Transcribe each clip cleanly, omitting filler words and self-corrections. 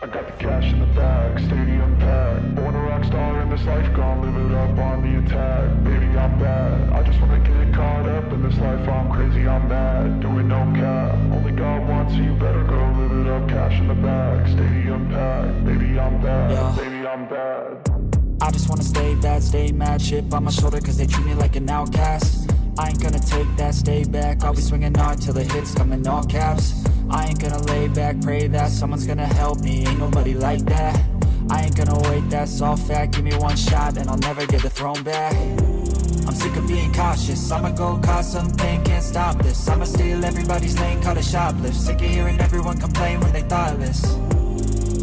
I got the cash in the bag, stadium packed. Born a rock star in this life, gon' live it up on the attack. Baby, I'm bad, I just wanna get caught up in this life. I'm crazy, I'm mad, doing no cap. Only God wants you, better go live it up. Cash in the bag, stadium packed. Baby, I'm bad, baby, I'm bad. I just wanna stay bad, stay mad. Chip on my shoulder cause they treat me like an outcast. I ain't gonna take that, stay back. I'll be swinging hard till the hits come in all caps. I ain't gonna lay back, pray that someone's gonna help me. Ain't nobody like that. I ain't gonna wait, that's all fact. Give me one shot and I'll never get the throne back. I'm sick of being cautious. I'ma go cause something, can't stop this. I'ma steal everybody's lane, call it shoplift. Sick of hearing everyone complain when they thoughtless.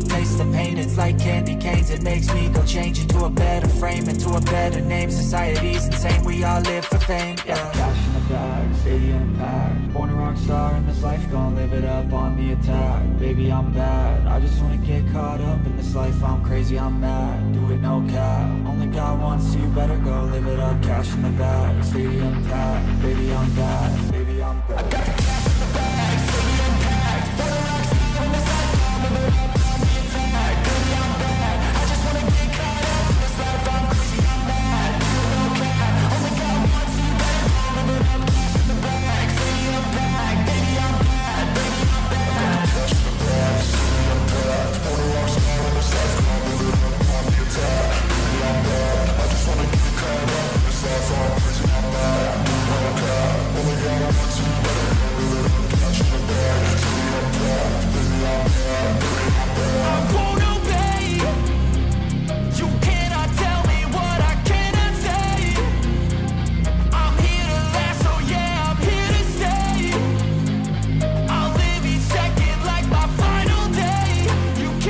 Taste the pain, it's like candy canes. It makes me go change into a better frame, into a better name. Society's insane, we all live for fame, yeah. Cash in the bag, stadium packed. Born a rock star in this life, gon' live it up on the attack. Baby, I'm bad, I just wanna get caught up in this life. I'm crazy, I'm mad, do it no cap. Only God wants you, better go live it up. Cash in the bag, stadium packed. Baby, I'm bad, baby, I'm bad. I got the cash in the bag, stadium packed. Born a rock star in this life, gon' live it up. I'm crazy, I'm mad, do it no cap. Only God wants you, better go live it up. Cash in the bag, stadium packed. Baby, I'm bad, baby, I'm bad.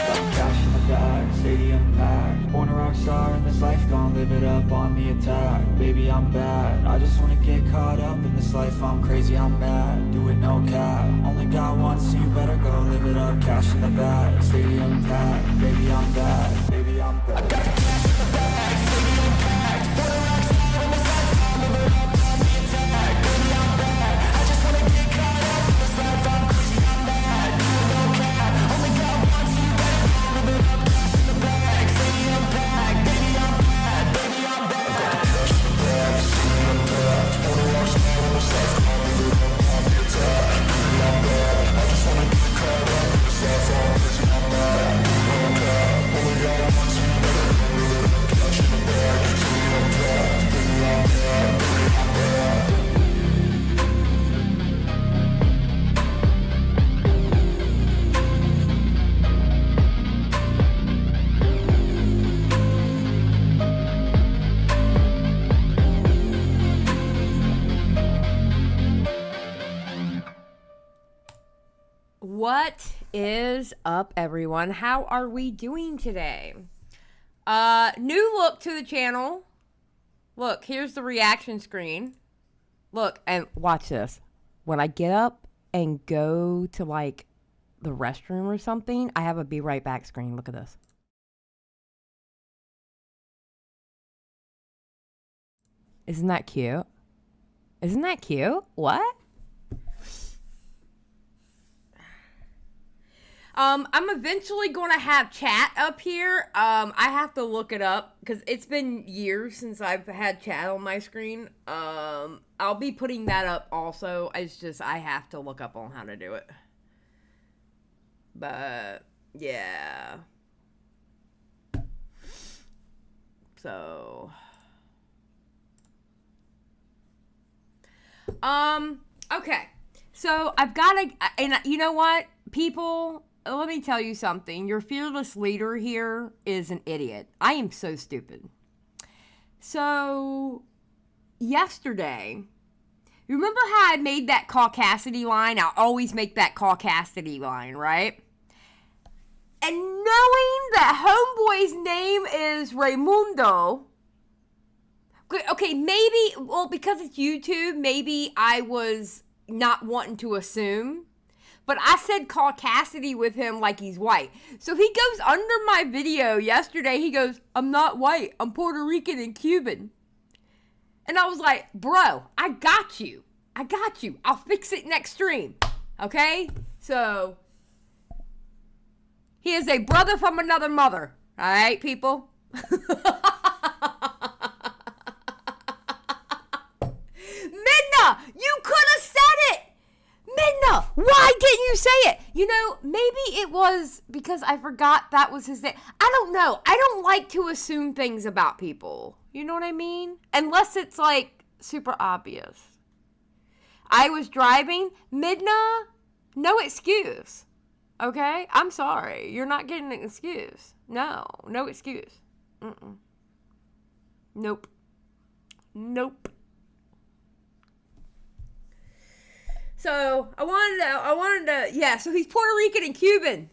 I got the cash in the bag, stadium packed. Born a rock star in this life, gon' live it up on the attack. Baby, I'm bad, I just wanna get caught up in this life. I'm crazy, I'm mad, do it no cap. Only God wants you, better go live it up. Cash in the bag, stadium packed. Baby, I'm bad, baby, I'm bad. I got the cash in the bag, stadium packed. Born a rock star in this life. What is up, everyone? How are we doing today? New look to the channel. Look, here's the reaction screen. Look, and watch this. When I get up and go to like the restroom or something, I have a be right back screen. Look at this. Isn't that cute? Isn't that cute? What? I'm eventually going to have chat up here. I have to look it up because it's been years since I've had chat on my screen. I'll be putting that up also. It's just I have to look up on how to do it. But yeah. So okay. So I've got to, and you know what, people, let me tell you something. Your fearless leader here is an idiot. I am so stupid. So, yesterday, remember how I made that Caucasity line? I always make that Caucasity line, right? And knowing that homeboy's name is Raymundo, okay, maybe, well, because it's YouTube, maybe I was not wanting to assume. But I said Caucasity with him like he's white. So he goes under my video yesterday. He goes, I'm not white. I'm Puerto Rican and Cuban. And I was like, bro, I got you. I got you. I'll fix it next stream. Okay? So, He is a brother from another mother. All right, people? Midna, you could have said it. Midna, why didn't you say it? You know, maybe it was because I forgot that was his name. I don't know. I don't like to assume things about people. You know what I mean? Unless it's like super obvious. I was driving. Midna, no excuse. Okay? I'm sorry. You're not getting an excuse. No excuse. Nope. So, I wanted to, yeah, so he's Puerto Rican and Cuban.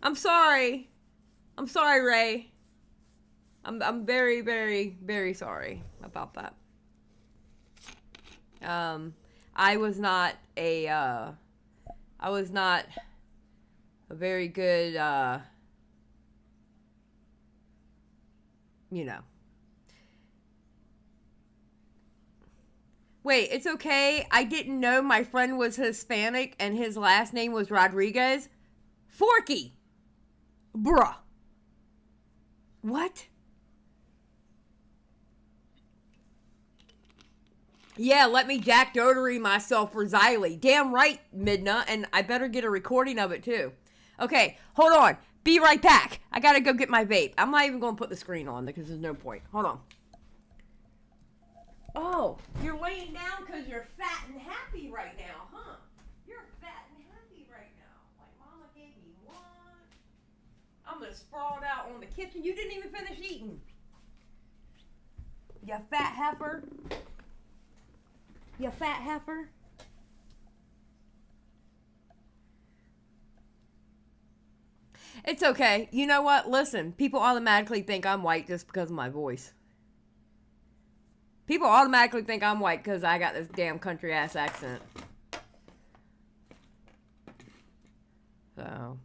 I'm sorry. Ray. I'm very, very, very sorry about that. I was not a very good, you know. Wait, it's okay. I didn't know my friend was Hispanic and his last name was Rodriguez. Forky. Bruh. What? Yeah, let me Jack Dotery myself for Xylie. Damn right, Midna, and I better get a recording of it too. Okay, hold on. Be right back. I gotta go get my vape. I'm not even gonna put the screen on because there's no point. Hold on. Oh, you're laying down because you're fat and happy right now, huh? You're fat and happy right now. Like Mama gave me one. I'm gonna sprawl out on the kitchen. You didn't even finish eating. You fat heifer. You fat heifer. It's okay. You know what? Listen, people automatically think I'm white just because of my voice. People automatically think I'm white because I got this damn country ass accent. So.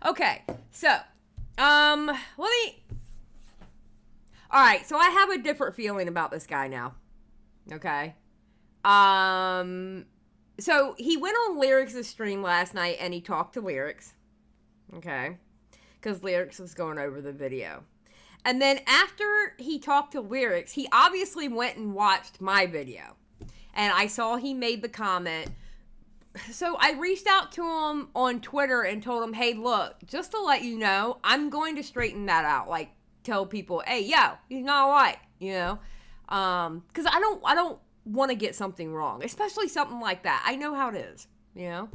Okay. So. Let me. Alright, so I have a different feeling about this guy now. Okay. So he went on Lerix's stream last night and he talked to Lerix. Okay. Because Lerix was going over the video. And then after he talked to Lerix, he obviously went and watched my video. And I saw he made the comment. So I reached out to him on Twitter and told him, hey, look, just to let you know, I'm going to straighten that out. Like, tell people, hey, yo, he's not white, you know? Because I don't want to get something wrong. Especially something like that. I know how it is, you know?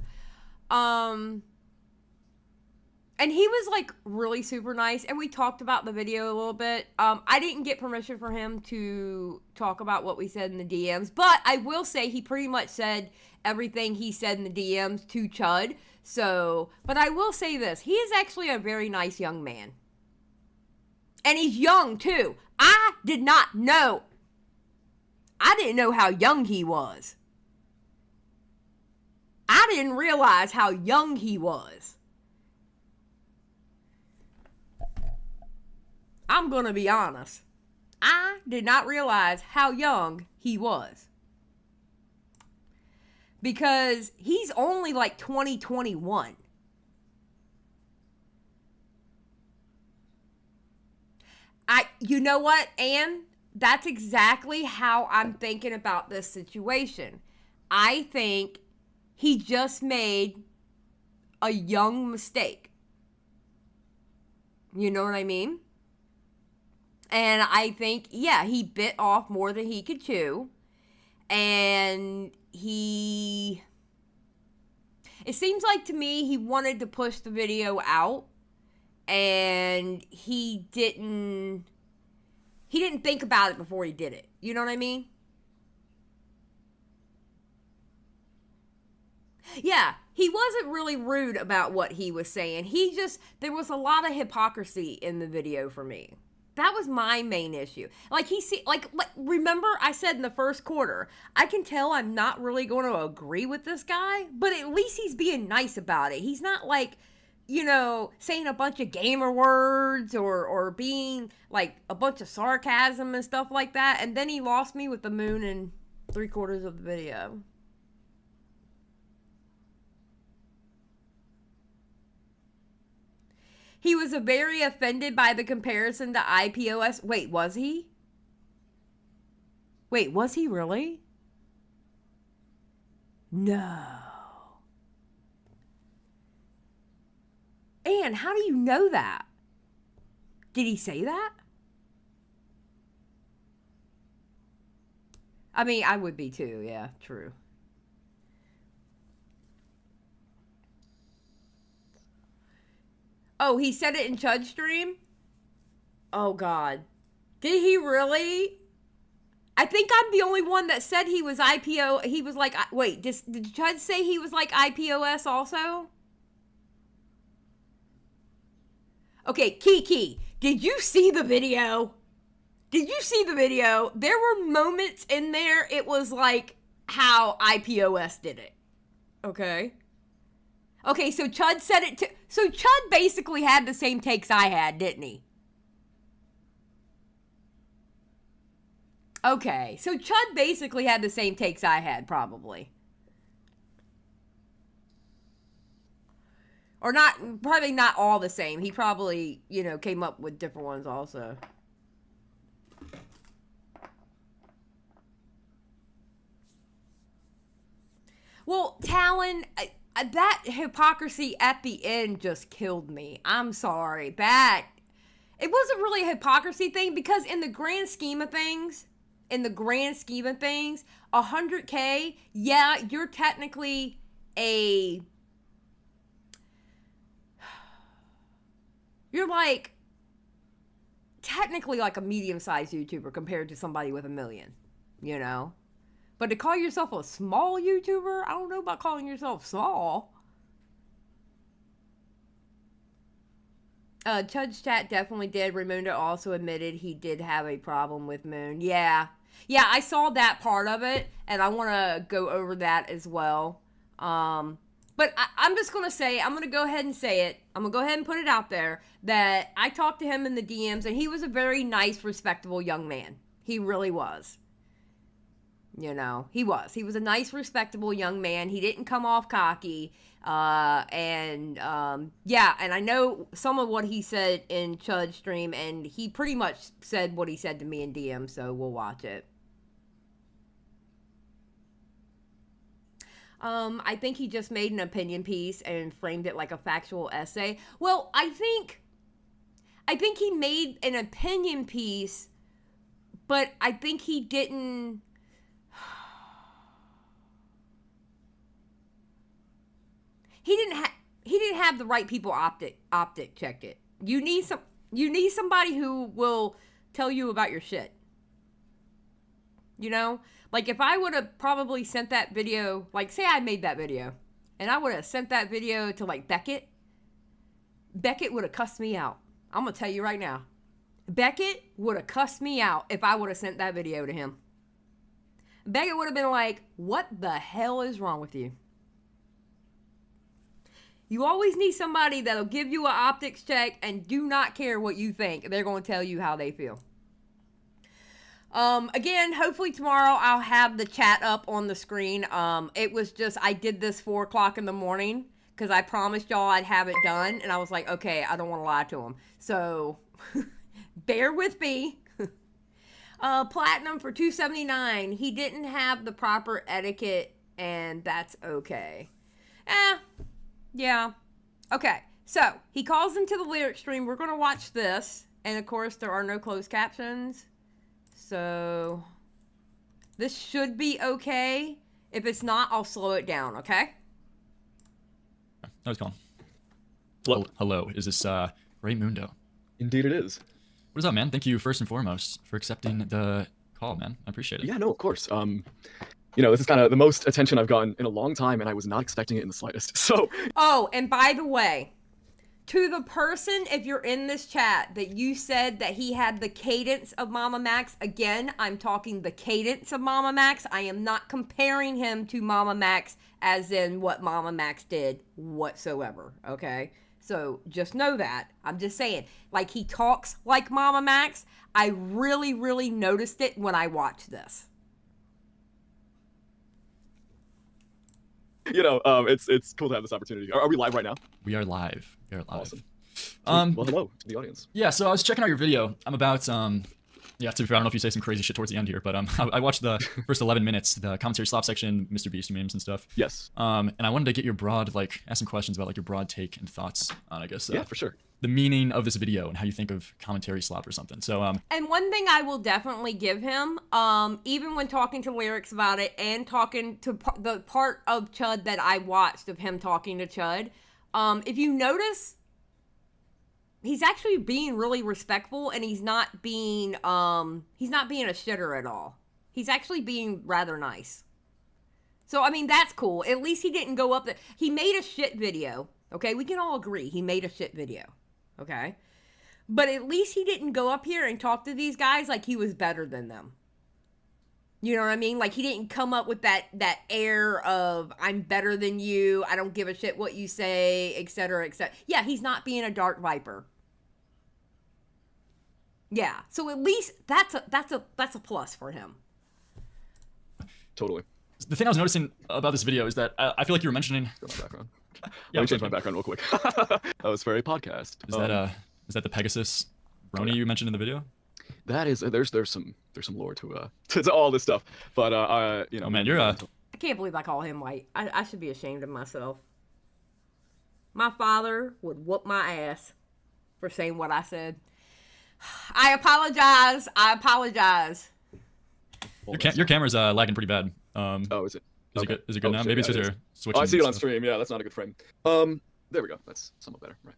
And he was, like, really super nice, and we talked about the video a little bit. I didn't get permission for him to talk about what we said in the DMs, but I will say he pretty much said everything he said in the DMs to Chud. So, but I will say this. He is actually a very nice young man. And he's young, too. I did not know. I didn't know how young he was. I didn't realize how young he was. I'm going to be honest. I did not realize how young he was. Because he's only like 21. You know what, Ann? That's exactly how I'm thinking about this situation. I think he just made a young mistake. You know what I mean? And I think, yeah, he bit off more than he could chew. And it seems like to me he wanted to push the video out. And he didn't think about it before he did it. You know what I mean? Yeah, he wasn't really rude about what he was saying. There was a lot of hypocrisy in the video for me. That was my main issue. Like, remember I said in the first quarter, I can tell I'm not really going to agree with this guy, but at least he's being nice about it. He's not like, you know, saying a bunch of gamer words or being like a bunch of sarcasm and stuff like that. And then he lost me with the moon in 3/4 of the video. He was very offended by the comparison to IPOS. Wait, was he? Wait, was he really? No. Anne, how do you know that? Did he say that? I mean, I would be too. Yeah, true. Oh, he said it in Chud's stream? Oh, God. Did he really? I think I'm the only one that said he was IPO. He was like, wait, did Chud say he was like IPOS also? Okay, Kiki, did you see the video? Did you see the video? There were moments in there, it was like how IPOS did it. Okay. Okay, so Chud said it too. So Chud basically had the same takes I had, didn't he? Okay, so Chud basically had the same takes I had, probably. Or not, probably not all the same. He probably, you know, came up with different ones also. Well, Talon, that hypocrisy at the end just killed me. I'm sorry. That, it wasn't really a hypocrisy thing because in the grand scheme of things, 100K, yeah, you're technically you're like, technically like a medium-sized YouTuber compared to somebody with 1 million, you know? But to call yourself a small YouTuber, I don't know about calling yourself small. Chud's chat definitely did. Raymundo also admitted he did have a problem with Moon. Yeah. Yeah, I saw that part of it, and I want to go over that as well. But I'm just going to say, I'm going to go ahead and say it. I'm going to go ahead and put it out there that I talked to him in the DMs, and he was a very nice, respectable young man. He really was. You know, he was. He was a nice, respectable young man. He didn't come off cocky. Yeah, and I know some of what he said in Chud's stream, and he pretty much said what he said to me in DM, so we'll watch it. I think he just made an opinion piece and framed it like a factual essay. Well, I think he made an opinion piece, but I think he didn't... He didn't have the right people optic check it. You need somebody who will tell you about your shit. You know? Like, if I would have probably sent that video, like, say I made that video, and I would have sent that video to, like, Beckett would have cussed me out. I'm going to tell you right now. Beckett would have cussed me out if I would have sent that video to him. Beckett would have been like, what the hell is wrong with you? You always need somebody that'll give you an optics check and do not care what you think. They're going to tell you how they feel. Again, hopefully tomorrow I'll have the chat up on the screen. It was just, I did this 4 o'clock in the morning because I promised y'all I'd have it done. And I was like, okay, I don't want to lie to them. So, bear with me. Platinum for $279. He didn't have the proper etiquette, and that's okay. Yeah. Okay, so he calls into the Lerix stream. We're going to watch this. And, of course, there are no closed captions. So, this should be okay. If it's not, I'll slow it down, okay? I was calling. Hello. Hello. Is this Raymundo? Indeed it is. What is up, man? Thank you first and foremost for accepting the call, man. I appreciate it. Yeah, no, of course. You know, this is kind of the most attention I've gotten in a long time, and I was not expecting it in the slightest. So. Oh, and by the way, to the person, if you're in this chat, that you said that he had the cadence of Mama Max, again, I'm talking the cadence of Mama Max. I am not comparing him to Mama Max as in what Mama Max did whatsoever, okay? So just know that. I'm just saying, like, he talks like Mama Max. I really, really noticed it when I watched this. You know, it's cool to have this opportunity. Are we live right now? We are live. We are live. Awesome. Well, hello to the audience. Yeah, so I was checking out your video. I'm about yeah, to be fair, I don't know if you say some crazy shit towards the end here, but I watched the first 11 minutes, the commentary slop section, Mr. Beast memes and stuff. Yes. And I wanted to get your broad, ask some questions about your broad take and thoughts on, I guess. Yeah, for sure. The meaning of this video and how you think of commentary slop or something. So and one thing I will definitely give him, even when talking to Lerix about it and talking to the part of Chud that I watched of him talking to Chud, if you notice, he's actually being really respectful, and he's not being a shitter at all. He's actually being rather nice. So I mean, that's cool. At least he didn't go up there. He made a shit video. Okay, we can all agree he made a shit video. Okay, but at least he didn't go up here and talk to these guys like he was better than them. You know what I mean? Like, he didn't come up with that air of, I'm better than you, I don't give a shit what you say, etc., etc. Yeah, he's not being a dark viper. Yeah, so at least that's a plus for him. Totally. the thing I was noticing about this video is that I feel like you were mentioning... My background. Yeah, Let me change my background real quick. That was very podcast. Is that the Pegasus Roni you mentioned in the video? That is, there's some lore to all this stuff, but you know. Oh man, you're I can't believe I call him white. I should be ashamed of myself. My father would whoop my ass for saying what I said. I apologize. Your camera's lagging pretty bad. Oh, is it? Is it good now? Shit, Maybe it's yeah, because it you're switching. Oh, I see it on stuff. stream. Yeah, that's not a good frame. There we go. That's somewhat better. Right.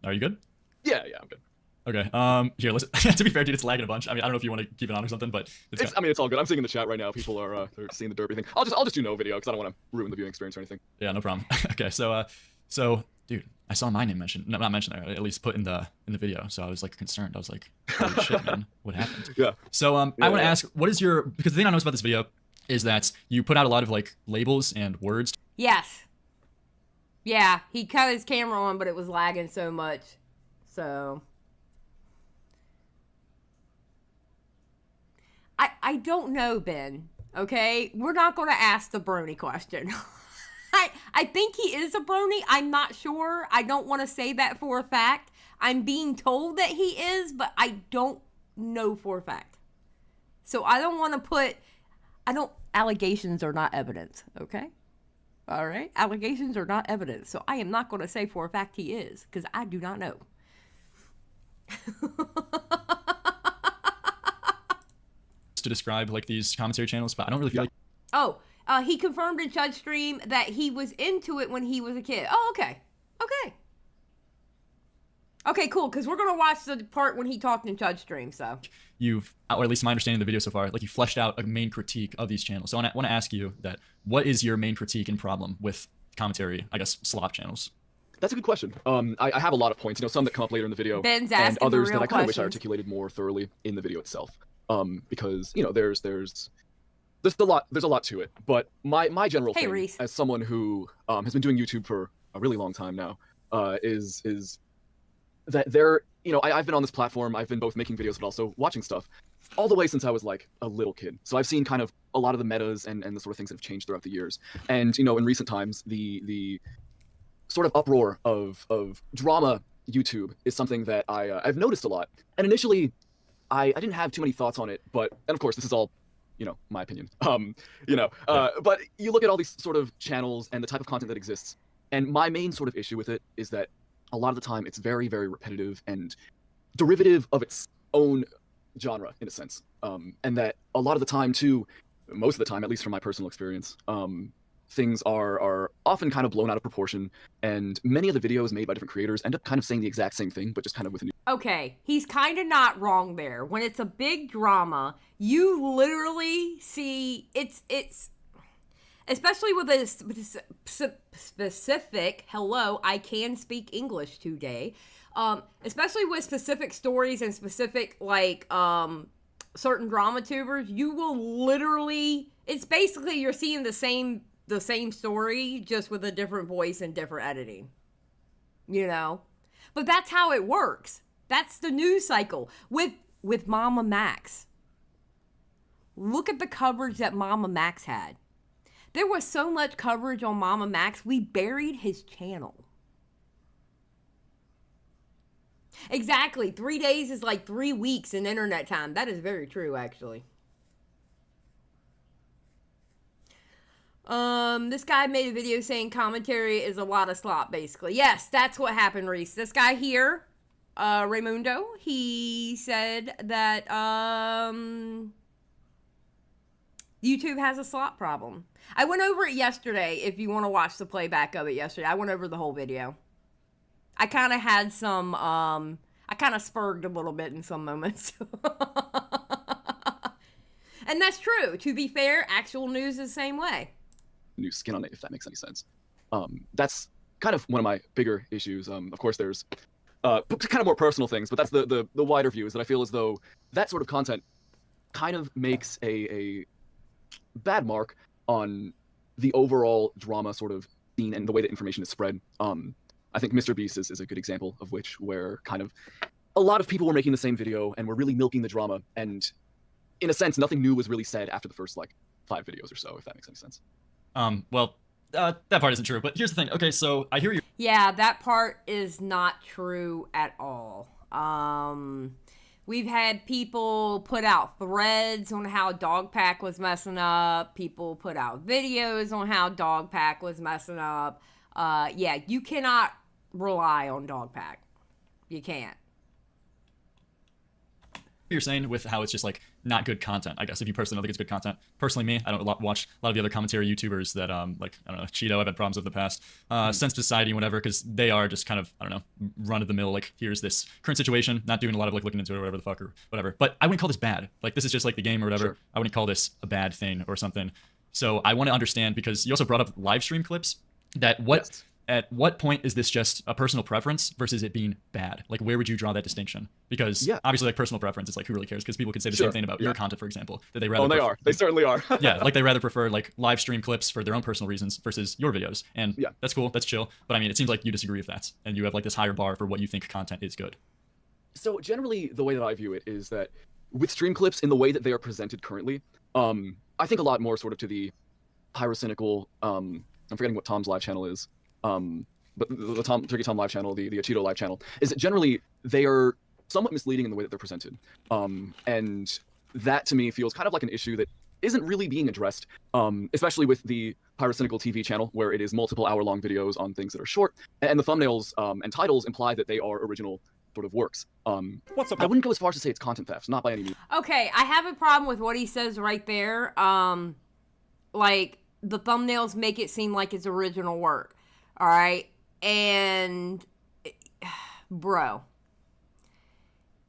Are you good? Yeah, I'm good. Okay. Here, listen. To be fair, dude, it's lagging a bunch. I mean, I don't know if you want to keep it on or something, but I mean, it's all good. I'm seeing in the chat right now. People are they're seeing the derpy thing. I'll just do no video because I don't want to ruin the viewing experience or anything. Yeah, no problem. Okay, so dude, I saw my name mentioned. No, not mentioned there. At least put in the video. So I was like concerned. I was like, holy shit, man, what happened? Yeah. So I want to ask, what is your? Because the thing I noticed about this video is that you put out a lot of like labels and words. Yes. Yeah, he cut his camera on, but it was lagging so much. So I don't know, Ben. Okay? We're not going to ask the brony question. I think he is a brony. I'm not sure. I don't want to say that for a fact. I'm being told that he is, but I don't know for a fact. So I don't want to allegations are not evidence, okay? All right? Allegations are not evidence. So I am not going to say for a fact he is, because I do not know. To describe like these commentary channels, but I don't really feel like. Oh, he confirmed in Chud's stream that he was into it when he was a kid. Oh, okay. Okay, cool, because we're going to watch the part when he talked in Chud's stream, so. You've, or at least my understanding of the video so far, like you fleshed out a main critique of these channels. So I want to ask you that, what is your main critique and problem with commentary, I guess, slop channels? That's a good question. I have a lot of points, some that come up later in the video, Ben's and asking others the that real I kind of wish I questions. articulated more thoroughly in the video itself. Because there's a lot to it. But my general Hey, thing, Reese. as someone who has been doing YouTube for a really long time now, is that I've been on this platform. I've been both making videos but also watching stuff all the way since I was like a little kid. So I've seen kind of a lot of the metas and the sort of things that have changed throughout the years. And in recent times, the sort of uproar of drama YouTube is something that I've noticed a lot. And initially, I didn't have too many thoughts on it, and of course this is all, my opinion. But you look at all these sort of channels and the type of content that exists, and my main sort of issue with it is that a lot of the time it's very, very repetitive and derivative of its own genre in a sense. And that a lot of the time too, most of the time, at least from my personal experience, things are often kind of blown out of proportion, and many of the videos made by different creators end up kind of saying the exact same thing, but just kind of with a new. Okay, he's kind of not wrong there. When it's a big drama, you literally see it's especially with a specific, hello, I can speak English today, especially with specific stories and specific certain drama tubers, you will literally, it's basically you're seeing the same story just with a different voice and different editing, but that's how it works. That's the news cycle with Mama Max. Look at the coverage that Mama Max had. There was so much coverage on Mama Max, we buried his channel. Exactly. 3 days is like 3 weeks in internet time. That is very true, actually. This guy made a video saying commentary is a lot of slop, basically. Yes, that's what happened, Reese. This guy here, Raymundo, he said that, YouTube has a slop problem. I went over it yesterday, if you want to watch the playback of it yesterday. I went over the whole video. I kind of had some, I kind of spurred a little bit in some moments. And that's true. To be fair, actual news is the same way. New skin on it, if that makes any sense. That's kind of one of my bigger issues. Of course, there's kind of more personal things, but that's the wider view, is that I feel as though that sort of content kind of makes a bad mark on the overall drama sort of scene and the way that information is spread. I think Mr. Beast is a good example of which, where kind of a lot of people were making the same video and were really milking the drama, and in a sense, nothing new was really said after the first like 5 videos or so, if that makes any sense. Well, that part isn't true, but here's the thing. Okay, so I hear you. Yeah, that part is not true at all. We've had people put out threads on how Dogpack was messing up. People put out videos on how Dogpack was messing up. Yeah, you cannot rely on Dogpack. You can't. You're saying with how it's just like not good content. I guess if you personally don't think it's good content. Personally, me, I don't watch a lot of the other commentary YouTubers that like, I don't know, Cheeto, I've had problems with in the past, Sense Society, whatever, because they are just kind of, I don't know, run of the mill, like here's this current situation, not doing a lot of like looking into it or whatever the fuck or whatever. But I wouldn't call this bad. Like this is just like the game or whatever. Sure. I wouldn't call this a bad thing or something. So I want to understand, because you also brought up live stream clips, that Yes. At what point is this just a personal preference versus it being bad? Like, where would you draw that distinction? Because obviously, like, personal preference is like, who really cares? Because people could say the same thing about your content, for example, that they rather. Oh, they are. They certainly are. Yeah, like they rather prefer like live stream clips for their own personal reasons versus your videos, and that's cool, that's chill. But I mean, it seems like you disagree with that, and you have like this higher bar for what you think content is good. So generally, the way that I view it is that with stream clips, in the way that they are presented currently, I think a lot more sort of to the pyrocynical. I'm forgetting what Tom's live channel is. But the Turkey Tom live channel, the Cheeto live channel, is that generally they are somewhat misleading in the way that they're presented. And that to me feels kind of like an issue that isn't really being addressed, especially with the Pyrocynical TV channel, where it is multiple hour-long videos on things that are short, and the thumbnails and titles imply that they are original sort of works. What's up? I wouldn't go as far as to say it's content theft, not by any means. Okay, I have a problem with what he says right there. Like, the thumbnails make it seem like it's original work. All right? And, bro,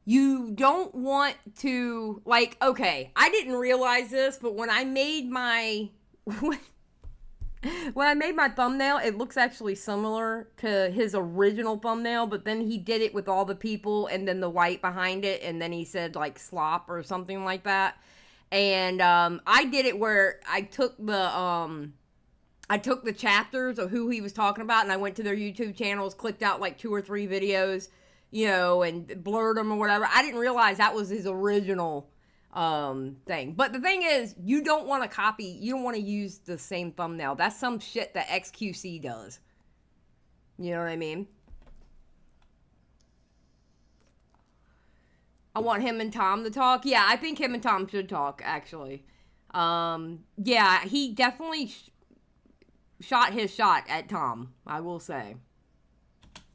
you don't want to, like, okay, I didn't realize this, but when I made my, when I made my thumbnail, it looks actually similar to his original thumbnail, but then he did it with all the people and then the white behind it, and then he said, like, slop or something like that. And I did it where I took the chapters of who he was talking about, and I went to their YouTube channels, clicked out like 2 or 3 videos, you know, and blurred them or whatever. I didn't realize that was his original thing. But the thing is, you don't want to copy, you don't want to use the same thumbnail. That's some shit that XQC does. You know what I mean? I want him and Tom to talk. Yeah, I think him and Tom should talk, actually. Yeah, he definitely shot his shot at Tom, I will say.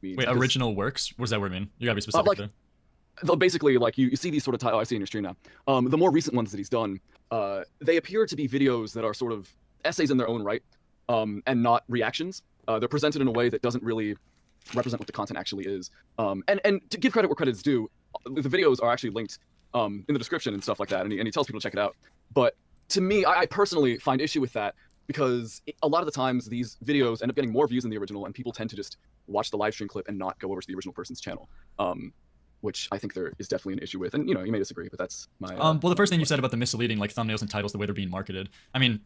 Wait, original works? What does that word mean? You gotta be specific there. Basically, like, you see these sort of titles, I see in your stream now. The more recent ones that he's done, they appear to be videos that are sort of essays in their own right, and not reactions. They're presented in a way that doesn't really represent what the content actually is. And to give credit where credit is due, the videos are actually linked in the description and stuff like that, and he tells people to check it out. But to me, I personally find issue with that, because a lot of the times these videos end up getting more views than the original, and people tend to just watch the live stream clip and not go over to the original person's channel, which I think there is definitely an issue with. And, you know, you may disagree, but that's my... well, the first thing you said about the misleading, like, thumbnails and titles, the way they're being marketed. I mean,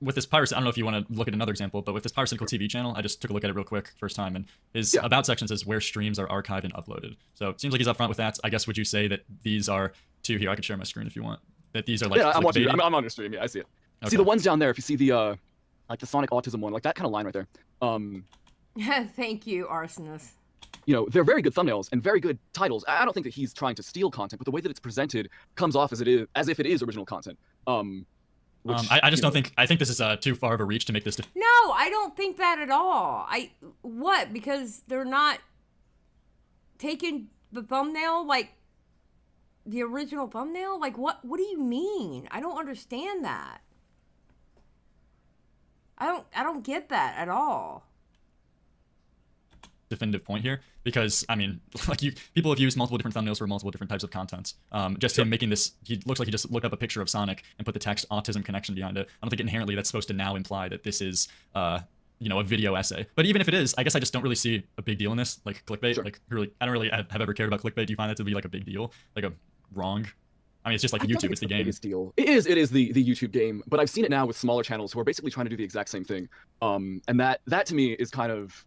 with this Piracy, I don't know if you want to look at another example, but with this Pyrocynical TV channel, I just took a look at it real quick, first time, and his About section says where streams are archived and uploaded. So it seems like he's upfront with that. I guess, would you say that these are here, I can share my screen if you want, that these are like... Yeah, I'm watching. I'm on your stream, yeah, I see it. Okay. See the ones down there, if you see the, like the Sonic Autism one, like that kind of line right there. Thank you, Arsonist. you know, they're very good thumbnails and very good titles. I don't think that he's trying to steal content, but the way that it's presented comes off as if it is original content. I just don't think. I think this is too far of a reach to make this. No, I don't think that at all. What? Because they're not taking the thumbnail like the original thumbnail? Like what do you mean? I don't understand that. I don't get that at all. Definitive point here, because I mean, like people have used multiple different thumbnails for multiple different types of content. Just him making this, he looks like he just looked up a picture of Sonic and put the text autism connection behind it. I don't think inherently that's supposed to now imply that this is you know, a video essay. But even if it is, I guess I just don't really see a big deal in this, like clickbait. Sure. Like really, I don't really have ever cared about clickbait. Do you find that to be like a big deal, like a wrong? I mean, it's just like YouTube. It's the game. Deal. It is the YouTube game, but I've seen it now with smaller channels who are basically trying to do the exact same thing. And that to me is kind of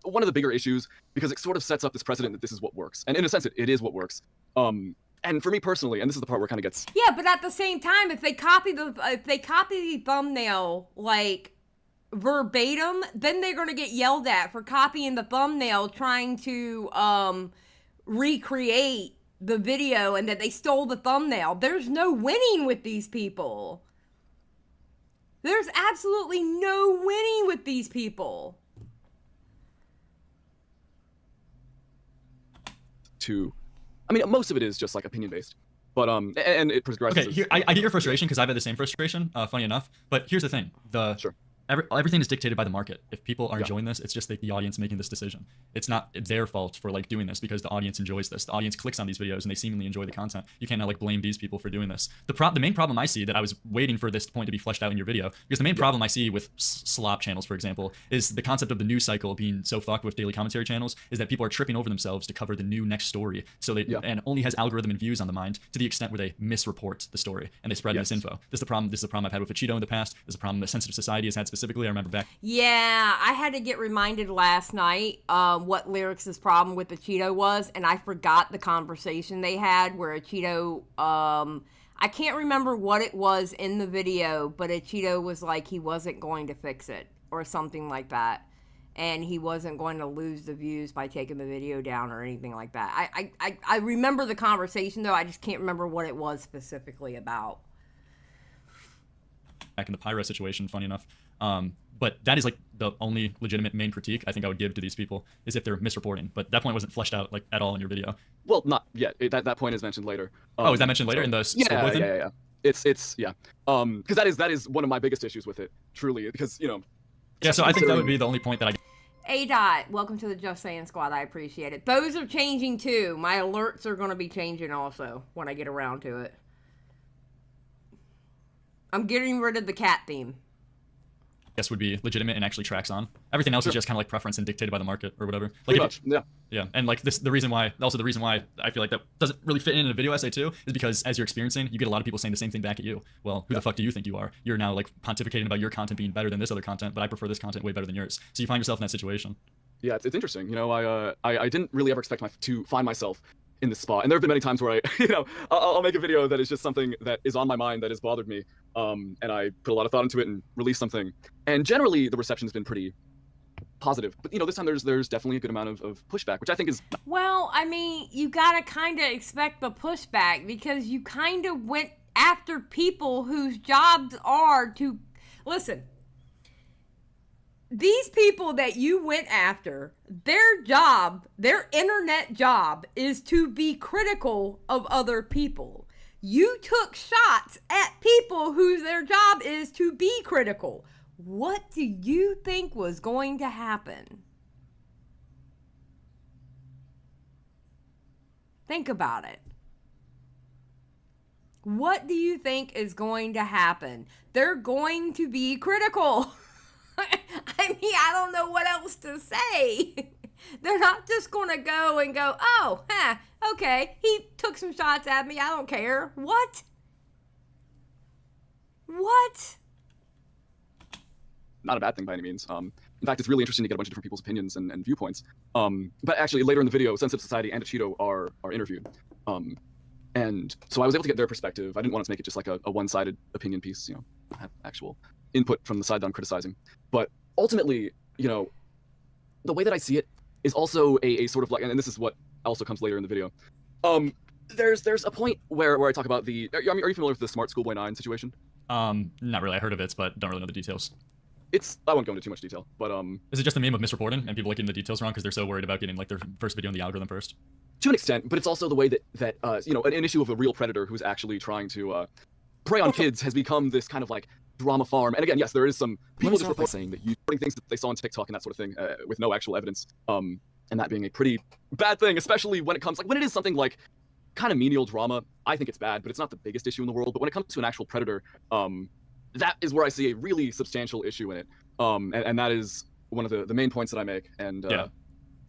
one of the bigger issues, because it sort of sets up this precedent that this is what works. And in a sense, it is what works. And for me personally, and this is the part where it kind of gets... Yeah, but at the same time, if they copy the thumbnail like verbatim, then they're going to get yelled at for copying the thumbnail, trying to recreate the video, and that they stole the thumbnail. There's no winning with these people. There's absolutely no winning with these people. I mean, most of it is just like opinion based, but and it progresses. Okay, here, I get your frustration, because I've had the same frustration, funny enough. But here's the thing: Sure. Everything is dictated by the market. If people are enjoying this, it's just the audience making this decision. It's not their fault for like doing this, because the audience enjoys this. The audience clicks on these videos and they seemingly enjoy the content. You can't now like blame these people for doing this. The main problem I see, that I was waiting for this point to be fleshed out in your video, because the main problem I see with slop channels, for example, is the concept of the news cycle being so fucked with daily commentary channels, is that people are tripping over themselves to cover the new next story. So they and only has algorithm and views on the mind, to the extent where they misreport the story and they spread misinfo. This is the problem. This is the problem I've had with Cheeto in the past. This is a problem that Sensitive Society has had specifically. I remember back. Yeah, I had to get reminded last night what Lerix's problem with the Cheeto was, and I forgot the conversation they had where a Cheeto, I can't remember what it was in the video, but a Cheeto was like he wasn't going to fix it or something like that, and he wasn't going to lose the views by taking the video down or anything like that. I remember the conversation, though. I just can't remember what it was specifically about. Back in the Pyro situation, funny enough. But that is like the only legitimate main critique I think I would give to these people, is if they're misreporting. But that point wasn't fleshed out like at all in your video. Well, not yet. That point is mentioned later. Is that mentioned later in the Schoolboy thing? Yeah. It's because that is one of my biggest issues with it, truly, because you know. Yeah, so I think that would be the only point that I. A. Welcome to the Just Saying Squad. I appreciate it. Those are changing too. My alerts are going to be changing also when I get around to it. I'm getting rid of the cat theme. Guess would be legitimate and actually tracks on. Everything else is just kind of like preference and dictated by the market or whatever. Like Pretty much, yeah. Yeah, and like the reason why I feel like that doesn't really fit in a video essay too is because as you're experiencing, you get a lot of people saying the same thing back at you. Well, who the fuck do you think you are? You're now like pontificating about your content being better than this other content, but I prefer this content way better than yours. So you find yourself in that situation. Yeah, it's interesting. You know, I didn't really ever expect to find myself in this spot, and there have been many times where I'll make a video that is just something that is on my mind that has bothered me, and I put a lot of thought into it and release something, and generally the reception has been pretty positive. But this time there's definitely a good amount of pushback, which I think is... Well, I mean, you gotta kind of expect the pushback, because you kind of went after people whose jobs are to... Listen, these people that you went after, their job, their internet job, is to be critical of other people. You took shots at people whose their job is to be critical. What do you think was going to happen? Think about it. What do you think is going to happen? They're going to be critical. I mean, I don't know what else to say. They're not just going to go and go, oh, okay, he took some shots at me, I don't care. What? Not a bad thing by any means. In fact, it's really interesting to get a bunch of different people's opinions and viewpoints. But actually, later in the video, Sensitive Society and Cheeto are interviewed. And so I was able to get their perspective. I didn't want to make it just like a one-sided opinion piece, have actual input from the side that I'm criticizing. But ultimately, the way that I see it is also a sort of like, and this is what also comes later in the video. There's a point where I talk about the. Are you familiar with the Smart Schoolboy 9 situation? Not really. I heard of it, but don't really know the details. I won't go into too much detail, but Is it just a meme of misreporting and people like getting the details wrong because they're so worried about getting like their first video in the algorithm first? to an extent, but it's also the way that you know, an issue of a real predator who's actually trying to prey on kids has become this kind of like drama farm. And again, yes, there is some people just report saying that you putting things that they saw on TikTok and that sort of thing with no actual evidence, and that being a pretty bad thing, especially when it comes like when it is something like kind of menial drama. I think it's bad, but it's not the biggest issue in the world. But when it comes to an actual predator, that is where I see a really substantial issue in it, and that is one of the main points that I make. And yeah.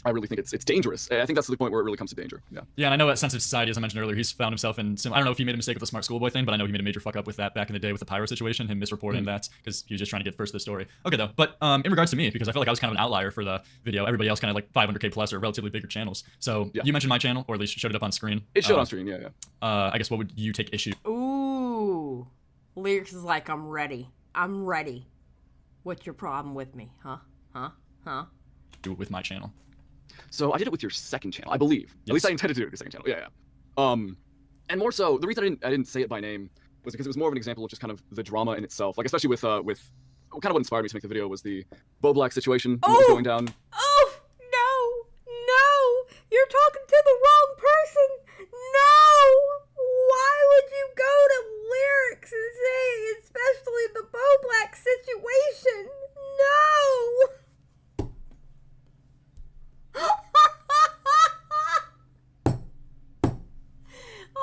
I really think it's dangerous. I think that's the point where it really comes to danger. Yeah. Yeah, and I know at Sensitive Society, as I mentioned earlier, he's found himself in some. I don't know if he made a mistake with the Smart Schoolboy thing, but I know he made a major fuck up with that back in the day with the pyro situation, him misreporting that because he was just trying to get first the story. Okay, though, but in regards to me, because I feel like I was kind of an outlier for the video, everybody else kind of like 500K plus or relatively bigger channels. So yeah. You mentioned my channel, or at least showed it up on screen. It showed on screen, yeah. I guess what would you take issue? Ooh, Lerix is like, I'm ready. I'm ready. What's your problem with me? Huh? With my channel. So I did it with your second channel, I believe. Yes. At least I intended to do it with your second channel. Yeah. And more so, the reason I didn't say it by name was because it was more of an example of just kind of the drama in itself. Like especially with kind of what inspired me to make the video was the Bo Black situation that was going down. Oh no! You're talking to the wrong person. No! Why would you go to Lerix and say, especially the Bo Black situation? No!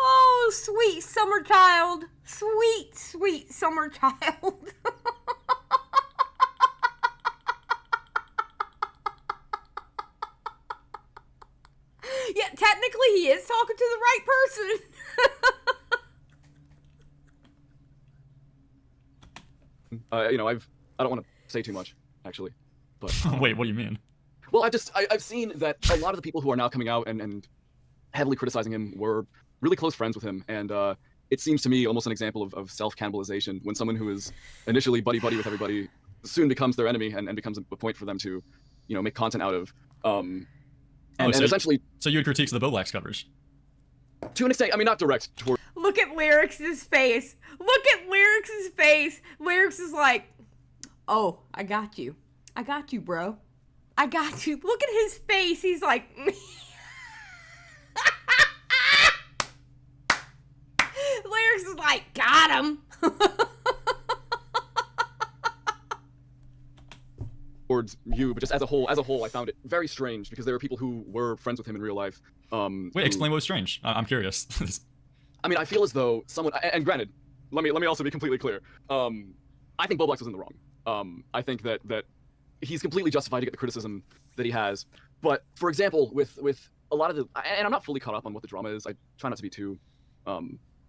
Oh, sweet summer child. Sweet summer child. Yeah, technically he is talking to the right person. You know, I don't want to say too much, actually. But wait, what do you mean? Well, I've seen that a lot of the people who are now coming out and heavily criticizing him were really close friends with him, and it seems to me almost an example of self-cannibalization when someone who is initially buddy with everybody soon becomes their enemy and becomes a point for them to, you know, make content out of. And essentially, so you would critique the Bo Black's coverage? To an extent, I mean, not direct toward. Look at Lerix's face. Look at Lerix's face. Lerix is like, oh, I got you, bro. I got you. Look at his face. He's like, Lerix is like, got him. Towards you, but just as a whole, I found it very strange because there were people who were friends with him in real life. Wait, explain what was strange. I'm curious. I mean, I feel as though someone, and granted, let me also be completely clear. I think Bo Black was in the wrong. I think that he's completely justified to get the criticism that he has. But for example, with a lot of the, and I'm not fully caught up on what the drama is. I try not to be too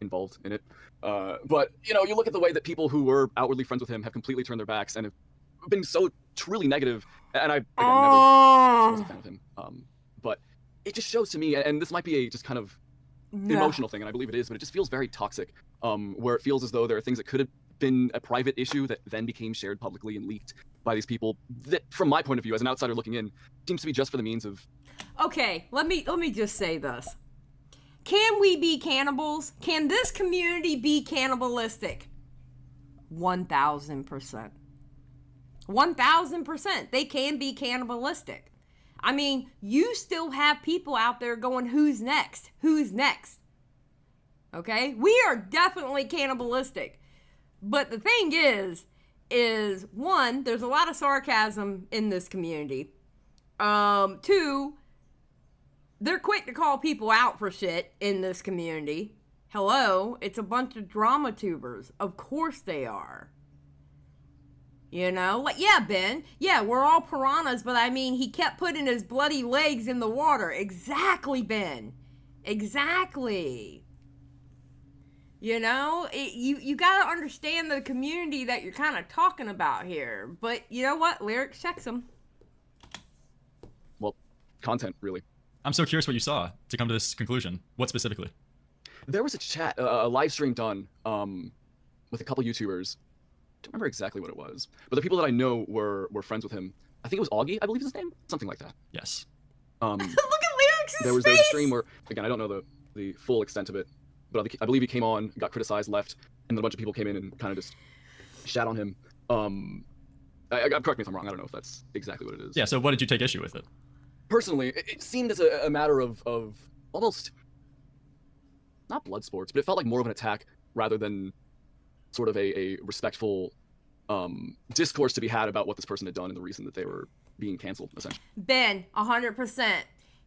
involved in it. But you know, you look at the way that people who were outwardly friends with him have completely turned their backs and have been so truly negative. And I again, never was a fan of him. But it just shows to me, and this might be a just kind of emotional thing, and I believe it is, but it just feels very toxic. Where it feels as though there are things that could have been a private issue that then became shared publicly and leaked by these people that, from my point of view as an outsider looking in, seems to be just for the means of. Okay, let me just say this. Can we be cannibals? Can this community be cannibalistic? 1,000%. 1,000%. They can be cannibalistic. I mean, you still have people out there going, who's next? Who's next? Okay? We are definitely cannibalistic. But the thing is one, there's a lot of sarcasm in this community. Two, they're quick to call people out for shit in this community. Hello, it's a bunch of drama tubers. Of course they are. You know, like, yeah, Ben, yeah, we're all piranhas, but I mean, he kept putting his bloody legs in the water. Exactly, Ben. Exactly. You know, you got to understand the community that you're kind of talking about here. But you know what? Lerix checks them. Well, content, really. I'm so curious what you saw to come to this conclusion. What specifically? There was a chat, a live stream done with a couple YouTubers. I don't remember exactly what it was, but the people that I know were friends with him. I think it was Augie, I believe is his name, something like that. Yes. Look at Lerix's there was face! a stream where, again, I don't know the full extent of it, but I believe he came on, got criticized, left, and then a bunch of people came in and kind of just shat on him. Correct me if I'm wrong. I don't know if that's exactly what it is. Yeah. So what did you take issue with it? Personally, it seemed as a matter of almost not blood sports, but it felt like more of an attack rather than sort of a respectful discourse to be had about what this person had done and the reason that they were being canceled, essentially. Ben, 100%.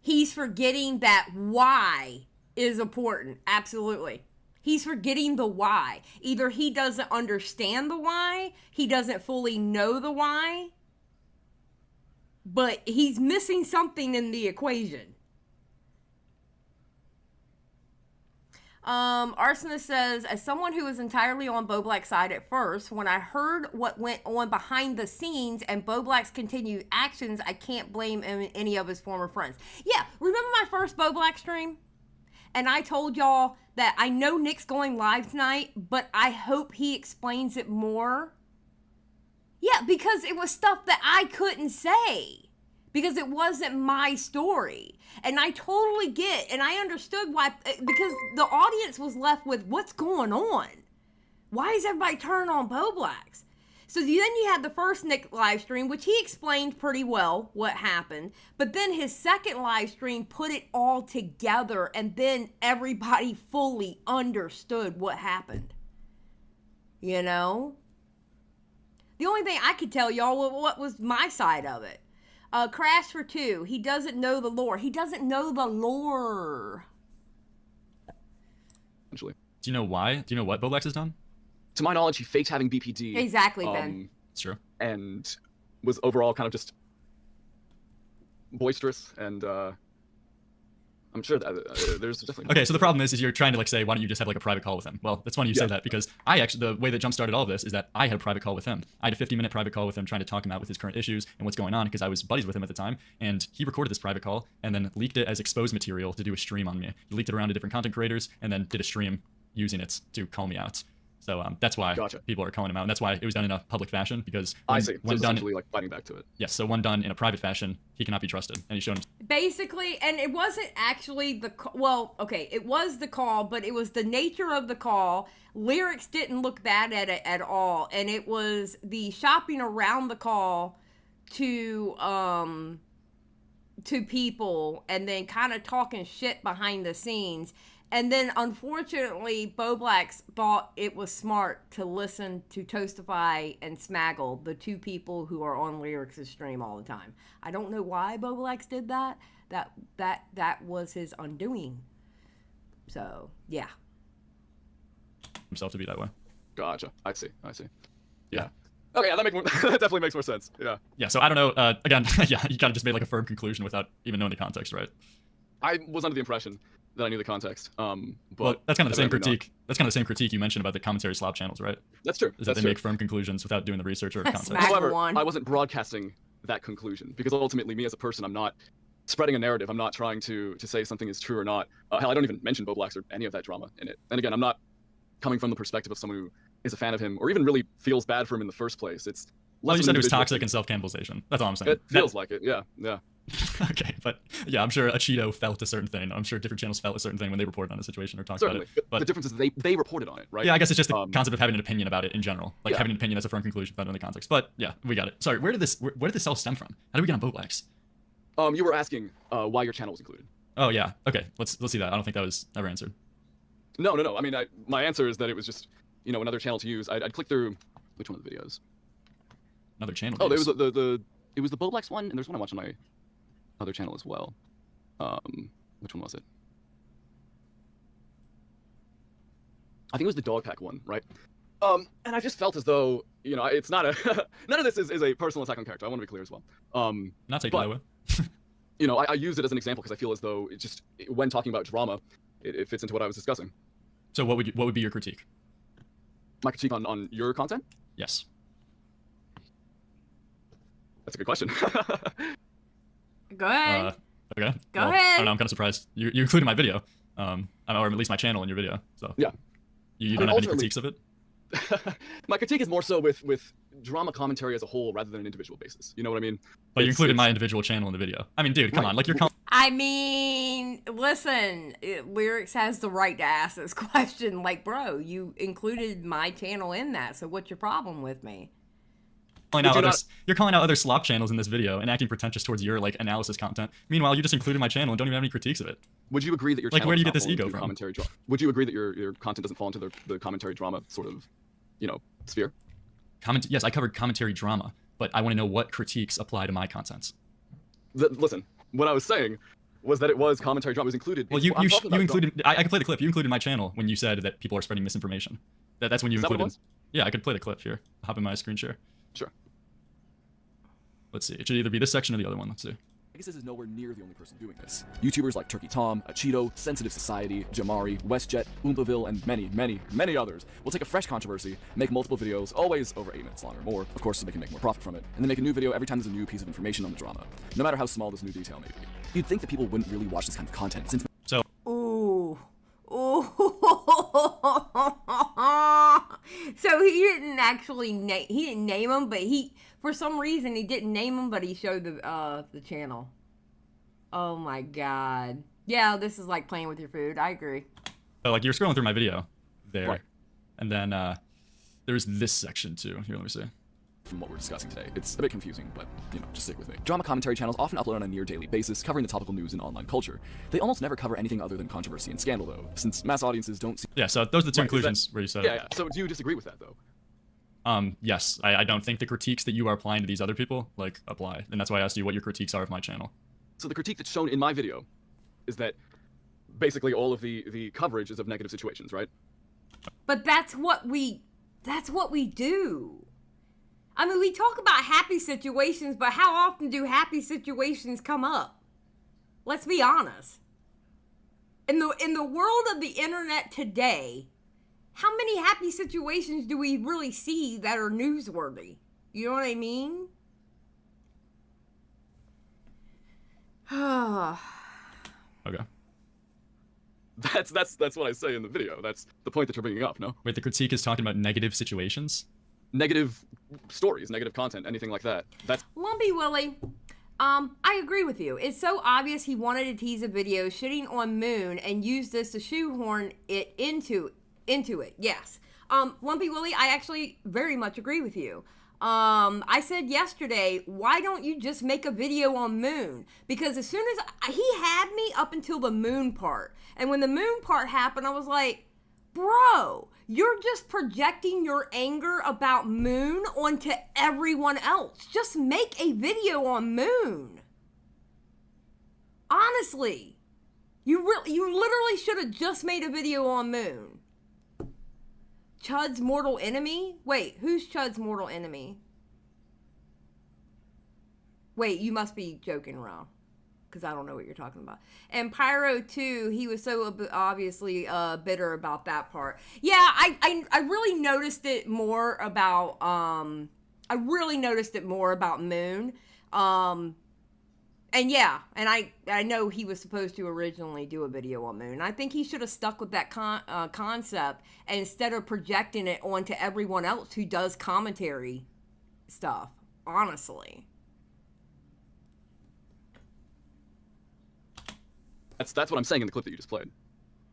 He's forgetting that why is important. Absolutely. He's forgetting the why. Either he doesn't understand the why, he doesn't fully know the why, but he's missing something in the equation. Arsonist says, as someone who was entirely on Bo Black's side at first, when I heard what went on behind the scenes and Bo Black's continued actions, I can't blame any of his former friends. Yeah, remember my first Bo Black stream? And I told y'all that I know Nick's going live tonight, but I hope he explains it more. Yeah, because it was stuff that I couldn't say. Because it wasn't my story. And I totally get, and I understood why, because the audience was left with, what's going on? Why is everybody turning on Bo Blacks? So then you had the first Nick live stream, which he explained pretty well what happened. But then his second live stream put it all together, and then everybody fully understood what happened. You know? The only thing I could tell y'all was what was my side of it. Crash for 2. He doesn't know the lore. He doesn't know the lore. Essentially. Do you know why? Do you know what Bo Black has done? To my knowledge, he faked having BPD. Exactly, Ben. It's true. And was overall kind of just boisterous, and I'm sure that there's definitely... Okay, so the problem is you're trying to, like, say, why don't you just have, like, a private call with him? Well, it's funny you say that, because the way that jump-started all of this is that I had a private call with him. I had a 50-minute private call with him trying to talk him out with his current issues and what's going on, because I was buddies with him at the time, and he recorded this private call and then leaked it as exposed material to do a stream on me. He leaked it around to different content creators and then did a stream using it to call me out. So that's why people are calling him out, and that's why it was done in a public fashion, because I see. When so done, essentially like fighting back to it. Yes, so when done in a private fashion, he cannot be trusted, and he's shown him. Basically, and it wasn't actually it was the call, but it was the nature of the call. Lerix didn't look bad at it at all, and it was the shopping around the call to people, and then kind of talking shit behind the scenes. And then, unfortunately, Bo Blacks thought it was smart to listen to Toastify and Smaggle, the two people who are on Lerix's stream all the time. I don't know why Bo Blacks did that. That was his undoing. So, yeah. Himself to be that way. Gotcha. I see. Yeah. Okay, yeah, that definitely makes more sense. Yeah. Yeah, so I don't know. Again, yeah, you kind of just made like a firm conclusion without even knowing the context, right? I was under the impression that I knew the context. But well, that's kind of the same critique. That's kind of the same critique you mentioned about the commentary slop channels, right? That's true. Is that they make firm conclusions without doing the research or context. However, I wasn't broadcasting that conclusion because ultimately, me as a person, I'm not spreading a narrative. I'm not trying to say something is true or not. Hell, I don't even mention Bo Blacks or any of that drama in it. And again, I'm not coming from the perspective of someone who is a fan of him or even really feels bad for him in the first place. It's well, you said it was toxic and self-cannibalization. That's all I'm saying. It feels like it. Yeah. Okay, but yeah, I'm sure Cheeto felt a certain thing. I'm sure different channels felt a certain thing when they reported on a situation or talked about it. But the difference is they reported on it, right? Yeah, I guess it's just the concept of having an opinion about it in general, like having an opinion that's a firm conclusion without knowing the context. But yeah, we got it. Sorry, where did this all stem from? How did we get on Bo Blacks? You were asking why your channel was included. Oh yeah, okay. Let's see that. I don't think that was ever answered. No. I mean, my answer is that it was just another channel to use. I'd click through which one of the videos. Another channel. Oh, there was it was the Bo Blacks one, and there's one I watched on my other channel as well. Which one was it? I think it was the dog pack one, right? And I just felt as though it's not a none of this is a personal attack on character. I want to be clear as well. Not taken that way. I use it as an example because I feel as though when talking about drama, it fits into what I was discussing. So what would be your critique? My critique on your content? Yes. That's a good question. Go ahead. Okay. Go ahead. I don't know. I'm kind of surprised you included my video, or at least my channel in your video. So yeah. You don't have any critiques of it? My critique is more so with drama commentary as a whole rather than an individual basis. You know what I mean? But you included my individual channel in the video. I mean, dude, come on. Like, you're calling... I mean, listen, Lerix has the right to ask this question. Like, bro, you included my channel in that, so what's your problem with me? You're calling out other slop channels in this video and acting pretentious towards your like analysis content. Meanwhile, you just included my channel and don't even have any critiques of it. Would you agree that your channel where do you does get this not fall ego into from? commentary drama? Would you agree that your content doesn't fall into the commentary drama sort of, sphere? Yes, I covered commentary drama, but I want to know what critiques apply to my content. Listen, what I was saying was that it was commentary drama. It was included. Well, you included. I can play the clip. You included my channel when you said that people are spreading misinformation. That's when you Is that what it included. was? Yeah, I could play the clip here. Hop in my screen share. Sure. Let's see. It should either be this section or the other one. Let's see. Pegasus is nowhere near the only person doing this. YouTubers like Turkey Tom, Cheeto, Sensitive Society, Jamari, WestJet, Oompaville, and many, many, many others will take a fresh controversy, make multiple videos, always over 8 minutes long or more, of course, so they can make more profit from it, and then make a new video every time there's a new piece of information on the drama, no matter how small this new detail may be. You'd think that people wouldn't really watch this kind of content since. So. Ooh. Ooh. So he didn't actually he didn't name him, but for some reason he didn't name him, but he showed the channel. Oh my god. Yeah, this is like playing with your food. I agree. So like you're scrolling through my video there, Right. And then there's this section too. Here, let me see. From what we're discussing today. It's a bit confusing, but, just stick with me. Drama commentary channels often upload on a near-daily basis, covering the topical news and online culture. They almost never cover anything other than controversy and scandal, though, since mass audiences don't see... Yeah, so those are the two Right, conclusions where you said. Yeah. So do you disagree with that, though? Yes, I don't think the critiques that you are applying to these other people, like, apply. And that's why I asked you what your critiques are of my channel. So the critique that's shown in my video is that basically all of the coverage is of negative situations, right? But that's what we do. I mean, we talk about happy situations, but how often do happy situations come up? Let's be honest. In the world of the internet today, how many happy situations do we really see that are newsworthy? You know what I mean? Okay. That's what I say in the video. That's the point that you're bringing up, no? Wait, the critique is talking about negative situations? Negative stories, negative content, anything like that. That's Lumpy Willie, I agree with you. It's so obvious he wanted to tease a video shitting on Moon and use this to shoehorn it into it. Yes. Lumpy Willie, I actually very much agree with you. I said yesterday, why don't you just make a video on Moon? Because as soon as he had me up until the Moon part, and when the Moon part happened, I was like, bro, you're just projecting your anger about Moon onto everyone else. Just make a video on Moon. Honestly, you literally should have just made a video on Moon. Chud's mortal enemy? Wait, who's Chud's mortal enemy? Wait, you must be joking around, because I don't know what you're talking about. And Pyro 2, he was so obviously bitter about that part. Yeah, I really noticed it more about Moon. And yeah, and I know he was supposed to originally do a video on Moon. I think he should have stuck with that concept instead of projecting it onto everyone else who does commentary stuff, honestly. what I'm saying in the clip that you just played.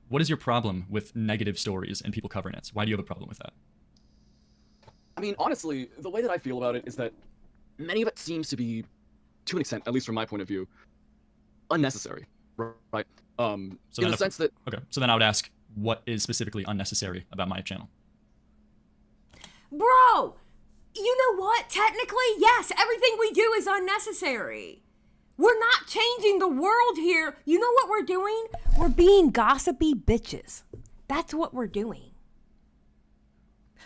What is your problem with negative stories and people covering it? Why do you have a problem with that? I mean, honestly, the way that I feel about it is that many of it seems to be, to an extent, at least from my point of view, unnecessary, right? In the sense that... Okay, so then I would ask, what is specifically unnecessary about my channel? Bro, you know what? Technically, yes, everything we do is unnecessary. We're not changing the world here. You know what we're doing? We're being gossipy bitches. That's what we're doing.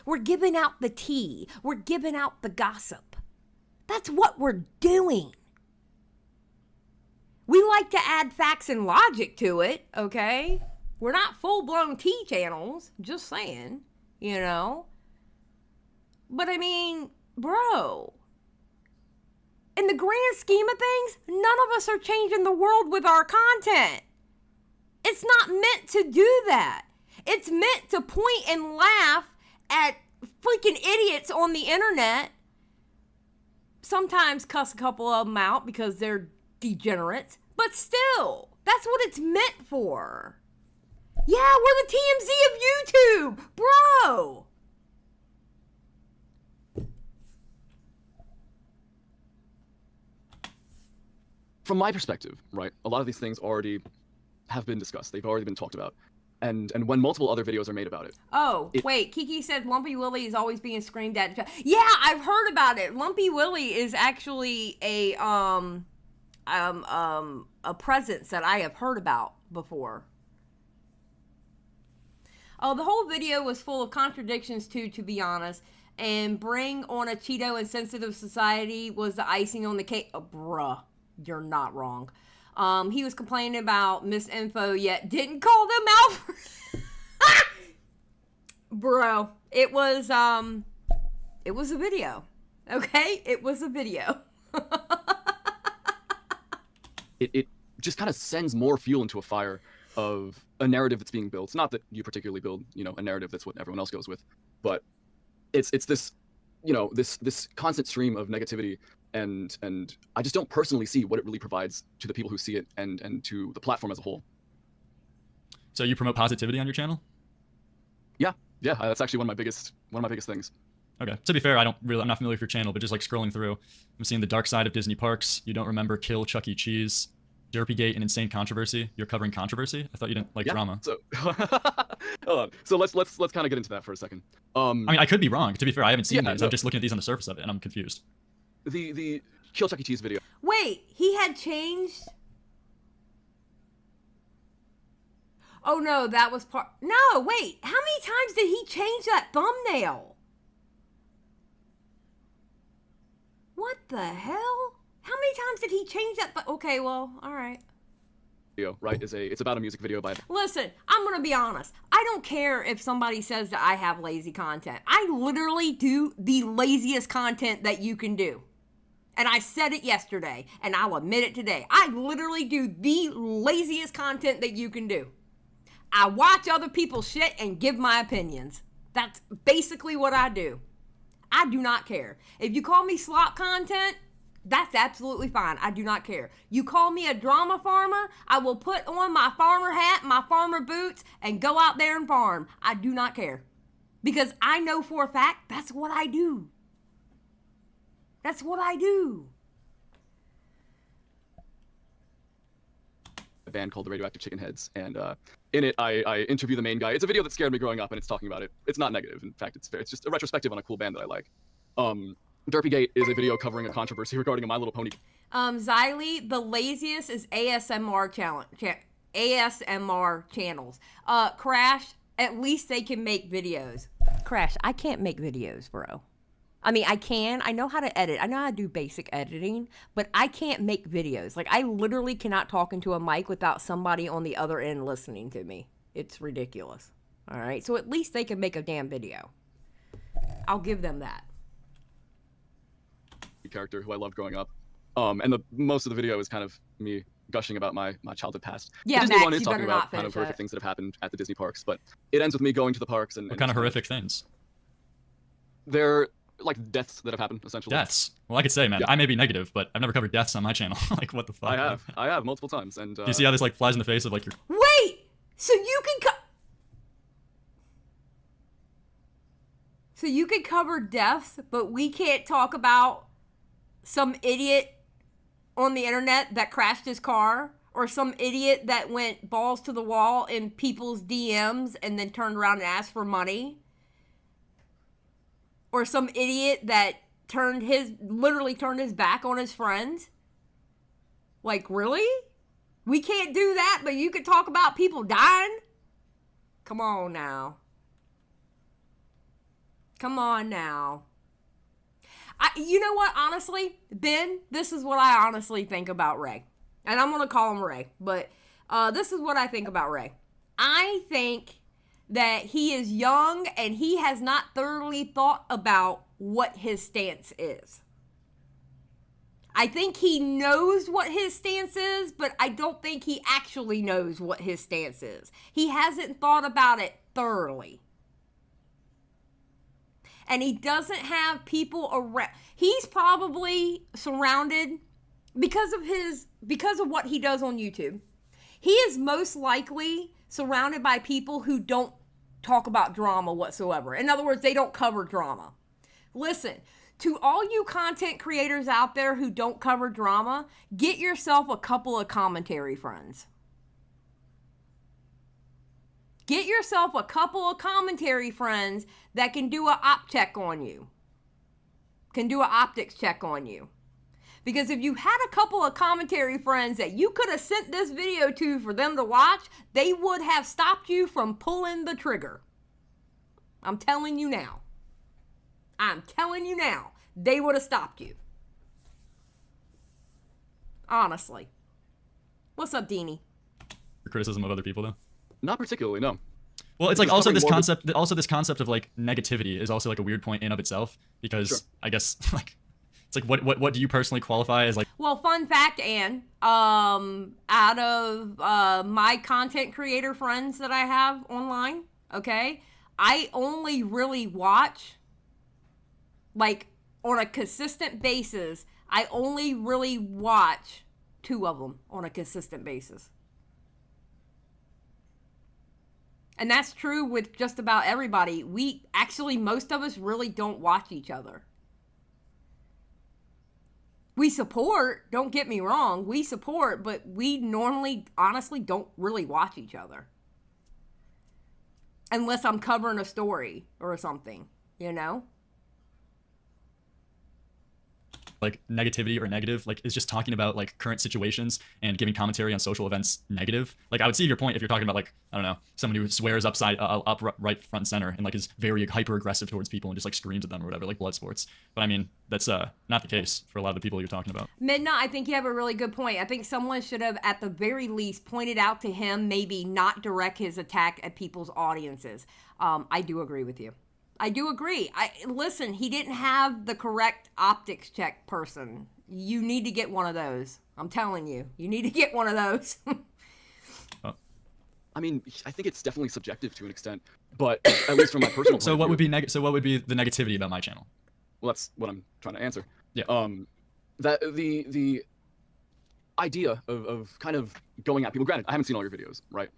We're giving out the tea. We're giving out the gossip. That's what we're doing. We like to add facts and logic to it, okay? We're not full-blown tea channels, just saying, you know? But I mean, bro, in the grand scheme of things, none of us are changing the world with our content. It's not meant to do that. It's meant to point and laugh at freaking idiots on the internet. Sometimes cuss a couple of them out because they're degenerates. But but still, that's what it's meant for. Yeah, we're the TMZ of YouTube, bro. From my perspective, right, a lot of these things already have been discussed. They've already been talked about. And when multiple other videos are made about it. Oh, wait, Kiki said Lumpy Willie is always being screamed at. Yeah, I've heard about it. Lumpy Willie is actually a presence that I have heard about before. Oh, the whole video was full of contradictions too, to be honest. And bring on a Cheeto and sensitive society was the icing on the cake. Oh, bruh, you're not wrong. He was complaining about misinfo, yet didn't call them out for Bro, it was a video. Okay? It was a video. It just kind of sends more fuel into a fire of a narrative that's being built. Not that you particularly build, a narrative that's what everyone else goes with, but it's this, this constant stream of negativity, and I just don't personally see what it really provides to the people who see it and to the platform as a whole. So you promote positivity on your channel? Yeah, that's actually one of my biggest things. Okay. To be fair, I'm not familiar with your channel, but just like scrolling through, I'm seeing the dark side of Disney parks. You don't remember Kill Chuck E. Cheese, Derpygate, and Insane Controversy. You're covering controversy. I thought you didn't like drama. So, hold on. So let's kind of get into that for a second. I mean, I could be wrong. To be fair, I haven't seen these. I'm just looking at these on the surface of it, and I'm confused. The Kill Chuck E. Cheese video. Wait, he had changed. Oh no, that was part. No, wait. How many times did he change that thumbnail? What the hell? How many times did he change that? Okay, well, all right. Video, right? It's about a music video by. Listen, I'm gonna be honest. I don't care if somebody says that I have lazy content. I literally do the laziest content that you can do. And I said it yesterday, and I'll admit it today. I literally do the laziest content that you can do. I watch other people's shit and give my opinions. That's basically what I do. I do not care. If you call me slop content, that's absolutely fine. I do not care. You call me a drama farmer, I will put on my farmer hat, my farmer boots, and go out there and farm. I do not care. Because I know for a fact that's what I do. That's what I do. A band called the Radioactive Chicken Heads, and in it I interview the main guy. It's a video that scared me growing up, and it's talking about it. It's not negative. In fact, it's just a retrospective on a cool band that I like. Derpygate is a video covering a controversy regarding a My Little Pony. Xylie, the laziest is ASMR channels. Crash, at least they can make videos. Crash, I can't make videos, bro. I mean, I can. I know how to edit. I know how to do basic editing, but I can't make videos. Like, I literally cannot talk into a mic without somebody on the other end listening to me. It's ridiculous. All right? So at least they can make a damn video. I'll give them that. Character who I loved growing up. And most of the video is kind of me gushing about my childhood past. Yeah, the Disney Max, one is you talking better about not kind of finish horrific that. things that have happened at the Disney parks, but it ends with me going to the parks and What kind of horrific things? They're like deaths that have happened, essentially. Deaths. Well, I could say, man, I may be negative, but I've never covered deaths on my channel. Like, what the fuck? I have multiple times, and Do you see how this like flies in the face of like your? Wait! So you can cover deaths, but we can't talk about some idiot on the internet that crashed his car, or some idiot that went balls to the wall in people's DMs and then turned around and asked for money, or some idiot that literally turned his back on his friends. Like, really? We can't do that, but you could talk about people dying? Come on now. Come on now. You know what, honestly, Ben, this is what I honestly think about Ray. And I'm going to call him Ray, but this is what I think about Ray. I think that he is young and he has not thoroughly thought about what his stance is. I think he knows what his stance is, but I don't think he actually knows what his stance is. He hasn't thought about it thoroughly. And he doesn't have people around. He's probably surrounded because of what he does on YouTube. He is most likely surrounded by people who don't talk about drama whatsoever. In other words, they don't cover drama. Listen, to all you content creators out there who don't cover drama, get yourself a couple of commentary friends. Get yourself a couple of commentary friends that can do an op check on you. Can do an optics check on you. Because if you had a couple of commentary friends that you could have sent this video to for them to watch, they would have stopped you from pulling the trigger. I'm telling you now. I'm telling you now. They would have stopped you. Honestly. What's up, Deanie? Criticism of other people, though? Not particularly, no. Well, it's like also this concept of like negativity is also like a weird point in of itself, because Sure. I guess like it's like what do you personally qualify as like? Well, fun fact, Ann, out of my content creator friends that I have online, okay, I only really watch, like, on a consistent basis, I only really watch 2 of them on a consistent basis. And that's true with just about everybody. Most of us really don't watch each other. We support, don't get me wrong, we support, but we normally, honestly, don't really watch each other. Unless I'm covering a story or something, you know? Like negativity or negative, like is just talking about like current situations and giving commentary on social events negative. Like I would see your point if you're talking about like, I don't know, someone who swears up right front and center and like is very hyper aggressive towards people and just like screams at them or whatever, like blood sports. But I mean, that's not the case for a lot of the people you're talking about. Midna, I think you have a really good point. I think someone should have at the very least pointed out to him, maybe not direct his attack at people's audiences. I do agree with you. I do agree. Listen, he didn't have the correct optics check person. You need to get one of those. I'm telling you. You need to get one of those. I mean, I think it's definitely subjective to an extent, but at least from my personal point So of what view, would be the negativity about my channel? well, that's what I'm trying to answer. Yeah. That the idea of kind of going at people. Granted, I haven't seen all your videos, right?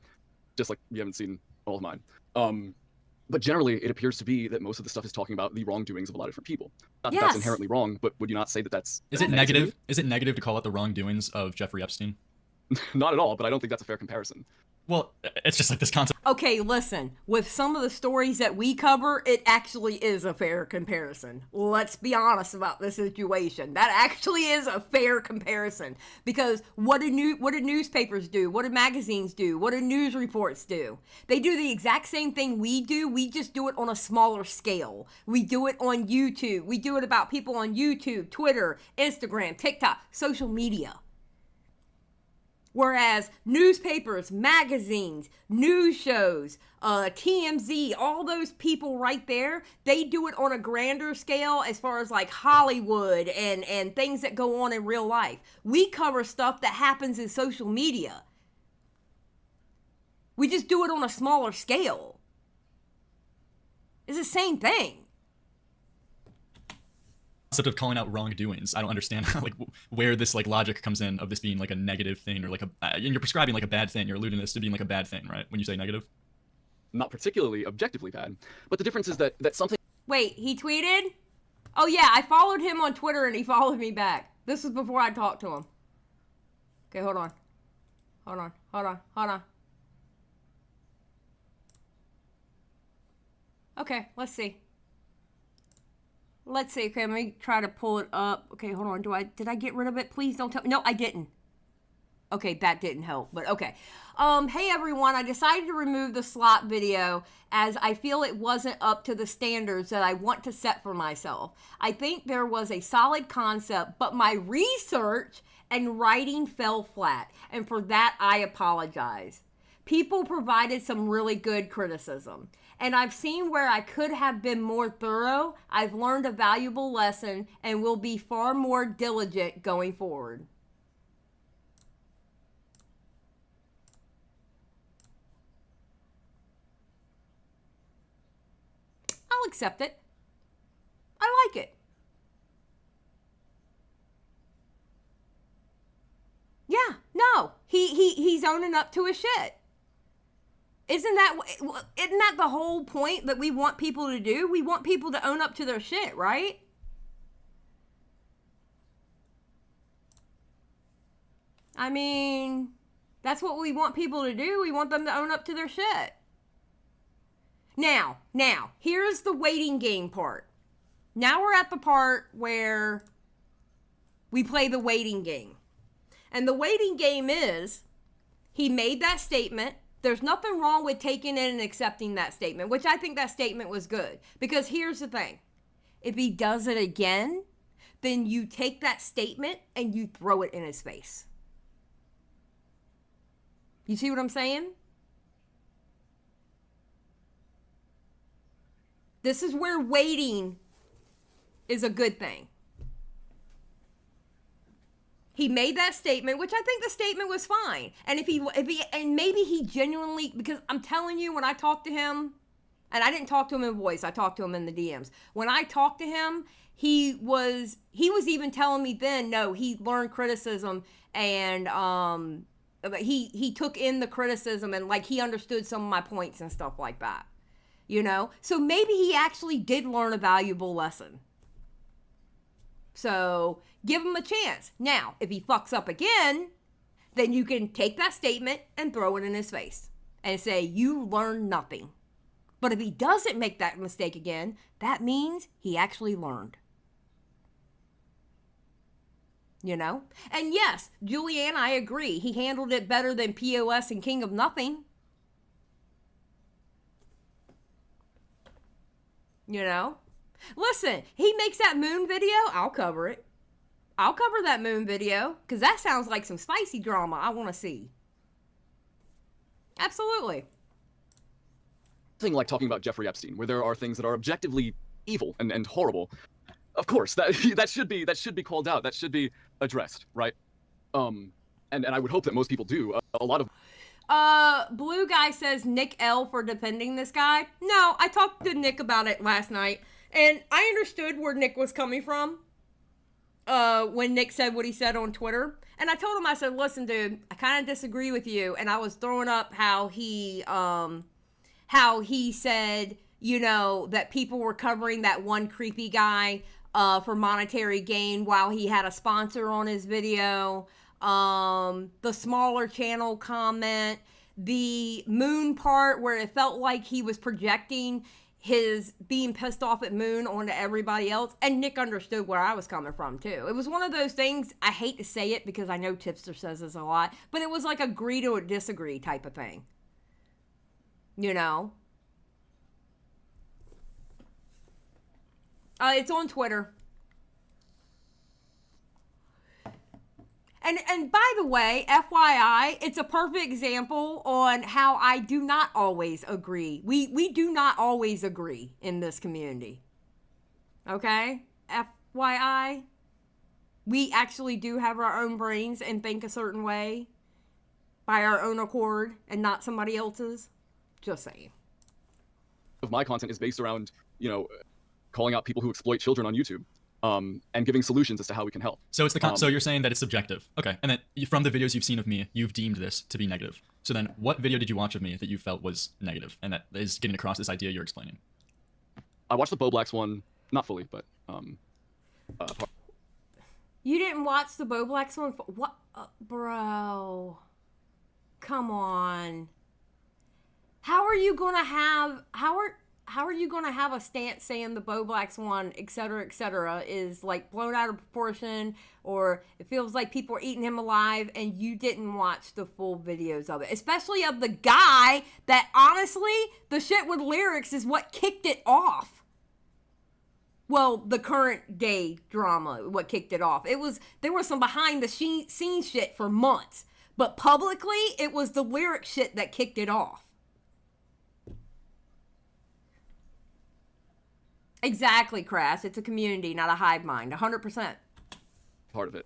Just like you haven't seen all of mine. But generally, it appears to be that most of the stuff is talking about the wrongdoings of a lot of different people. Not that that's Yes. inherently wrong, but would you not say that that's Is it negativity? negative? Is it negative to call out the wrongdoings of Jeffrey Epstein? Not at all, but I don't think that's a fair comparison. Well, it's just like this concept. Okay, listen. With some of the stories that we cover, it actually is a fair comparison. Let's be honest about the situation. That actually is a fair comparison. Because what do newspapers do? What do magazines do? What do news reports do? They do the exact same thing we do. We just do it on a smaller scale. We do it on YouTube. We do it about people on YouTube, Twitter, Instagram, TikTok, social media. Whereas newspapers, magazines, news shows, TMZ, all those people right there, they do it on a grander scale as far as like Hollywood and things that go on in real life. We cover stuff that happens in social media. We just do it on a smaller scale. It's the same thing. Concept of calling out wrongdoings. I don't understand like where this like logic comes in of this being like a negative thing or like and you're prescribing like a bad thing. You're alluding this to being like a bad thing, right? When you say negative. Not particularly objectively bad, but the difference is that something. Wait, he tweeted? Oh yeah, I followed him on Twitter and he followed me back. This was before I talked to him. Okay, hold on. Okay, let's see. Okay, let me try to pull it up. Okay, hold on. Did I get rid of it? Please don't tell me. No, I didn't. Okay, that didn't help, but okay. Hey everyone, I decided to remove the slot video as I feel it wasn't up to the standards that I want to set for myself. I think there was a solid concept, but my research and writing fell flat, and for that I apologize. People provided some really good criticism, and I've seen where I could have been more thorough. I've learned a valuable lesson and will be far more diligent going forward. I'll accept it. I like it. he's owning up to his shit. Isn't that the whole point that we want people to do? We want people to own up to their shit, right? I mean, that's what we want people to do. We want them to own up to their shit. Now, here's the waiting game part. Now we're at the part where we play the waiting game. And the waiting game is, he made that statement. There's nothing wrong with taking it and accepting that statement, which I think that statement was good. Because here's the thing. If he does it again, then you take that statement and you throw it in his face. You see what I'm saying? This is where waiting is a good thing. He made that statement, which I think the statement was fine. And and maybe he genuinely, because I'm telling you, when I talked to him, and I didn't talk to him in voice, I talked to him in the DMs. When I talked to him, he was even telling me then, no, he learned criticism and he took in the criticism and like he understood some of my points and stuff like that. You know? So maybe he actually did learn a valuable lesson. So give him a chance. Now, if he fucks up again, then you can take that statement and throw it in his face and say, you learned nothing. But if he doesn't make that mistake again, that means he actually learned. You know? And yes, Julianne, I agree. He handled it better than POS and King of Nothing. You know? Listen, he makes that moon video, I'll cover it. I'll cover that moon video, because that sounds like some spicy drama I want to see. Absolutely. Thing like talking about Jeffrey Epstein, where there are things that are objectively evil and horrible. Of course, that should be called out. That should be addressed, right? And I would hope that most people do. A lot of Blue Guy says Nick L for defending this guy. No, I talked to Nick about it last night, and I understood where Nick was coming from. When Nick said what he said on Twitter, and I told him, I said, listen, dude, I kind of disagree with you, and I was throwing up how he said, you know, that people were covering that one creepy guy for monetary gain while he had a sponsor on his video. The smaller channel comment, the moon part where it felt like he was projecting his being pissed off at Moon onto everybody else. And Nick understood where I was coming from too. It was one of those things, I hate to say it because I know Tipster says this a lot, but it was like agree to disagree type of thing. You know? It's on Twitter. And by the way, FYI, it's a perfect example on how I do not always agree. We do not always agree in this community. Okay? FYI. We actually do have our own brains and think a certain way by our own accord and not somebody else's. Just saying. Of my content is based around, you know, calling out people who exploit children on YouTube. And giving solutions as to how we can help. So it's so you're saying that it's subjective. Okay. And then from the videos you've seen of me, you've deemed this to be negative. So then what video did you watch of me that you felt was negative and that is getting across this idea you're explaining? I watched the Bo Blacks one, not fully, but You didn't watch the Bo Blacks one? What? Bro. Come on. How are you going to have a stance saying the Bo Blacks one, et cetera, is like blown out of proportion, or it feels like people are eating him alive, and you didn't watch the full videos of it, especially of the guy that honestly, the shit with Lerix is what kicked it off. Well, the current day drama, what kicked it off. There was some behind the scenes shit for months, but publicly, it was the Lerix shit that kicked it off. Exactly, Crash. It's a community, not a hive mind. 100%. Part of it.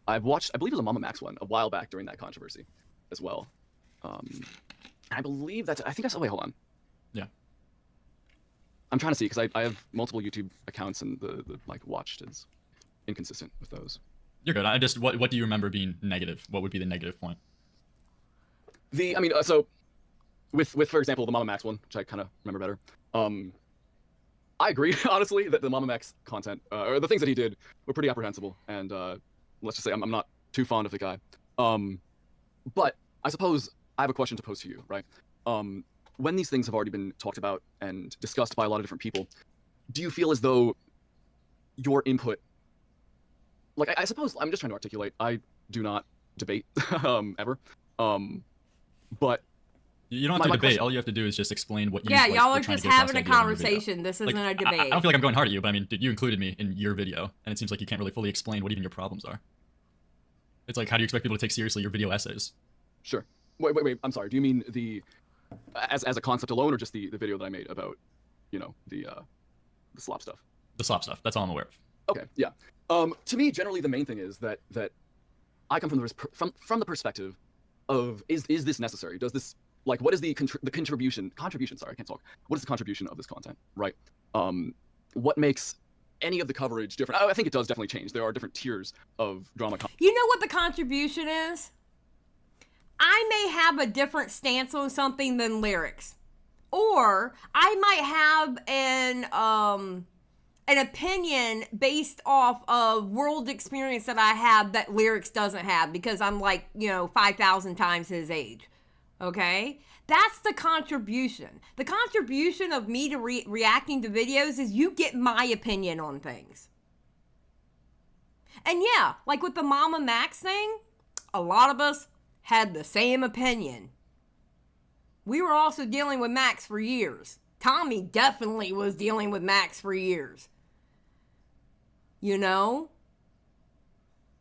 I've watched, I believe it was a Mama Max one a while back during that controversy as well. I believe that's, I think that's, oh wait, hold on. Yeah. I'm trying to see, because I have multiple YouTube accounts and the like watched is inconsistent with those. You're good. I just, what do you remember being negative? What would be the negative point? So with for example the Mama Max one, which I kind of remember better. I agree honestly that the Mama Max content or the things that he did were pretty apprehensible, and let's just say I'm not too fond of the guy. But I suppose I have a question to pose to you, right? When these things have already been talked about and discussed by a lot of different people, do you feel as though your input, like I suppose I'm just trying to articulate, I do not debate ever, but You don't have to debate. All you have to do is just explain what you. Yeah, like, y'all are trying just to get across having a the idea in your video. conversation. This isn't a debate. I don't feel like I'm going hard at you, but I mean, you included me in your video, and it seems like you can't really fully explain what even your problems are. It's like, how do you expect people to take seriously your video essays? Sure. Wait. I'm sorry. Do you mean as a concept alone, or just the video that I made about, the slop stuff? The slop stuff. That's all I'm aware of. Okay. Yeah. To me, generally, the main thing is that I come from the perspective of is this necessary? Does this, like, what is the contribution? Sorry, I can't talk. What is the contribution of this content? Right. What makes any of the coverage different? I think it does definitely change. There are different tiers of drama. You know what the contribution is? I may have a different stance on something than Lerix, or I might have an opinion based off of world experience that I have that Lerix doesn't have, because I'm like, 5,000 times his age. Okay? That's the contribution. The contribution of me to reacting to videos is you get my opinion on things. And yeah, like with the Mama Max thing, a lot of us had the same opinion. We were also dealing with Max for years. Tommy definitely was dealing with Max for years.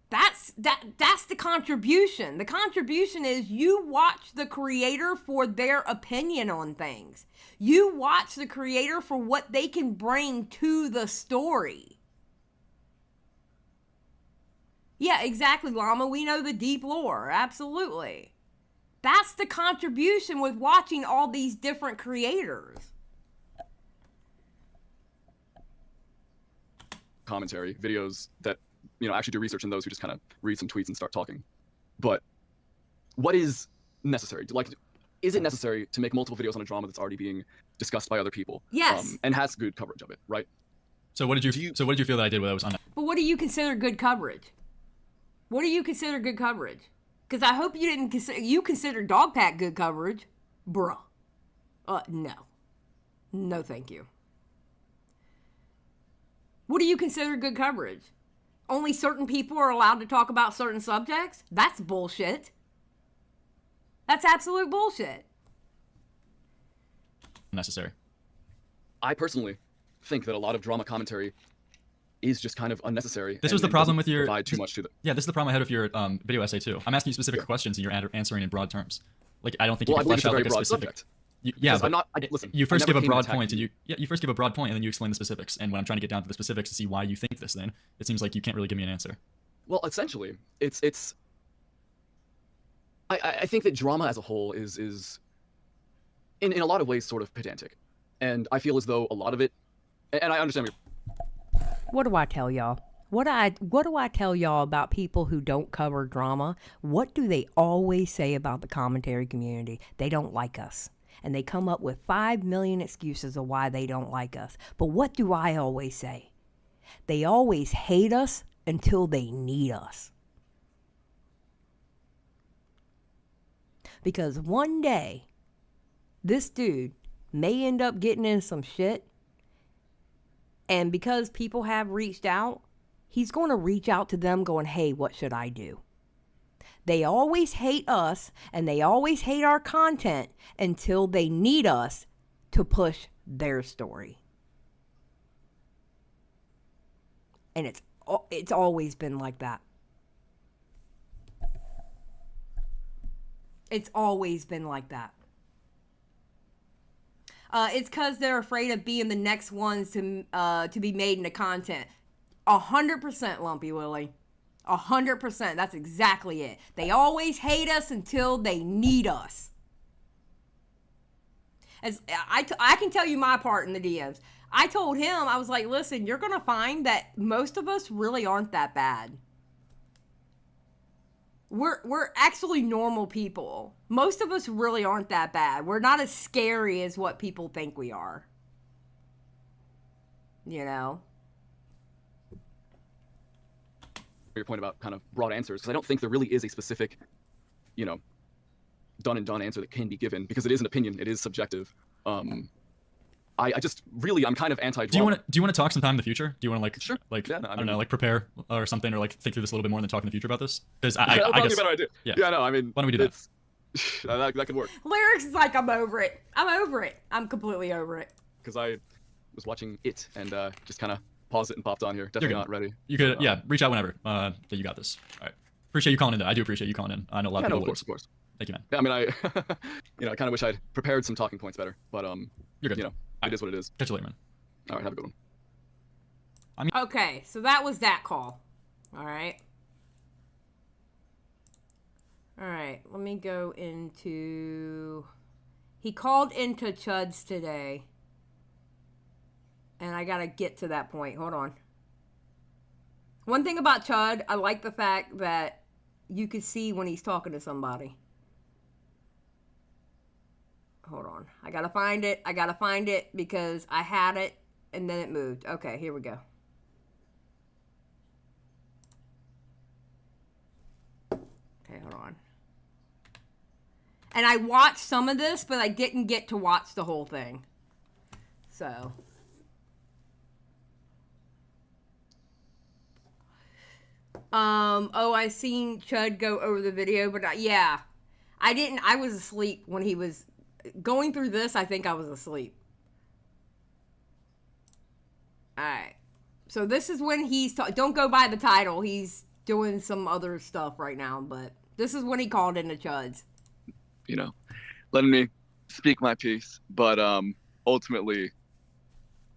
That's the contribution. The contribution is you watch the creator for their opinion on things. You watch the creator for what they can bring to the story. Yeah, exactly, Llama. We know the deep lore. Absolutely. That's the contribution with watching all these different creators. Commentary videos that actually do research, and those who just kind of read some tweets and start talking. But what is necessary? Is it necessary to make multiple videos on a drama that's already being discussed by other people? Yes. And has good coverage of it, right? So what did you feel that I did when I was on? But what do you consider good coverage? What do you consider good coverage? Because I hope you didn't consider Dog Pack good coverage, bruh. No, thank you. What do you consider good coverage? Only certain people are allowed to talk about certain subjects? That's bullshit. That's absolute bullshit. Necessary. I personally think that a lot of drama commentary is just kind of unnecessary. This was the problem with your... Provide too much to the... Yeah, this is the problem I had with your video essay too. I'm asking you specific questions and you're answering in broad terms. Like, I don't think you can flesh out like a specific... Subject. Listen. You first give a broad point, and you first give a broad point, and then you explain the specifics. And when I'm trying to get down to the specifics to see why you think this, then it seems like you can't really give me an answer. Well, essentially, it's. I think that drama as a whole is in a lot of ways sort of pedantic, and I feel as though a lot of it, and I understand. What do I tell y'all? What do I tell y'all about people who don't cover drama? What do they always say about the commentary community? They don't like us. And they come up with 5 million excuses of why they don't like us. But what do I always say? They always hate us until they need us. Because one day, this dude may end up getting in some shit. And because people have reached out, he's going to reach out to them going, hey, what should I do? They always hate us, and they always hate our content until they need us to push their story. And it's always been like that. It's always been like that. It's because they're afraid of being the next ones to be made into content. 100%, Lumpy Willie. 100%. That's exactly it. They always hate us until they need us. As I can tell you my part in the DMs. I told him, I was like, listen, you're going to find that most of us really aren't that bad. we're actually normal people. Most of us really aren't that bad. We're not as scary as what people think we are. You know? Your point about kind of broad answers, because I don't think there really is a specific, you know, done and done answer that can be given, because it is an opinion, it is subjective. I just really, I'm kind of anti-drama. Do you want to talk sometime in the future? Do you want to like Sure. like Yeah, no, I don't know, like prepare or something, or like think through this a little bit more and then talk in the future about this? Because That would I probably guess be a better idea. Yeah. No, I mean, Why don't we do that? That could work. Lerix is like, I'm over it. I'm over it. I'm completely over it. Because I was watching it and just kind of paused it and popped on here. Definitely good. not ready. You could reach out whenever that you got this. All right. Appreciate you calling in. Though. I do appreciate you calling in. I know a lot of people of would. course. Thank you, man. Yeah, I mean, I kind of wish I'd prepared some talking points better, but You're good. you know, it is what it is. Catch you later, man. All right, have a good one. Okay, so that was that call. All right. All right, let me go into... He called into Chud's today. And I gotta get to that point. Hold on. One thing about Chud, I like the fact that you can see when he's talking to somebody. Hold on. I gotta find it. I gotta find it because I had it and then it moved. Okay, here we go. Okay, hold on. And I watched some of this, but I didn't get to watch the whole thing. So. Oh, I seen Chud go over the video, but yeah. I didn't, I was asleep when he was going through this. I think I was asleep. Alright. So this is when he's, don't go by the title. He's doing some other stuff right now, but this is when he called into Chud's. You know, letting me speak my piece, but ultimately,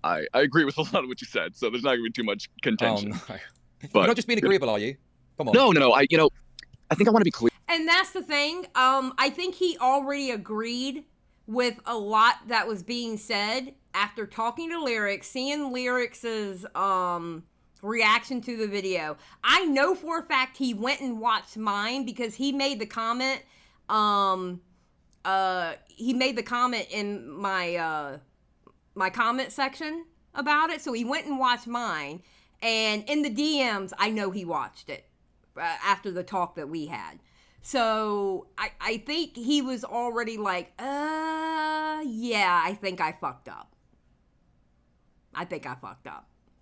I agree with a lot of what you said, so there's not going to be too much contention. Oh, no. But You're not just being agreeable, are you? Come on. No. I think I want to be clear. And that's the thing. I think he already agreed with a lot that was being said after talking to Lerix, seeing Lerix's reaction to the video. I know for a fact he went and watched mine because he made the comment. He made the comment in my my comment section about it. So he went and watched mine. And in the DMs, I know he watched it after the talk that we had. So I think he was already like, yeah, I think I fucked up.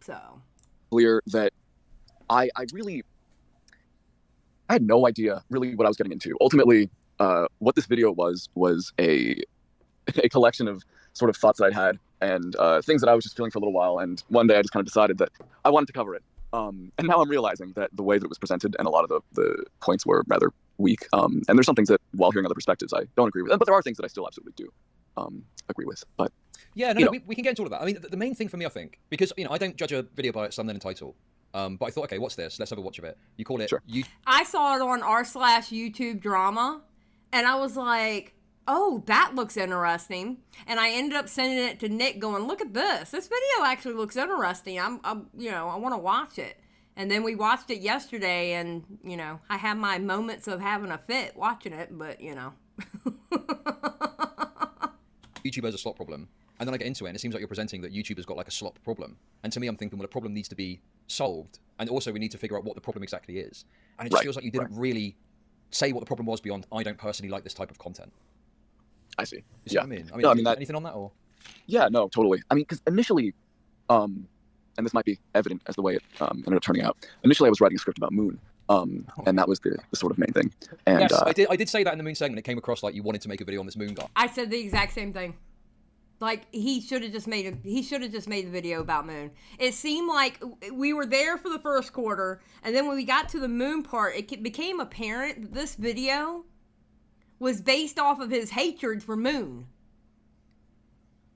So. Clear that I had no idea really what I was getting into. Ultimately, what this video was a collection of sort of thoughts that I'd had and things that I was just feeling for a little while. And one day I just kind of decided that I wanted to cover it. And now I'm realizing that the way that it was presented and a lot of the points were rather weak. And there's some things that, while hearing other perspectives, I don't agree with. But there are things that I still absolutely do agree with. But yeah, no, we can get into all of that. I mean, the main thing for me, I think, because, you know, I don't judge a video by its thumbnail and title. But I thought, okay, what's this? Let's have a watch of it. You call it... Sure. I saw it on r/YouTube drama, and I was like, oh, that looks interesting. And I ended up sending it to Nick going, look at this. This video actually looks interesting. I'm you know, I want to watch it. And then we watched it yesterday, and, you know, I had my moments of having a fit watching it, but, you know. YouTube has a slot problem. And then I get into it, and it seems like you're presenting that YouTube has got like a slot problem. And to me, I'm thinking, well, the problem needs to be solved. And also, we need to figure out what the problem exactly is. And it just feels like you didn't really say what the problem was beyond, I don't personally like this type of content. I see. You see what I mean? No, I mean anything on that, or? Yeah, no, totally. I mean, because initially, and this might be evident as the way it ended up turning out. Initially, I was writing a script about Moon, and that was the sort of main thing. And yes, I did say that in the Moon segment. It came across like you wanted to make a video on this Moon guy. I said the exact same thing. Like, he should have just made the video about Moon. It seemed like we were there for the first quarter, and then when we got to the Moon part, it became apparent that this video was based off of his hatred for Moon.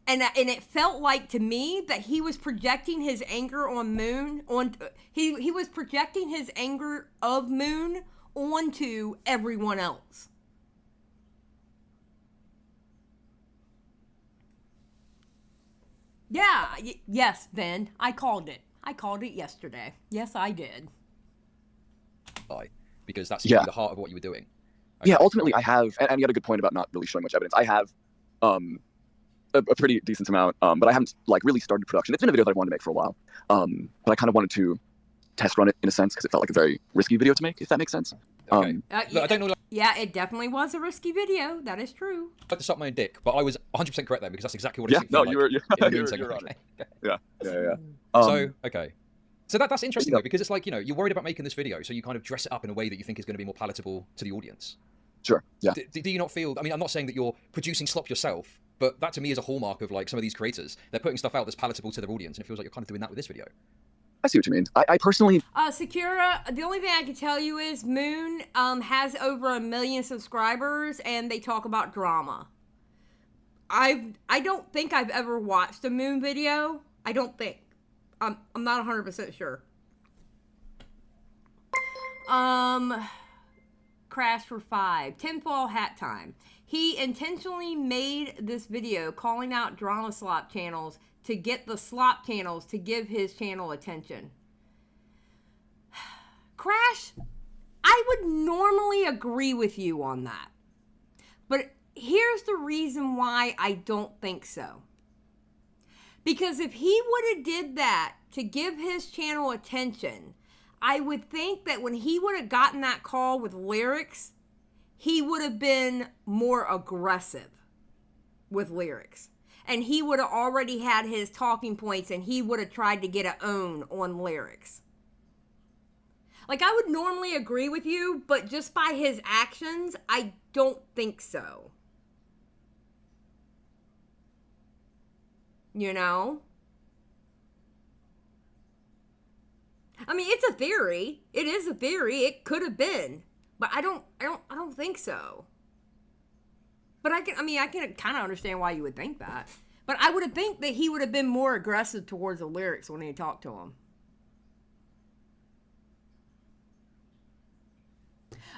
And it felt like to me that he was projecting his anger on Moon he was projecting his anger of Moon onto everyone else. Yeah, yes, Ben, I called it. I called it yesterday. Yes, I did. because that seems to be the heart of what you were doing. Okay. Yeah, ultimately I have, and you had a good point about not really showing much evidence. I have a pretty decent amount, but I haven't like really started production. It's been a video that I wanted to make for a while, but I kind of wanted to test run it in a sense because it felt like a very risky video to make, if that makes sense. Okay. Look, I don't know. Like, yeah, it definitely was a risky video. That is true. I to suck my own dick, but I was 100% correct there because that's exactly what it Yeah, seemed no, like you're in the moon segment. right. Yeah. So okay. So that's interesting though, because it's like, you know, you're worried about making this video, so you kind of dress it up in a way that you think is going to be more palatable to the audience. Sure. Yeah. Do you not feel? I mean, I'm not saying that you're producing slop yourself, but that to me is a hallmark of like some of these creators. They're putting stuff out that's palatable to their audience, and it feels like you're kind of doing that with this video. I see what you mean. I personally... Sakura, the only thing I can tell you is Moon has over 1 million subscribers, and they talk about drama. I don't think I've ever watched a Moon video. I don't think. I'm not 100% sure. Crash for 5. Tinfoil hat time. He intentionally made this video calling out drama slop channels to get the slop channels to give his channel attention. Crash, I would normally agree with you on that. But here's the reason why I don't think so. Because if he would have did that to give his channel attention, I would think that when he would have gotten that call with Lerix, he would have been more aggressive with Lerix. And he would have already had his talking points, and he would have tried to get an own on Lerix. Like, I would normally agree with you, but just by his actions, I don't think so. You know? I mean, it's a theory. It is a theory. It could have been, but I don't think so. But I can kind of understand why you would think that. But I would have think that he would have been more aggressive towards the Lerix when he talked to him.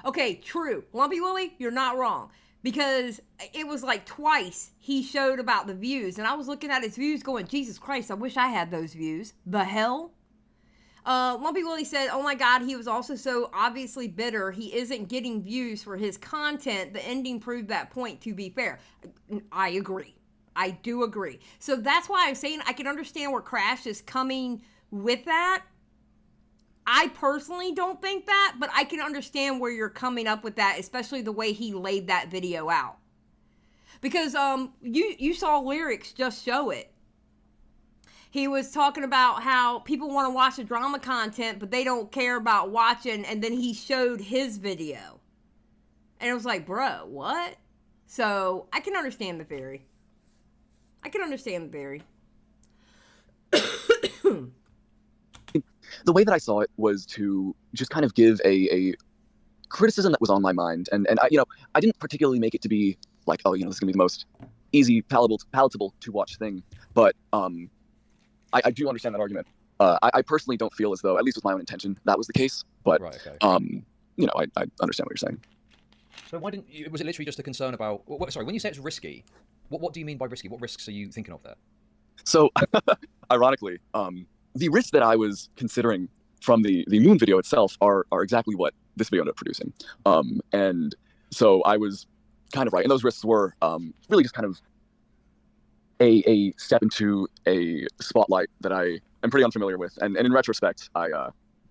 Okay, true. Lumpy Willie, you're not wrong. Because it was like twice he showed about the views. And I was looking at his views going, Jesus Christ, I wish I had those views. The hell? Lumpy Willie said, oh my God, he was also so obviously bitter. He isn't getting views for his content. The ending proved that point, to be fair. I agree. I do agree. So that's why I'm saying I can understand where Crash is coming with that. I personally don't think that, but I can understand where you're coming up with that, especially the way he laid that video out. Because you saw Lerix just show it. He was talking about how people want to watch the drama content, but they don't care about watching, and then he showed his video. And it was like, bro, what? So, I can understand the theory. The way that I saw it was to just kind of give a criticism that was on my mind. And I, I didn't particularly make it to be like, oh, this is going to be the most easy, palatable to watch thing. But I do understand that argument. I personally don't feel as though, at least with my own intention, that was the case. But, right, okay. I understand what you're saying. So why didn't you, was it literally just a concern about, sorry, when you say it's risky, what do you mean by risky? What risks are you thinking of there? So, ironically, the risks that I was considering from the Moon video itself are exactly what this video ended up producing. And so I was kind of right. And those risks were really just kind of a step into a spotlight that I am pretty unfamiliar with. And in retrospect,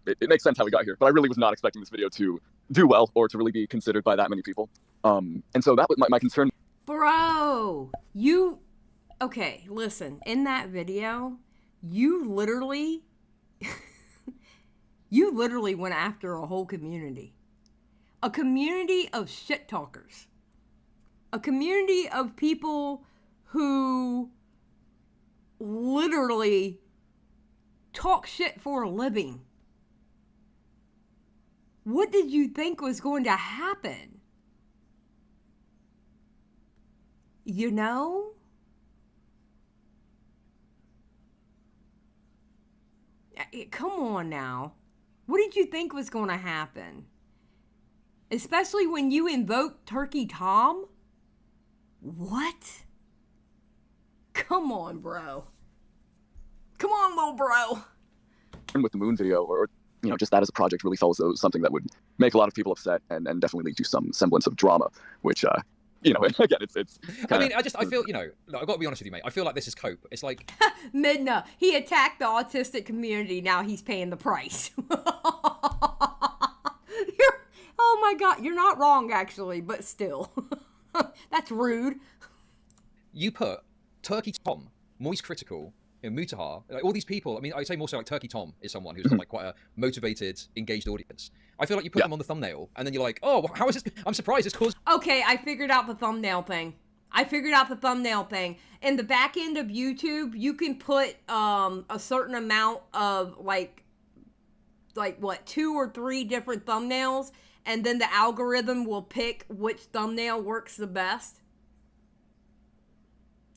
it makes sense how we got here. But I really was not expecting this video to do well or to really be considered by that many people. And so that was my concern. Bro, okay, listen, in that video, you literally went after a whole community. A community of shit talkers. A community of people who literally talk shit for a living. What did you think was going to happen? You know? Come on now. What did you think was going to happen? Especially when you invoked Turkey Tom? What? Come on, bro. Come on, little bro. With the Moon video, or just that as a project really felt as though it was something that would make a lot of people upset and definitely lead to some semblance of drama, which, again, it's kinda, I feel, look, I've got to be honest with you, mate. I feel like this is cope. It's like, Midna, he attacked the autistic community. Now he's paying the price. Oh my God, you're not wrong, actually, but still. That's rude. you put Turkey Tom, Moist Critical, Mutahar, like all these people. I mean, I say more so like Turkey Tom is someone who's got like quite a motivated, engaged audience. I feel like you put them on the thumbnail, and then you're like, oh, how is this? I'm surprised it's caused. Okay, I figured out the thumbnail thing. In the back end of YouTube, you can put a certain amount of like what, 2 or 3 different thumbnails, and then the algorithm will pick which thumbnail works the best.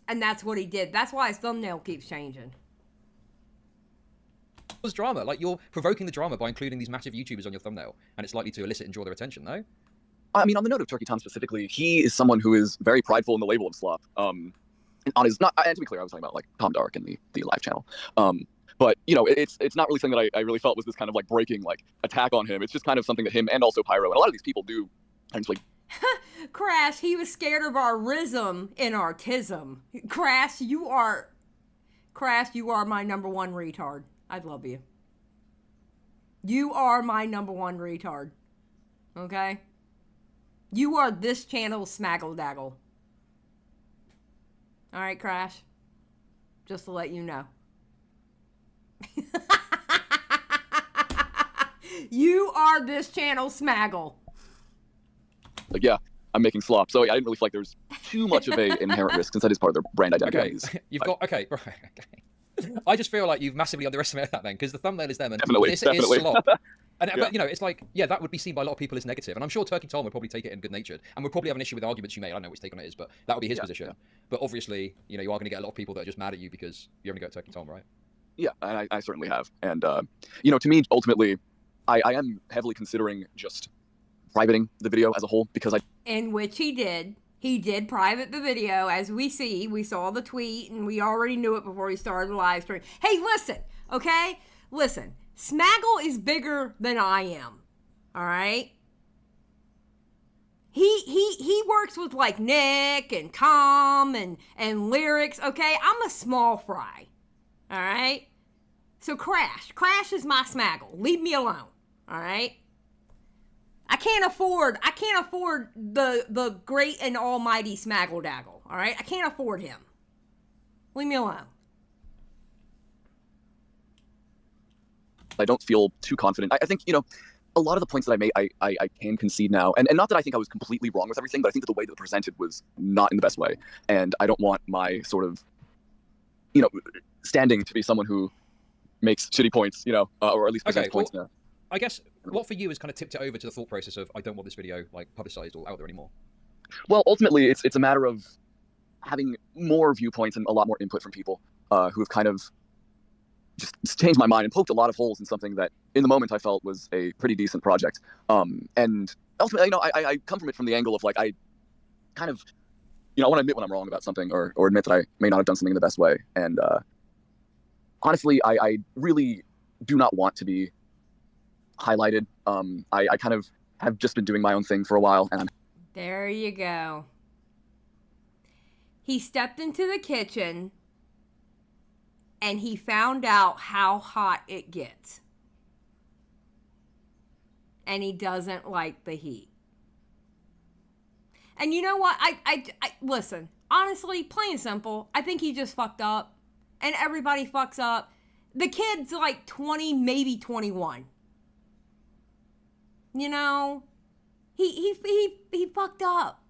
And that's what he did. That's why his thumbnail keeps changing. Cause drama. Like, you're provoking the drama by including these massive YouTubers on your thumbnail, and it's likely to elicit and draw their attention, no? I mean, on the note of Turkey Tom specifically, he is someone who is very prideful in the label of slop. And to be clear, I was talking about like Tom Dark and the live channel. But it's not really something that I really felt was this kind of like breaking like attack on him. It's just kind of something that him and also Pyro and a lot of these people do. And it's like, Crash, he was scared of our rhythm and artism. Crash, you are my number one retard. I love you. You are my number one retard. Okay? You are this channel's Smaggle Daggle. Alright, Crash? Just to let you know. You are this channel's Smaggle. like, yeah, I'm making slop. So I didn't really feel like there's too much of a inherent risk since that is part of their brand identity. Okay, I just feel like you've massively underestimated that then, because the thumbnail is them, and Definitely. Is slop. And but it's like, yeah, that would be seen by a lot of people as negative, and I'm sure Turkey Tom would probably take it in good natured, and would probably have an issue with arguments you made. I don't know which take on it is, but that would be his position. Yeah. But obviously, you are going to get a lot of people that are just mad at you because you only got Turkey Tom, right? Yeah, and I certainly have. And to me, ultimately, I am heavily considering just privating the video as a whole, because in which he did. He did private the video, as we saw the tweet, and we already knew it before he started the live stream. Hey, listen, okay? Listen, Smaggle is bigger than I am, all right? He works with, like, Nick and Com and Lerix, okay? I'm a small fry, all right? So Crash is my Smaggle. Leave me alone, all right? I can't afford the great and almighty Smaggle Daggle, all right? I can't afford him. Leave me alone. I don't feel too confident. I think, a lot of the points that I made, I can concede now. And not that I think I was completely wrong with everything, but I think that the way that it was presented was not in the best way. And I don't want my sort of, standing to be someone who makes shitty points, or at least presents points now. I guess what for you has kind of tipped it over to the thought process of, I don't want this video like publicized or out there anymore? Well, ultimately, it's a matter of having more viewpoints and a lot more input from people who have kind of just changed my mind and poked a lot of holes in something that in the moment I felt was a pretty decent project. And ultimately, I come from it from the angle of like, I kind of, I want to admit when I'm wrong about something or admit that I may not have done something in the best way. And honestly, I really do not want to be highlighted. I kind of have just been doing my own thing for a while, and there you go. He stepped into the kitchen and he found out how hot it gets, and he doesn't like the heat. And you know what? I listen, honestly, plain and simple, I think he just fucked up, and everybody fucks up. The kid's like 20, maybe 21. He fucked up.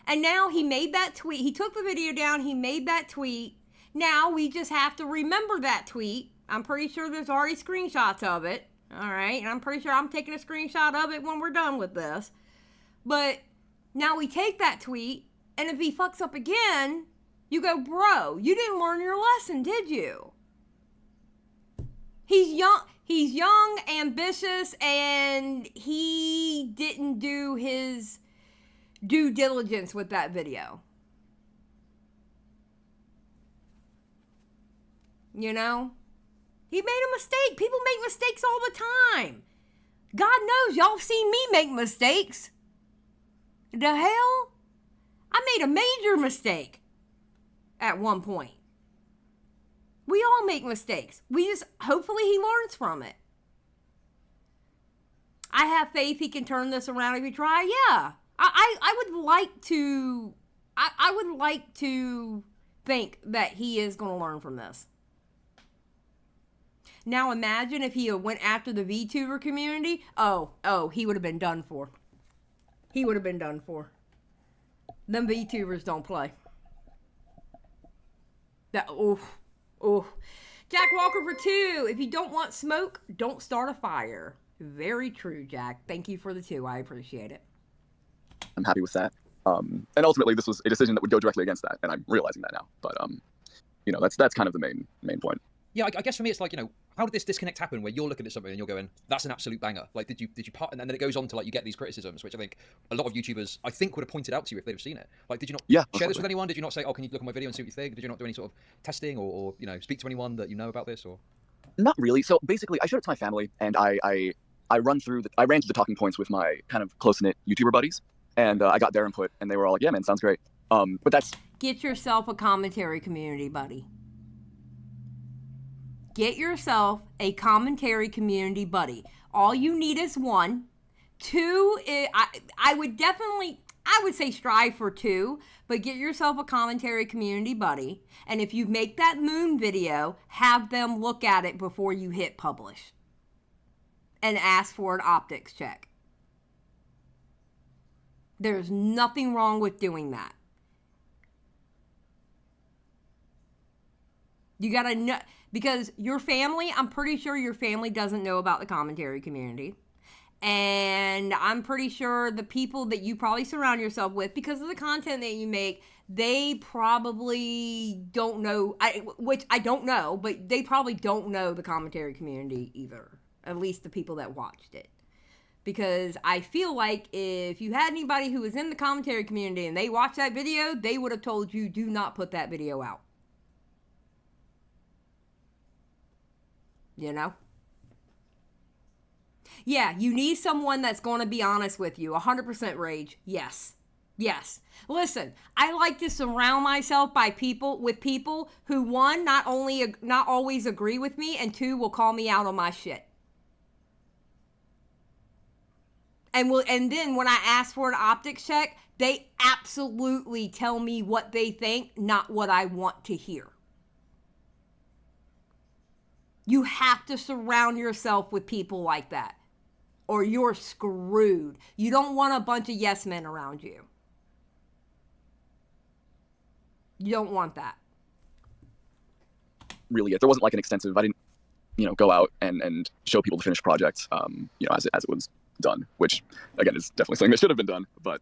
And now he made that tweet. He took the video down. He made that tweet. Now we just have to remember that tweet. I'm pretty sure there's already screenshots of it. All right. And I'm pretty sure I'm taking a screenshot of it when we're done with this. But now we take that tweet, and if he fucks up again, you go, bro, you didn't learn your lesson, did you? He's young, ambitious, and he didn't do his due diligence with that video. He made a mistake. People make mistakes all the time. God knows y'all seen me make mistakes. The hell? I made a major mistake at one point. We all make mistakes. Hopefully he learns from it. I have faith he can turn this around if he try. Yeah. I would like to, I would like to think that he is going to learn from this. Now imagine if he went after the VTuber community. Oh, he would have been done for. He would have been done for. Them VTubers don't play. Jack Walker for 2. If you don't want smoke, don't start a fire. Very true, Jack. Thank you for the 2. I appreciate it. I'm happy with that. And ultimately, this was a decision that would go directly against that, and I'm realizing that now. But that's kind of the main point. Yeah, I guess for me, it's like, how did this disconnect happen where you're looking at something and you're going, that's an absolute banger? Like, did you part? And then it goes on to, like, you get these criticisms, which I think a lot of YouTubers, I think, would have pointed out to you if they've seen it. Like, did you not share this with anyone? Did you not say, oh, can you look at my video and see what you think? Did you not do any sort of testing or speak to anyone that you know about this? Or Not really. So basically, I showed it to my family, and I ran through the talking points with my kind of close-knit YouTuber buddies, and I got their input, and they were all like, yeah, man, sounds great. But that's... Get yourself a commentary community, buddy. Get yourself a commentary community buddy. All you need is 1. 2, I would say strive for 2, but get yourself a commentary community buddy. And if you make that moon video, have them look at it before you hit publish. And ask for an optics check. There's nothing wrong with doing that. You gotta know, because your family, I'm pretty sure your family doesn't know about the commentary community. And I'm pretty sure the people that you probably surround yourself with, because of the content that you make, they probably don't know, which I don't know, but they probably don't know the commentary community either. At least the people that watched it. Because I feel like if you had anybody who was in the commentary community and they watched that video, they would have told you, do not put that video out. You know? Yeah, you need someone that's going to be honest with you. 100% Rage. Yes. Yes. Listen, I like to surround myself with people who, 1, not always agree with me, and 2, will call me out on my shit. And then when I ask for an optics check, they absolutely tell me what they think, not what I want to hear. You have to surround yourself with people like that, or you're screwed. You don't want a bunch of yes men around you. You don't want that. Really, there wasn't like an extensive, I didn't, go out and show people the finished project, as it was done, which again is definitely something that should have been done, but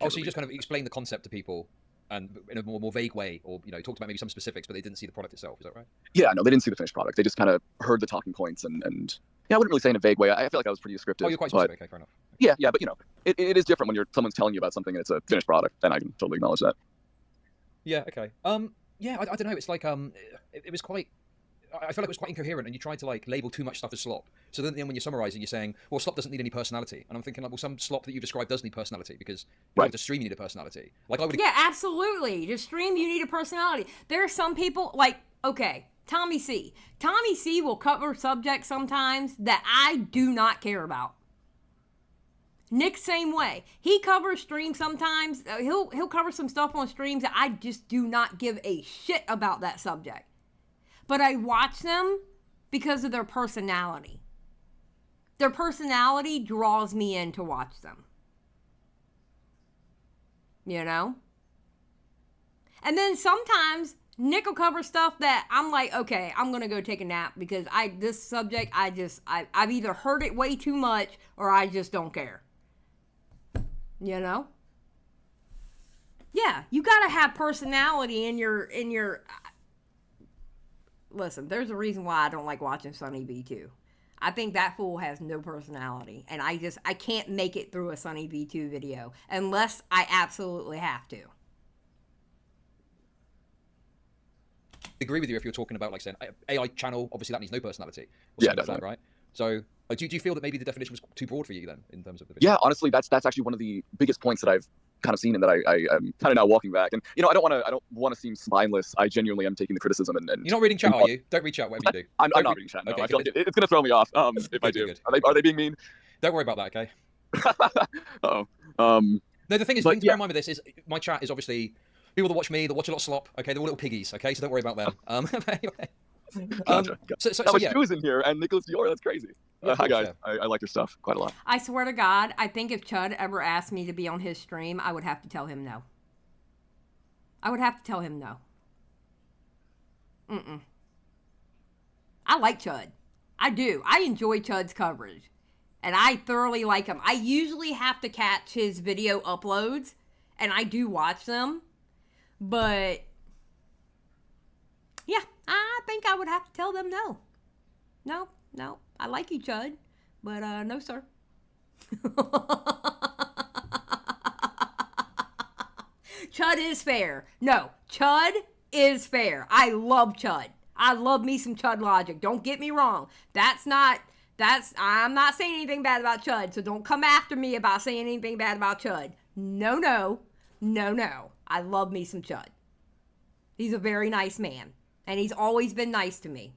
Oh, so you just kind of explained the concept to people and in a more vague way, or talked about maybe some specifics, but they didn't see the product itself. Is that right? Yeah, no, they didn't see the finished product. They just kind of heard the talking points and yeah, I wouldn't really say in a vague way. I feel like I was pretty descriptive. Oh, you're quite specific. Okay, fair enough. Yeah, but it is different when someone's telling you about something and it's a finished product, and I can totally acknowledge that. Yeah. Okay. Yeah, I don't know. It's like it was quite. I felt like it was quite incoherent, and you tried to like label too much stuff as slop. So then when you're summarizing, you're saying, well, slop doesn't need any personality. And I'm thinking, like, well, some slop that you described does need personality, because right. to stream you need a personality. Like I would. Yeah, absolutely. To stream, you need a personality. There are some people, like, okay, Tommy C. Tommy C will cover subjects sometimes that I do not care about. Nick, same way. He covers streams sometimes. He'll cover some stuff on streams that I just do not give a shit about that subject. But I watch them because of their personality. Their personality draws me in to watch them. You know? And then sometimes Nick will cover stuff that I'm like, okay, I'm going to go take a nap because this subject, I've either heard it way too much or I just don't care. You know? Yeah, you got to have personality in your listen, there's a reason why I don't like watching Sunny V2. I think that fool has no personality, and I can't make it through a Sunny V2 video unless I absolutely have to. agree with you if you're talking about like saying AI channel. Obviously, that needs no personality. Or Yeah, something like that, definitely. right? So, do you feel that maybe the definition was too broad for you then, in terms of the video? Yeah, honestly, that's actually one of the biggest points that I've kind of seen and that I am kind of now walking back. And I don't want to seem spineless. I genuinely am taking the criticism and You're not reading chat, are you? Don't read chat, whatever you do. I'm Don't not read- reading chat. No, Okay, I feel good. like it's gonna throw me off if I Good, do. good. Are they being mean? Don't worry about that, okay? Oh, No, the thing is, But the thing to bear in mind with this is my chat is obviously people that watch me, that watch a lot of slop. Okay, they're all little piggies. Okay, so don't worry about them. But anyway. gotcha. So But yeah. Stu is in here and Nicholas Dior. That's crazy. Yeah, of Hi course, guys, I like your stuff quite a lot. I swear to God, I think if Chud ever asked me to be on his stream, I would have to tell him no. I would have to tell him no. I like Chud. I do. I enjoy Chud's coverage. And I thoroughly like him. I usually have to catch his video uploads, and I do watch them. But, yeah, I think I would have to tell them no. No. I like you, Chud. But, no, sir. Chud is fair. No, Chud is fair. I love Chud. I love me some Chud logic. Don't get me wrong. I'm not saying anything bad about Chud, so don't come after me about saying anything bad about Chud. No. I love me some Chud. He's a very nice man, and he's always been nice to me.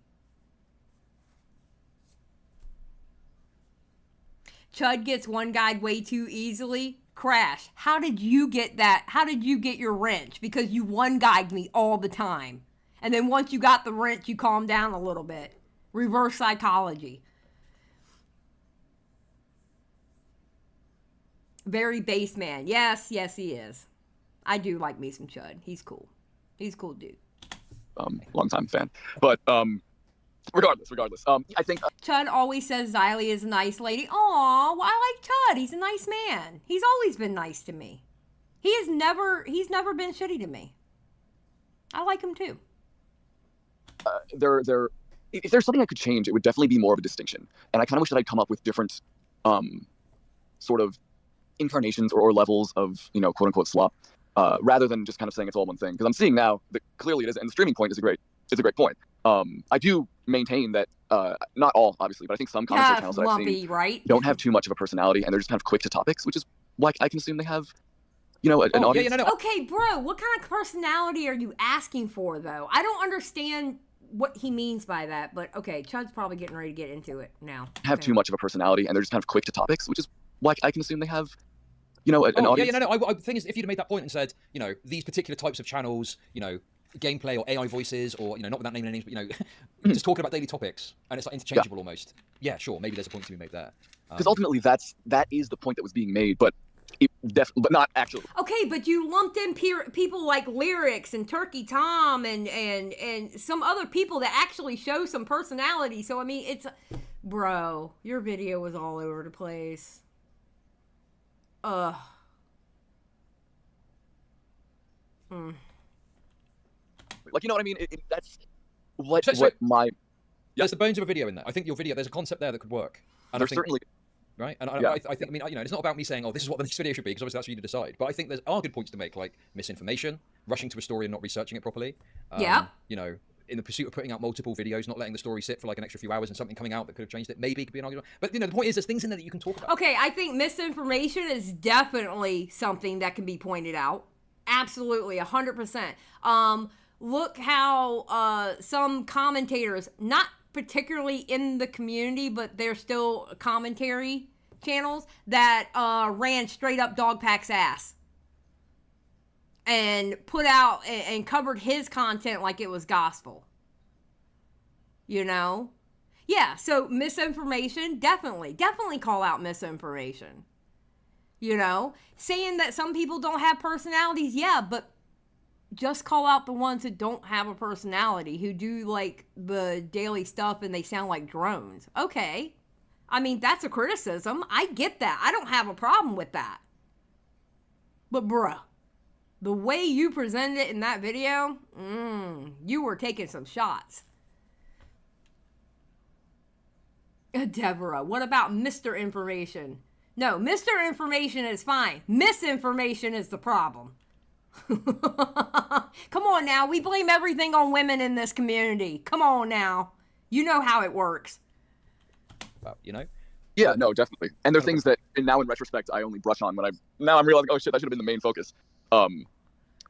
Chud gets one guide way too easily. Crash, how did you get that? How did you get your wrench? Because you one guide me all the time. And then once you got the wrench, you calmed down a little bit. Reverse psychology. Very base man. Yes, he is. I do like me some Chud. He's cool. He's a cool dude. Long-time fan. But regardless, I think Chud always says Xylie is a nice lady. Aw, well, I like Chud. He's a nice man. He's always been nice to me. He's never been shitty to me. I like him too. if there's something I could change, it would definitely be more of a distinction. And I kind of wish that I'd come up with different sort of incarnations or levels of, quote unquote slop, rather than just kind of saying it's all one thing. Because I'm seeing now that clearly it is, and the streaming point is a great point. I do maintain that not all, obviously, but I think some commentary channels that I've lumpy, seen right? don't have too much of a personality, and they're just kind of quick to topics, which is why I can assume they have, an audience. no. Okay, bro, what kind of personality are you asking for, though? I don't understand what he means by that, but okay, Chud's probably getting ready to get into it now. Have too much of a personality, and they're just kind of quick to topics, which is why I can assume they have, an audience. The thing is, if you'd have made that point and said, these particular types of channels, gameplay or AI voices, or not without naming any names, but just talking about daily topics, and it's like interchangeable almost. Yeah, sure, maybe there's a point to be made there. Because ultimately, that is the point that was being made, but but not actually. Okay, but you lumped in people like Lerix and Turkey Tom and some other people that actually show some personality. So I mean, bro, your video was all over the place. Like, you know what I mean? That's what my. There's the bones of a video in there. I think your video, there's a concept there that could work. And There's certainly. Right, and Yeah. I think, it's not about me saying, oh, this is what the next video should be, because obviously that's for you to decide. But I think there are good points to make, like misinformation, rushing to a story and not researching it properly. Yeah. In the pursuit of putting out multiple videos, not letting the story sit for like an extra few hours and something coming out that could have changed it, maybe it could be an argument. But the point is, there's things in there that you can talk about. Okay, I think misinformation is definitely something that can be pointed out. Absolutely, 100%. Look how some commentators, not particularly in the community, but they're still commentary channels that ran straight up Dogpack's ass and put out and covered his content like it was gospel. Yeah, so misinformation, definitely call out misinformation. Saying that some people don't have personalities, yeah, but just call out the ones that don't have a personality, who do like the daily stuff and they sound like drones. Okay. I mean, that's a criticism. I get that. I don't have a problem with that. But bruh, the way you presented it in that video, you were taking some shots. Deborah, what about Mr. Information? No, Mr. Information is fine. Misinformation is the problem. Come on now. We blame everything on women in this community. Come on now. You know how it works. You know? Yeah, no, definitely. And there are things that now in retrospect I only brush on when I'm realizing, oh shit, that should have been the main focus.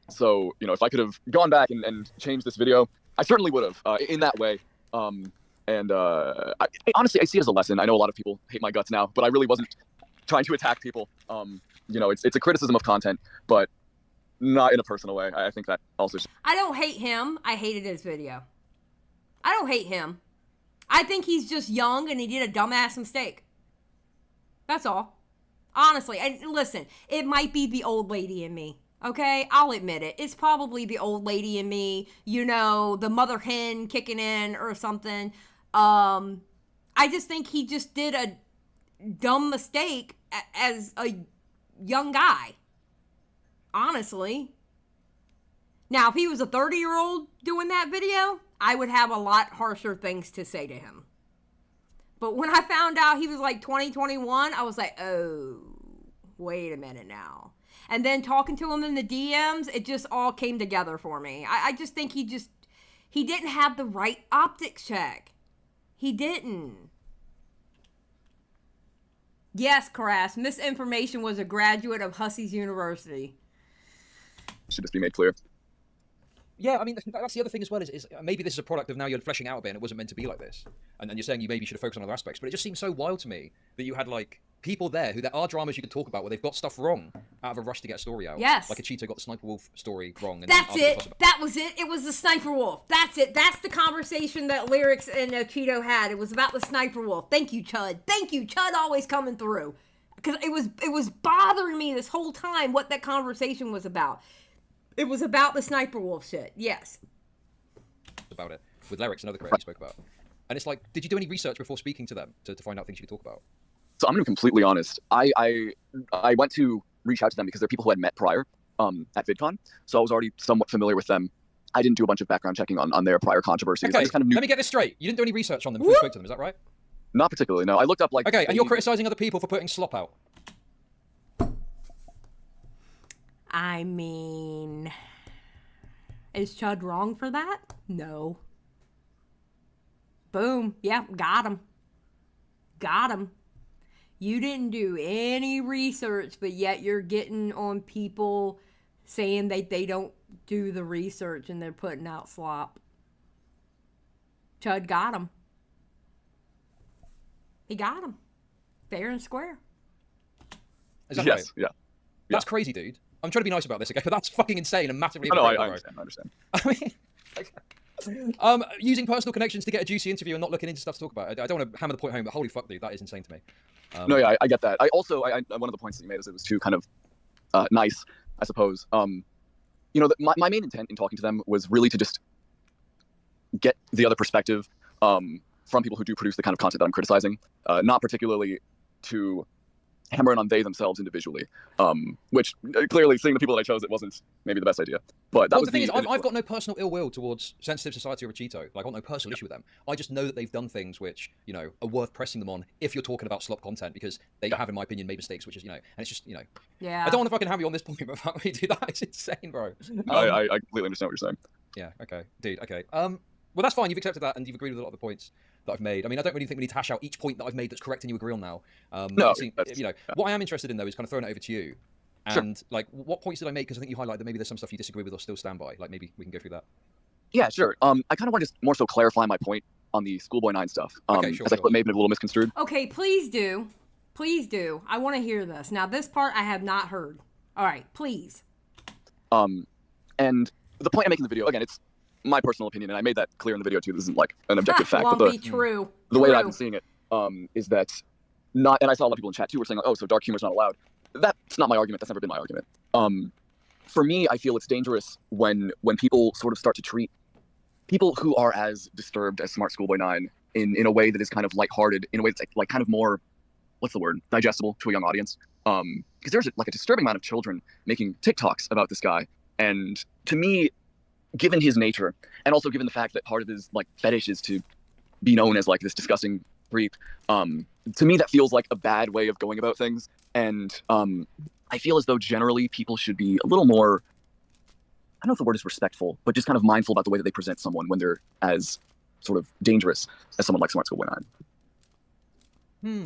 So, you know, if I could have gone back and changed this video, I certainly would have in that way. Honestly, I see it as a lesson. I know a lot of people hate my guts now, but I really wasn't trying to attack people. You know, it's a criticism of content, but not in a personal way. I think that also. I don't hate him. I hated his video. I don't hate him. I think he's just young and he did a dumbass mistake. That's all. Honestly, and listen, it might be the old lady in me. Okay, I'll admit it. It's probably the old lady in me, you know, the mother hen kicking in or something. I just think he just did a dumb mistake as a young guy. Honestly. Now, if he was a 30-year-old doing that video, I would have a lot harsher things to say to him. But when I found out he was like 20, 21, I was like, oh, wait a minute now. And then talking to him in the DMs, it just all came together for me. I just think he didn't have the right optics check. He didn't. Yes, Crass, misinformation was a graduate of Hussey's University. Should just be made clear. Yeah, I mean, that's the other thing as well, is maybe this is a product of now you're fleshing out a bit and it wasn't meant to be like this. And you're saying you maybe should have focused on other aspects, but it just seems so wild to me that you had, like, people there who there are dramas you could talk about where they've got stuff wrong out of a rush to get a story out. Yes. Like a Cheeto got the Sniper Wolf story wrong. And That's it. That was it. It was the Sniper Wolf. That's it. That's the conversation that Lerix and Cheeto had. It was about the Sniper Wolf. Thank you, Chud. Thank you. Chud always coming through. Because it was bothering me this whole time what that conversation was about. It was about the Sniper Wolf shit. Yes. About it. With Lerix, another creator you spoke about. And it's like, did you do any research before speaking to them to find out things you could talk about? So I'm going to be completely honest. I went to reach out to them because they're people who I'd met prior at VidCon. So I was already somewhat familiar with them. I didn't do a bunch of background checking on their prior controversies. Okay, I just kind of knew... let me get this straight. You didn't do any research on them before you spoke to them, is that right? Not particularly, no. I looked up like... Okay, and you're criticizing other people for putting slop out. I mean... Is Chud wrong for that? No. Boom. Yeah, got him. Got him. You didn't do any research, but yet you're getting on people saying that they don't do the research and they're putting out slop. Chud got him. He got him. Fair and square. Is that yes, right? yeah. That's crazy, dude. I'm trying to be nice about this, okay? But that's fucking insane and massively... No, I understand. I mean... Using personal connections to get a juicy interview and not looking into stuff to talk about. I don't want to hammer the point home, but holy fuck, dude, that is insane to me. No, yeah, I get that. I also, one of the points that you made is it was too kind of nice, I suppose. You know, my main intent in talking to them was really to just get the other perspective from people who do produce the kind of content that I'm criticizing, not particularly to hammer in on they themselves individually, which clearly seeing the people that I chose, it wasn't maybe the best idea. But that well, was the thing is, I've got no personal ill will towards Sensitive Society or Cheeto. Like, I've got no personal issue with them. I just know that they've done things which, you know, are worth pressing them on if you're talking about slop content, because they have, in my opinion, made mistakes, which is, you know, and it's just, you know, yeah. I don't want to fucking have you on this point, but fuck me, dude, that is insane, bro. I completely understand what you're saying. Yeah, okay, dude, okay. Well, that's fine. You've accepted that, and you've agreed with a lot of the points that I've made. I mean, I don't really think we need to hash out each point that I've made that's correct and you agree on now. No, you know, what I am interested in, though, is kind of throwing it over to you. And, like, what points did I make? Because I think you highlighted that maybe there's some stuff you disagree with or still stand by. Like, maybe we can go through that. Yeah, sure. I kind of want to just more so clarify my point on the Schoolboy 9 stuff. Okay, sure, as I thought maybe a little misconstrued. Okay, please do. Please do. I want to hear this. Now, this part I have not heard. All right, please. And the point I make in the video, again, it's my personal opinion, and I made that clear in the video too. This isn't like an objective fact, Won't but be true. The way that I've been seeing it is that not, and I saw a lot of people in chat too were saying, oh, so dark humor's not allowed. That's not my argument. That's never been my argument. For me, I feel it's dangerous when people sort of start to treat people who are as disturbed as Smart Schoolboy 9 in a way that is kind of lighthearted, in a way that's like kind of more, what's the word, digestible to a young audience. Because there's like a disturbing amount of children making TikToks about this guy, and to me, given his nature, and also given the fact that part of his like fetish is to be known as like this disgusting creep, to me that feels like a bad way of going about things. And I feel as though generally people should be a little more I don't know if the word is respectful, but just kind of mindful about the way that they present someone when they're as sort of dangerous as someone like Smart School went on.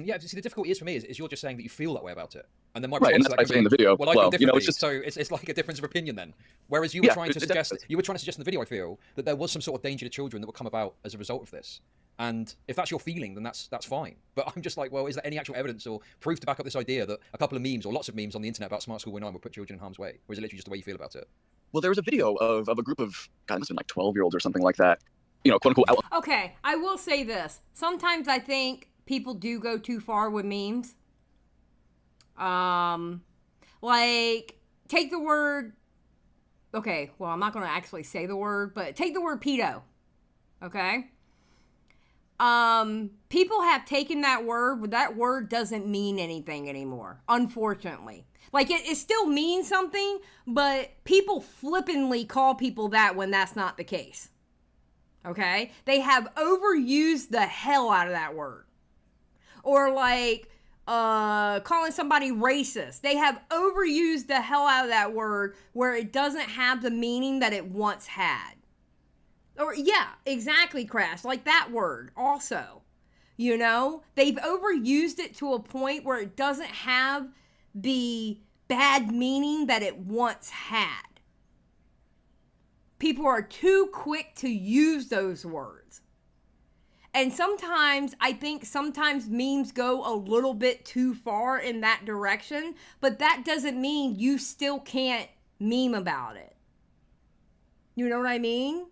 Yeah, see, the difficulty is for me is you're just saying that you feel that way about it. And then my Right, and response that's to why I say in that the video, well, I feel well, differently, it's just... so it's like a difference of opinion then. Whereas you were trying to suggest in the video, I feel, that there was some sort of danger to children that would come about as a result of this. And if that's your feeling, then that's fine. But I'm just like, well, is there any actual evidence or proof to back up this idea that a couple of memes or lots of memes on the internet about Smart School 9 would put children in harm's way? Or is it literally just the way you feel about it? Well, there was a video of a group of, God, it must have been like 12-year-olds or something like that, quote unquote. Okay, I will say this. Sometimes I think people do go too far with memes. Like, take the word, okay, well, I'm not going to actually say the word, but take the word pedo, okay? People have taken that word, but that word doesn't mean anything anymore, unfortunately. Like, it still means something, but people flippantly call people that when that's not the case, okay? They have overused the hell out of that word. Or like, calling somebody racist. They have overused the hell out of that word where it doesn't have the meaning that it once had. Or, yeah, exactly, Crash. Like that word also. They've overused it to a point where it doesn't have the bad meaning that it once had. People are too quick to use those words. And sometimes, I think memes go a little bit too far in that direction, but that doesn't mean you still can't meme about it. You know what I mean?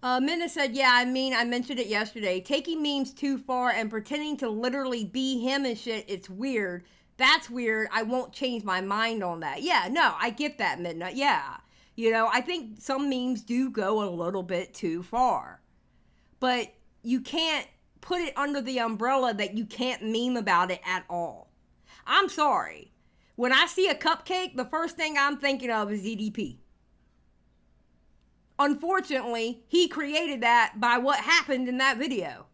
Minna said, yeah, I mentioned it yesterday. Taking memes too far and pretending to literally be him and shit, it's weird. That's weird. I won't change my mind on that. Yeah, no, I get that, Minna. Yeah. I think some memes do go a little bit too far. But you can't put it under the umbrella that you can't meme about it at all. I'm sorry. When I see a cupcake, the first thing I'm thinking of is EDP. Unfortunately, he created that by what happened in that video.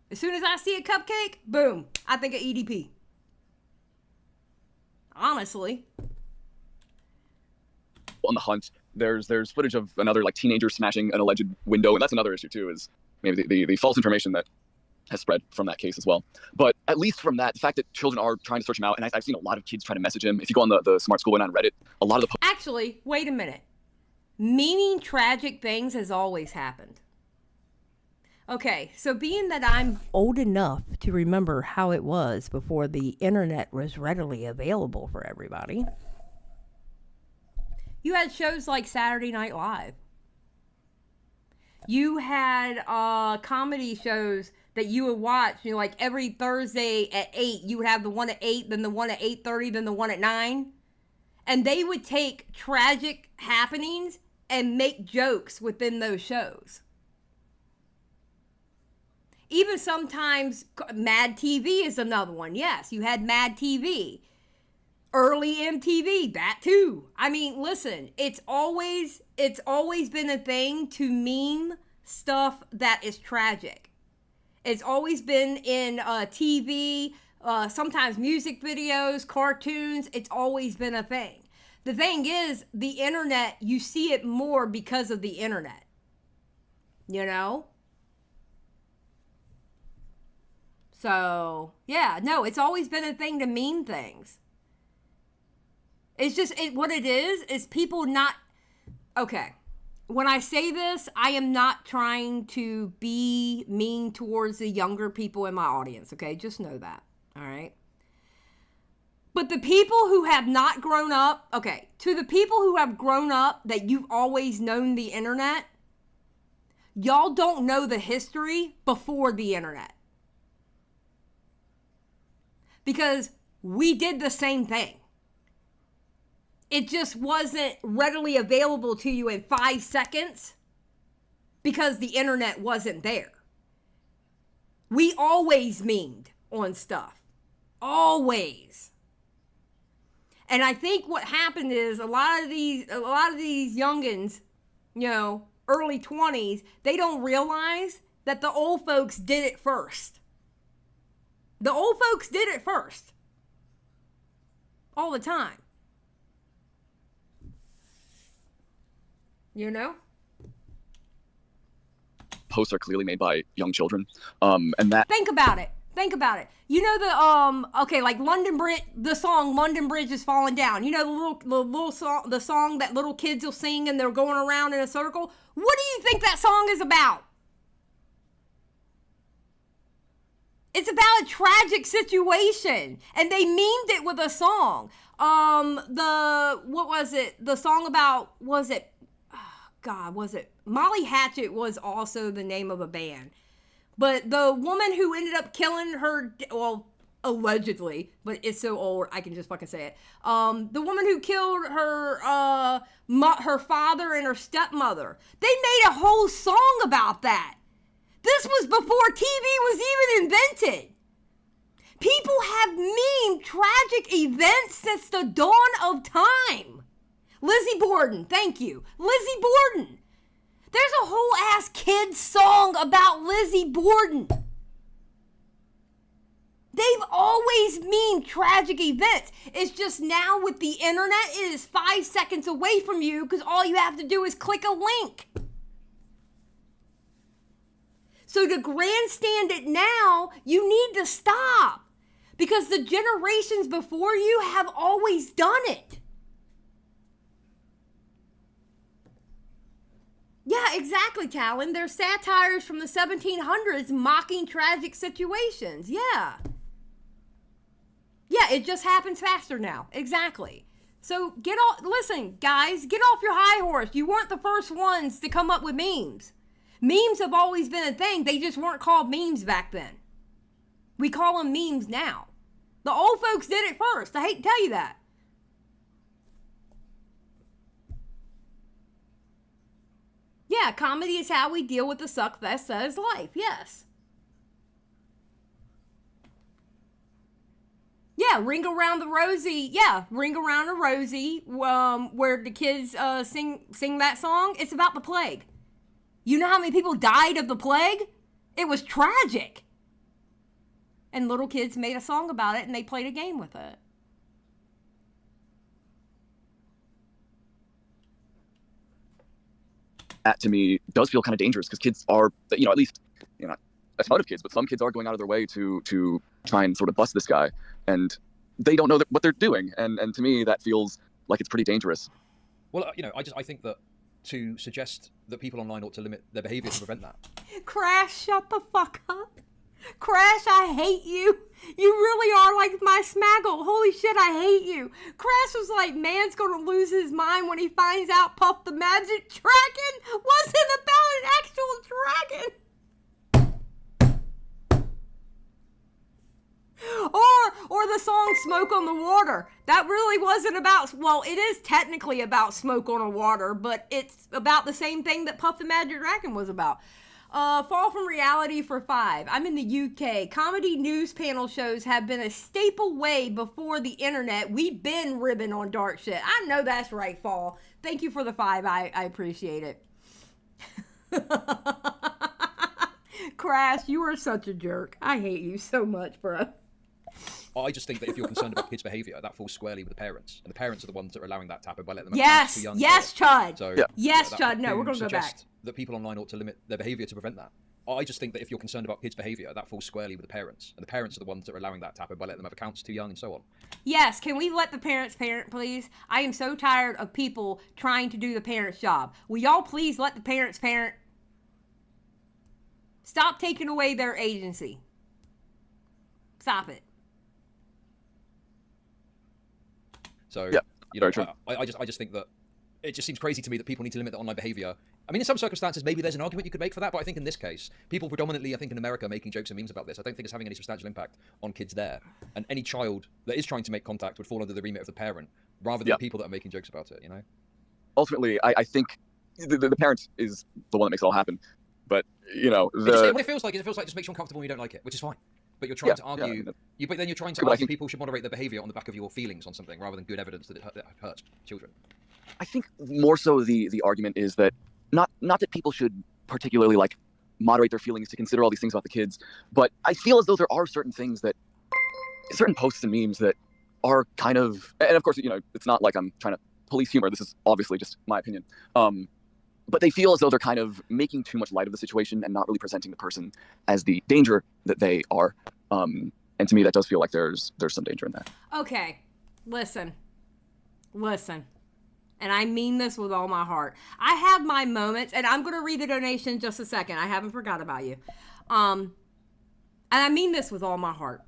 As soon as I see a cupcake, boom, I think of EDP. Honestly. On the hunt, there's footage of another like teenager smashing an alleged window, and that's another issue too, is maybe the false information that has spread from that case as well. But at least from that, the fact that children are trying to search him out, and I've seen a lot of kids try to message him. If you go on the Smart School and on Reddit, a lot of the Actually, wait a minute. Meaning tragic things has always happened. Okay, so being that I'm old enough to remember how it was before the internet was readily available for everybody, you had shows like Saturday Night Live. You had comedy shows that you would watch, like every Thursday at 8, you would have the one at 8, then the one at 8:30, then the one at 9. And they would take tragic happenings and make jokes within those shows. Even sometimes Mad TV is another one. Yes, you had Mad TV. Early MTV, that too. I mean, listen, it's always been a thing to meme stuff that is tragic. It's always been in TV, sometimes music videos, cartoons. It's always been a thing. The thing is, the internet, you see it more because of the internet. So, yeah, no, it's always been a thing to meme things. It's just, what it is people not, okay, when I say this, I am not trying to be mean towards the younger people in my audience, okay? Just know that, all right? But the people who have not grown up, okay, to the people who have grown up that you've always known the internet, y'all don't know the history before the internet. Because we did the same thing. It just wasn't readily available to you in 5 seconds because the internet wasn't there. We always memed on stuff. Always. And I think what happened is a lot of these youngins, early 20s, they don't realize that the old folks did it first. The old folks did it first. all the time. You know? Posts are clearly made by young children, and that. Think about it. Think about it. You know okay, like London Bridge, the song "London Bridge is Falling Down." You know the little song, the song that little kids will sing and they're going around in a circle. What do you think that song is about? It's about a tragic situation, and they memed it with a song. What was it? The song about, was it? Oh God, was it? Molly Hatchet was also the name of a band. But the woman who ended up killing her, well, allegedly, but it's so old, I can just fucking say it. The woman who killed her, her father and her stepmother. They made a whole song about that. This was before TV was even invented. People have memed tragic events since the dawn of time. Lizzie Borden, thank you. Lizzie Borden. There's a whole ass kids song about Lizzie Borden. They've always memed tragic events. It's just now with the internet, it is 5 seconds away from you because all you have to do is click a link. So to grandstand it now, you need to stop because the generations before you have always done it. Yeah, exactly, Talon. They're satires from the 1700s mocking tragic situations. Yeah. Yeah, it just happens faster now. Exactly. So listen, guys, get off your high horse. You weren't the first ones to come up with memes. Memes have always been a thing. They just weren't called memes back then. We call them memes now. The old folks did it first. I hate to tell you that. Yeah, comedy is how we deal with the suck that says life. Yes. Yeah, Ring Around the Rosie. Yeah, Ring Around the Rosie, where the kids sing that song. It's about the plague. You know how many people died of the plague? It was tragic. And little kids made a song about it and they played a game with it. That to me does feel kind of dangerous because kids are, at least, not a ton of kids, but some kids are going out of their way to try and sort of bust this guy, and they don't know what they're doing, and to me that feels like it's pretty dangerous. Well, I think that to suggest that people online ought to limit their behavior to prevent that. Crash, shut the fuck up. Crash, I hate you. You really are like my Smaggle. Holy shit, I hate you. Crash was like, man's gonna lose his mind when he finds out Puff the Magic Dragon wasn't about an actual dragon. Or the song Smoke on the Water. That really wasn't about, well, it is technically about smoke on the water, but it's about the same thing that Puff the Magic Dragon was about. Fall from reality for 5. I'm in the UK. Comedy news panel shows have been a staple way before the internet. We've been ribbing on dark shit. I know that's right, Fall. Thank you for the 5. I appreciate it. Crash, you are such a jerk. I hate you so much, bro. I just think that if you're concerned about kids' behaviour, that falls squarely with the parents. And the parents are the ones that are allowing that to happen by letting them yes, too young. Yes, Chud. So, yes, Chud. No, we're going to go back. That people online ought to limit their behaviour to prevent that. I just think that if you're concerned about kids' behaviour, that falls squarely with the parents. And the parents are the ones that are allowing that to happen by letting them have accounts too young and so on. Yes, can we let the parents parent, please? I am so tired of people trying to do the parents' job. Will y'all please let the parents parent? Stop taking away their agency. Stop it. So, very true. I just think that it just seems crazy to me that people need to limit their online behaviour. I mean, in some circumstances, maybe there's an argument you could make for that, but I think in this case, people predominantly, I think in America, making jokes and memes about this, I don't think it's having any substantial impact on kids there. And any child that is trying to make contact would fall under the remit of the parent, rather than people that are making jokes about it, Ultimately, I think the parent is the one that makes it all happen. But, what it feels like just makes you uncomfortable when you don't like it, which is fine. But you're trying to argue, but then you're trying to argue people should moderate their behaviour on the back of your feelings on something, rather than good evidence that it hurts children. I think more so the argument is that not that people should particularly moderate their feelings to consider all these things about the kids, but I feel as though there are certain things certain posts and memes that are kind of, and of course, it's not like I'm trying to police humor. This is obviously just my opinion. But they feel as though they're kind of making too much light of the situation and not really presenting the person as the danger that they are. And to me, that does feel like there's some danger in that. Okay, listen. And I mean this with all my heart. I have my moments, and I'm going to read the donation in just a second. I haven't forgot about you. And I mean this with all my heart.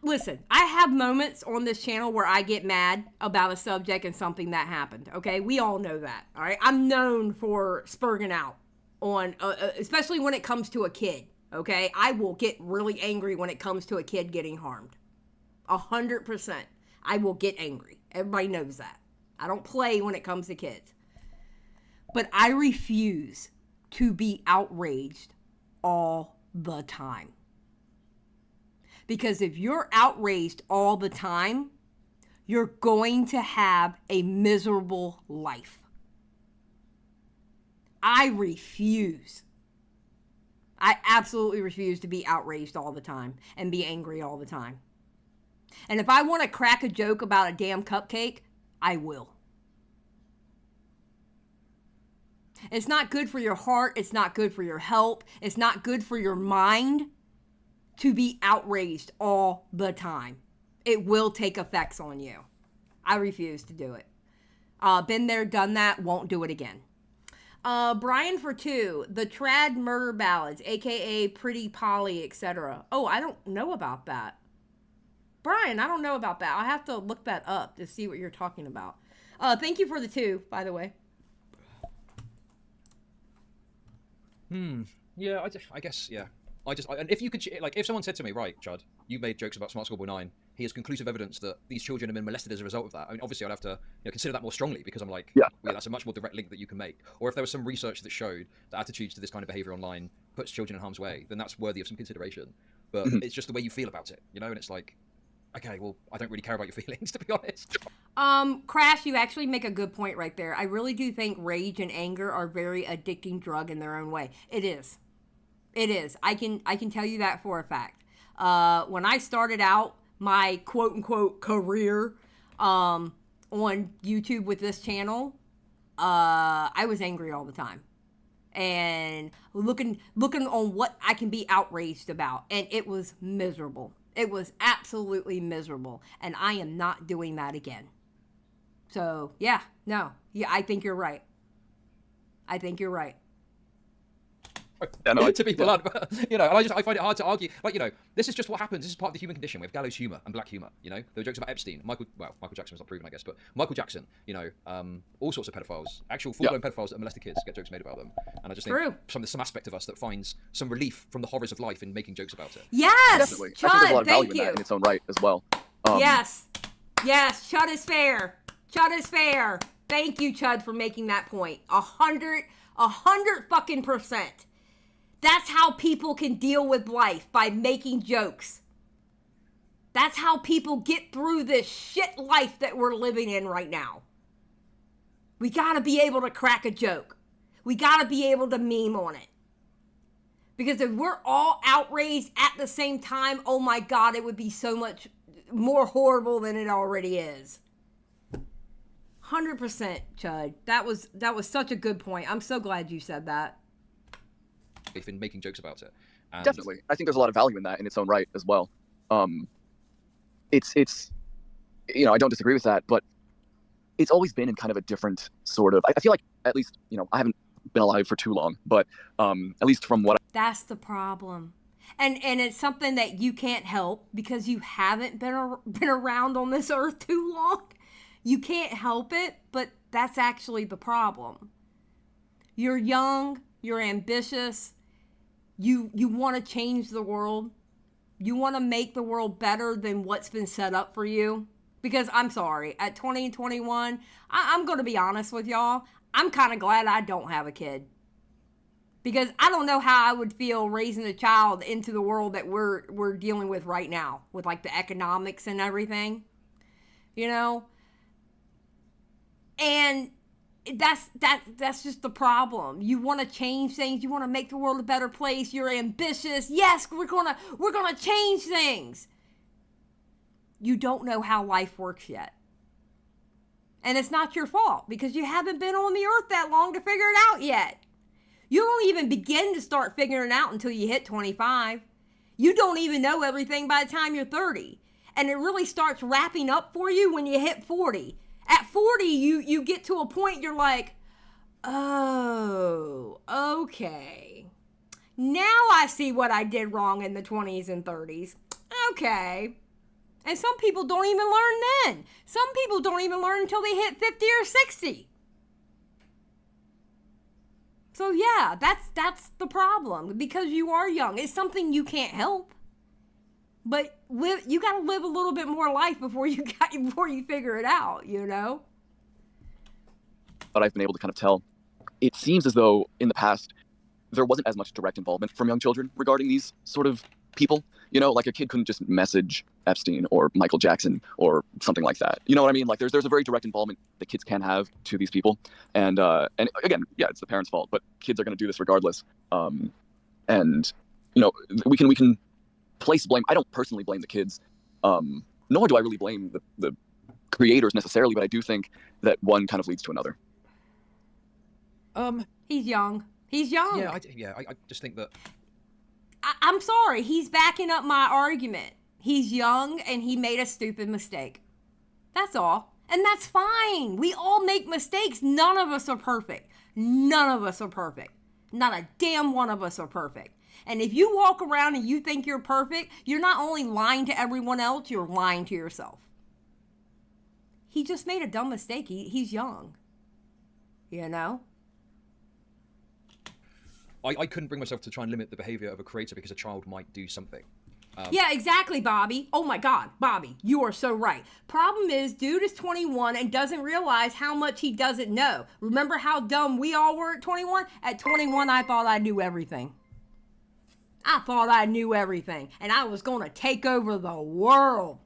Listen, I have moments on this channel where I get mad about a subject and something that happened, okay? We all know that, all right? I'm known for spurging out on, especially when it comes to a kid, okay? I will get really angry when it comes to a kid getting harmed. 100%. I will get angry. Everybody knows that. I don't play when it comes to kids. But I refuse to be outraged all the time. Because if you're outraged all the time, you're going to have a miserable life. I refuse. I absolutely refuse to be outraged all the time and be angry all the time. And if I want to crack a joke about a damn cupcake, I will. It's not good for your heart. It's not good for your health. It's not good for your mind to be outraged all the time. It will take effects on you. I refuse to do it. Been there, done that, won't do it again. Brian for 2, the trad murder ballads, aka Pretty Polly, etc. Oh, I don't know about that. Brian, I don't know about that. I'll have to look that up to see what you're talking about. Thank you for the 2, by the way. Yeah, I guess, yeah. And if you could, like, if someone said to me, right, Chud, you made jokes about Smart Schoolboy 9, he has conclusive evidence that these children have been molested as a result of that. I mean, obviously, I'd have to consider that more strongly, because I'm like, yeah, that's a much more direct link that you can make. Or if there was some research that showed that attitudes to this kind of behavior online puts children in harm's way, then that's worthy of some consideration. But it's just the way you feel about it, and it's like, okay, well, I don't really care about your feelings, to be honest. Crash, you actually make a good point right there. I really do think rage and anger are very addicting drug in their own way. It is. It is. I can tell you that for a fact. When I started out my quote unquote career on YouTube with this channel, I was angry all the time. And looking on what I can be outraged about. And it was miserable. It was absolutely miserable. And I am not doing that again. So, yeah, I think you're right. I think you're right. Yeah, no, to be blunt, and I find it hard to argue. Like, this is just what happens. This is part of the human condition. We have gallows humor and black humor. There were jokes about Epstein, Michael Jackson was not proven, I guess, but Michael Jackson. All sorts of pedophiles, actual full-blown pedophiles that molested kids, get jokes made about them. And I just think some aspect of us that finds some relief from the horrors of life in making jokes about it. Yes, definitely. Chud, I think there's a lot of value thank in you. that in its own right as well. Yes, Chud is fair. Chud is fair. Thank you, Chud, for making that point. 100 fucking %. That's how people can deal with life, by making jokes. That's how people get through this shit life that we're living in right now. We gotta be able to crack a joke. We gotta be able to meme on it. Because if we're all outraged at the same time, oh my God, it would be so much more horrible than it already is. 100%, Chud. That was such a good point. I'm so glad you said that. In making jokes about it. And definitely. I think there's a lot of value in that in its own right as well. It's I don't disagree with that, but it's always been in kind of a different sort of, I feel like, at least, I haven't been alive for too long, but at least from what That's the problem. And it's something that you can't help because you haven't been around on this earth too long. You can't help it, but that's actually the problem. You're young, you're ambitious, you want to change the world. You want to make the world better than what's been set up for you. Because I'm sorry, at 20 and 21, I'm going to be honest with y'all, I'm kind of glad I don't have a kid. Because I don't know how I would feel raising a child into the world that we're dealing with right now, with like the economics and everything, And that's just the problem. You want to change things. You want to make the world a better place. You're ambitious. Yes, we're gonna change things. you don't know how life works yet. And it's not your fault because you haven't been on the earth that long to figure it out yet. You don't even begin to start figuring it out until you hit 25. You don't even know everything by the time you're 30. And it really starts wrapping up for you when you hit 40. At 40, you get to a point you're like, oh, okay. Now I see what I did wrong in the 20s and 30s. Okay. And some people don't even learn then. Some people don't even learn until they hit 50 or 60. So yeah, that's the problem because you are young. It's something you can't help. But you got to live a little bit more life before you figure it out, you know? But I've been able to kind of tell. It seems as though in the past there wasn't as much direct involvement from young children regarding these sort of people. You know, like a kid couldn't just message Epstein or Michael Jackson or something like that. You know what I mean? Like there's a very direct involvement that kids can have to these people. And again, yeah, it's the parents' fault, but kids are going to do this regardless. And you know, we can place blame. I don't personally blame the kids. Nor do I really blame the creators necessarily, but I do think that one kind of leads to another. He's young. He's young. Yeah, I just think that. I'm sorry, he's backing up my argument. He's young and he made a stupid mistake. That's all. And that's fine. We all make mistakes. None of us are perfect. None of us are perfect. Not a damn one of us are perfect. And if you walk around and you think you're perfect, you're not only lying to everyone else, you're lying to yourself. He just made a dumb mistake. He's young. You know? I couldn't bring myself to try and limit the behavior of a creator because a child might do something. Yeah, exactly, Bobby. Oh my God, Bobby, you are so right. Problem is, dude is 21 and doesn't realize how much he doesn't know. Remember how dumb we all were at 21? At 21, I thought I knew everything. I thought I knew everything, and I was going to take over the world.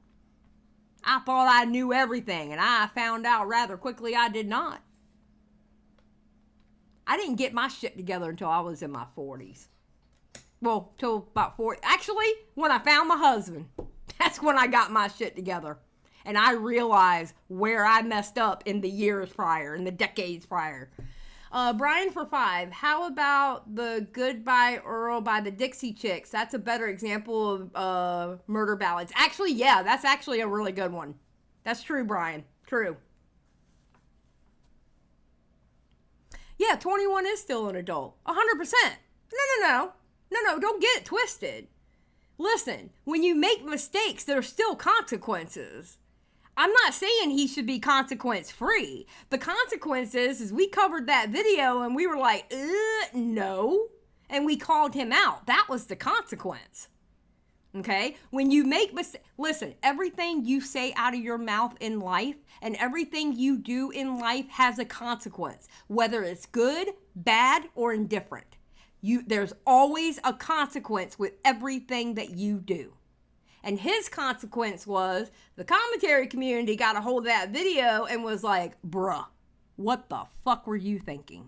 I thought I knew everything, and I found out rather quickly I did not. I didn't get my shit together until I was in my 40s. Well, till about 40. Actually, when I found my husband, that's when I got my shit together. And I realized where I messed up in the years prior, in the decades prior. Brian for 5. How about the Goodbye Earl by the Dixie Chicks? That's a better example of murder ballads. Actually, yeah, that's actually a really good one. That's true, Brian. True. Yeah, 21 is still an adult. 100%. No, don't get it twisted. Listen, when you make mistakes, there are still consequences. I'm not saying he should be consequence free. The consequences is we covered that video and we were like, no. And we called him out. That was the consequence. Okay? When you make mistakes, listen, everything you say out of your mouth in life and everything you do in life has a consequence, whether it's good, bad, or indifferent. There's always a consequence with everything that you do. And his consequence was the commentary community got a hold of that video and was like, bruh, what the fuck were you thinking?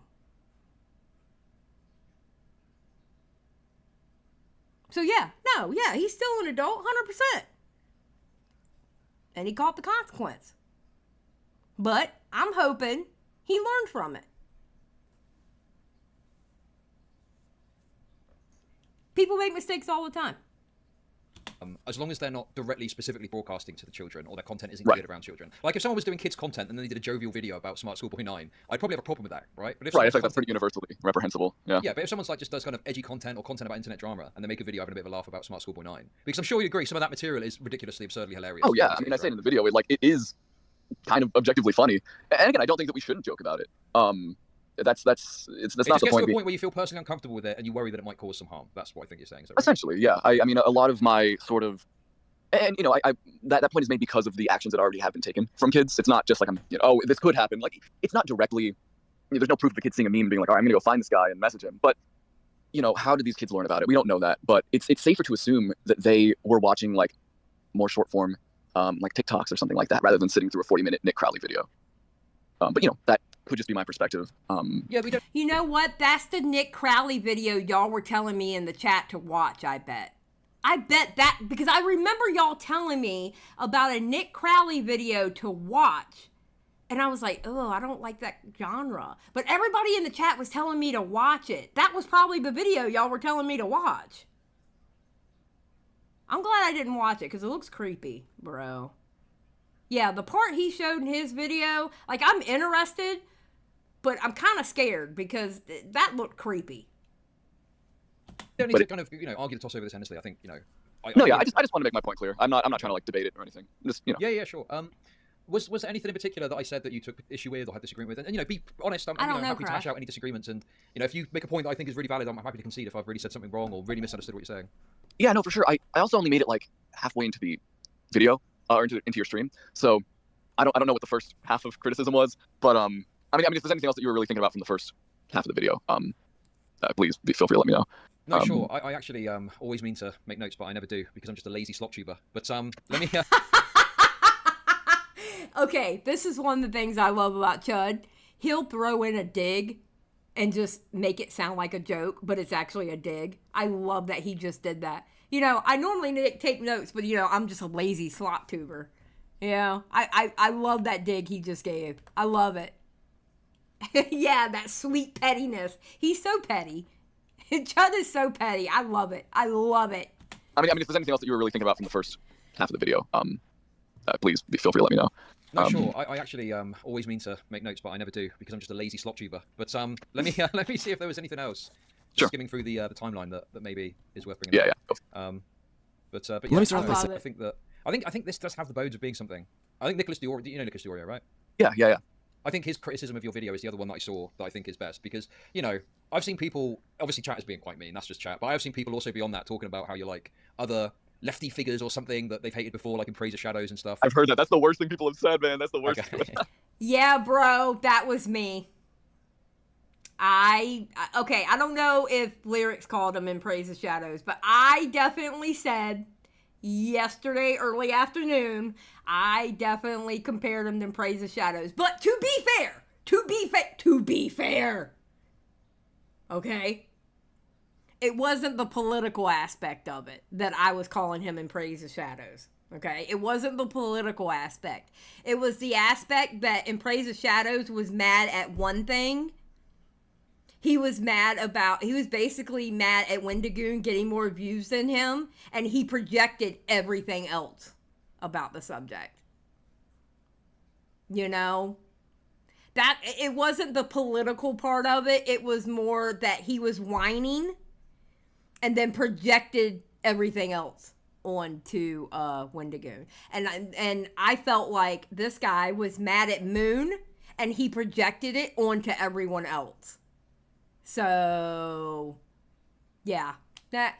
So yeah, he's still an adult, 100%. And he caught the consequence. But I'm hoping he learned from it. People make mistakes all the time. As long as they're not directly, specifically broadcasting to the children, or their content isn't Right. geared around children. Like if someone was doing kids' content and then they did a jovial video about Smart Schoolboy 9, I'd probably have a problem with that, right? But if Right, I someone's think that's content- pretty universally reprehensible. Yeah. Yeah, but if someone's like just does kind of edgy content or content about internet drama and they make a video having a bit of a laugh about Smart Schoolboy 9, because I'm sure you'd agree some of that material is ridiculously, absurdly hilarious. Oh yeah, I mean, I say it in the video. It is kind of objectively funny, and again, I don't think that we shouldn't joke about it. That's not It just the gets to a point. point where you feel personally uncomfortable with it and you worry that it might cause some harm. That's what I think you're saying. Is that right? Essentially, yeah. I mean, a lot of my sort of, and you know, that point is made because of the actions that already have been taken from kids. It's not just like oh, this could happen. Like it's not directly. There's no proof of the kid seeing a meme and being like, all right, I'm gonna go find this guy and message him. But how did these kids learn about it? We don't know that, but it's safer to assume that they were watching like more short form, like TikToks or something like that, rather than sitting through a 40-minute Nick Crowley video. But that could just be my perspective. Yeah, we don't. You know what? That's the Nick Crowley video y'all were telling me in the chat to watch, I bet. I bet that, because I remember y'all telling me about a Nick Crowley video to watch. And I was like, oh, I don't like that genre. But everybody in the chat was telling me to watch it. That was probably the video y'all were telling me to watch. I'm glad I didn't watch it because it looks creepy, bro. Yeah, the part he showed in his video, like, I'm interested, but I'm kind of scared because that looked creepy. You don't need to kind of, argue the toss over this endlessly. I think, I just want to make my point clear. I'm not trying to like debate it or anything. Just, Yeah, sure. Was there anything in particular that I said that you took issue with or had disagreement with? And be honest. I'm happy to hash out any disagreements. And if you make a point that I think is really valid, I'm happy to concede if I've really said something wrong or really misunderstood what you're saying. Yeah, no, for sure. I also only made it like halfway into the video or into your stream, so I don't know what the first half of criticism was. But I mean, if there's anything else that you were really thinking about from the first half of the video, please feel free to let me know. No, sure. I actually always mean to make notes, but I never do because I'm just a lazy slop tuber. But let me. Okay, this is one of the things I love about Chud. He'll throw in a dig and just make it sound like a joke, but it's actually a dig. I love that he just did that. I normally take notes, but I'm just a lazy slop tuber. I love that dig he just gave. I love it. Yeah, that sweet pettiness. He's so petty. Chud is so petty. I love it. I love it. I mean, if there's anything else that you were really thinking about from the first half of the video, please feel free to let me know. No, sure. I actually always mean to make notes, but I never do because I'm just a lazy slop tuber. But let me see if there was anything else. Just skimming through the timeline that maybe is worth bringing up. Yeah. But yeah, let me start off by I think this does have the bones of being something. I think Nicholas Diorio, you know Nicholas Diorio, right? Yeah. I think his criticism of your video is the other one that I saw that I think is best because I've seen people, obviously chat is being quite mean, that's just chat, but I've seen people also beyond that talking about how you're like other lefty figures or something that they've hated before, like in Praise of Shadows and stuff. I've heard that. That's the worst thing people have said, man. That's the worst. Okay. Yeah, bro, that was me. I don't know if Lerix called him in Praise of Shadows, but I definitely said yesterday, early afternoon, I definitely compared him to Praise of Shadows. But to be fair, okay? It wasn't the political aspect of it that I was calling him in Praise of Shadows. Okay? It wasn't the political aspect. It was the aspect that in Praise of Shadows was mad at one thing. He was basically mad at Wendigoon getting more views than him, and he projected everything else about the subject. That it wasn't the political part of it. It was more that he was whining and then projected everything else onto Wendigoon. And I felt like this guy was mad at Moon and he projected it onto everyone else. So yeah, that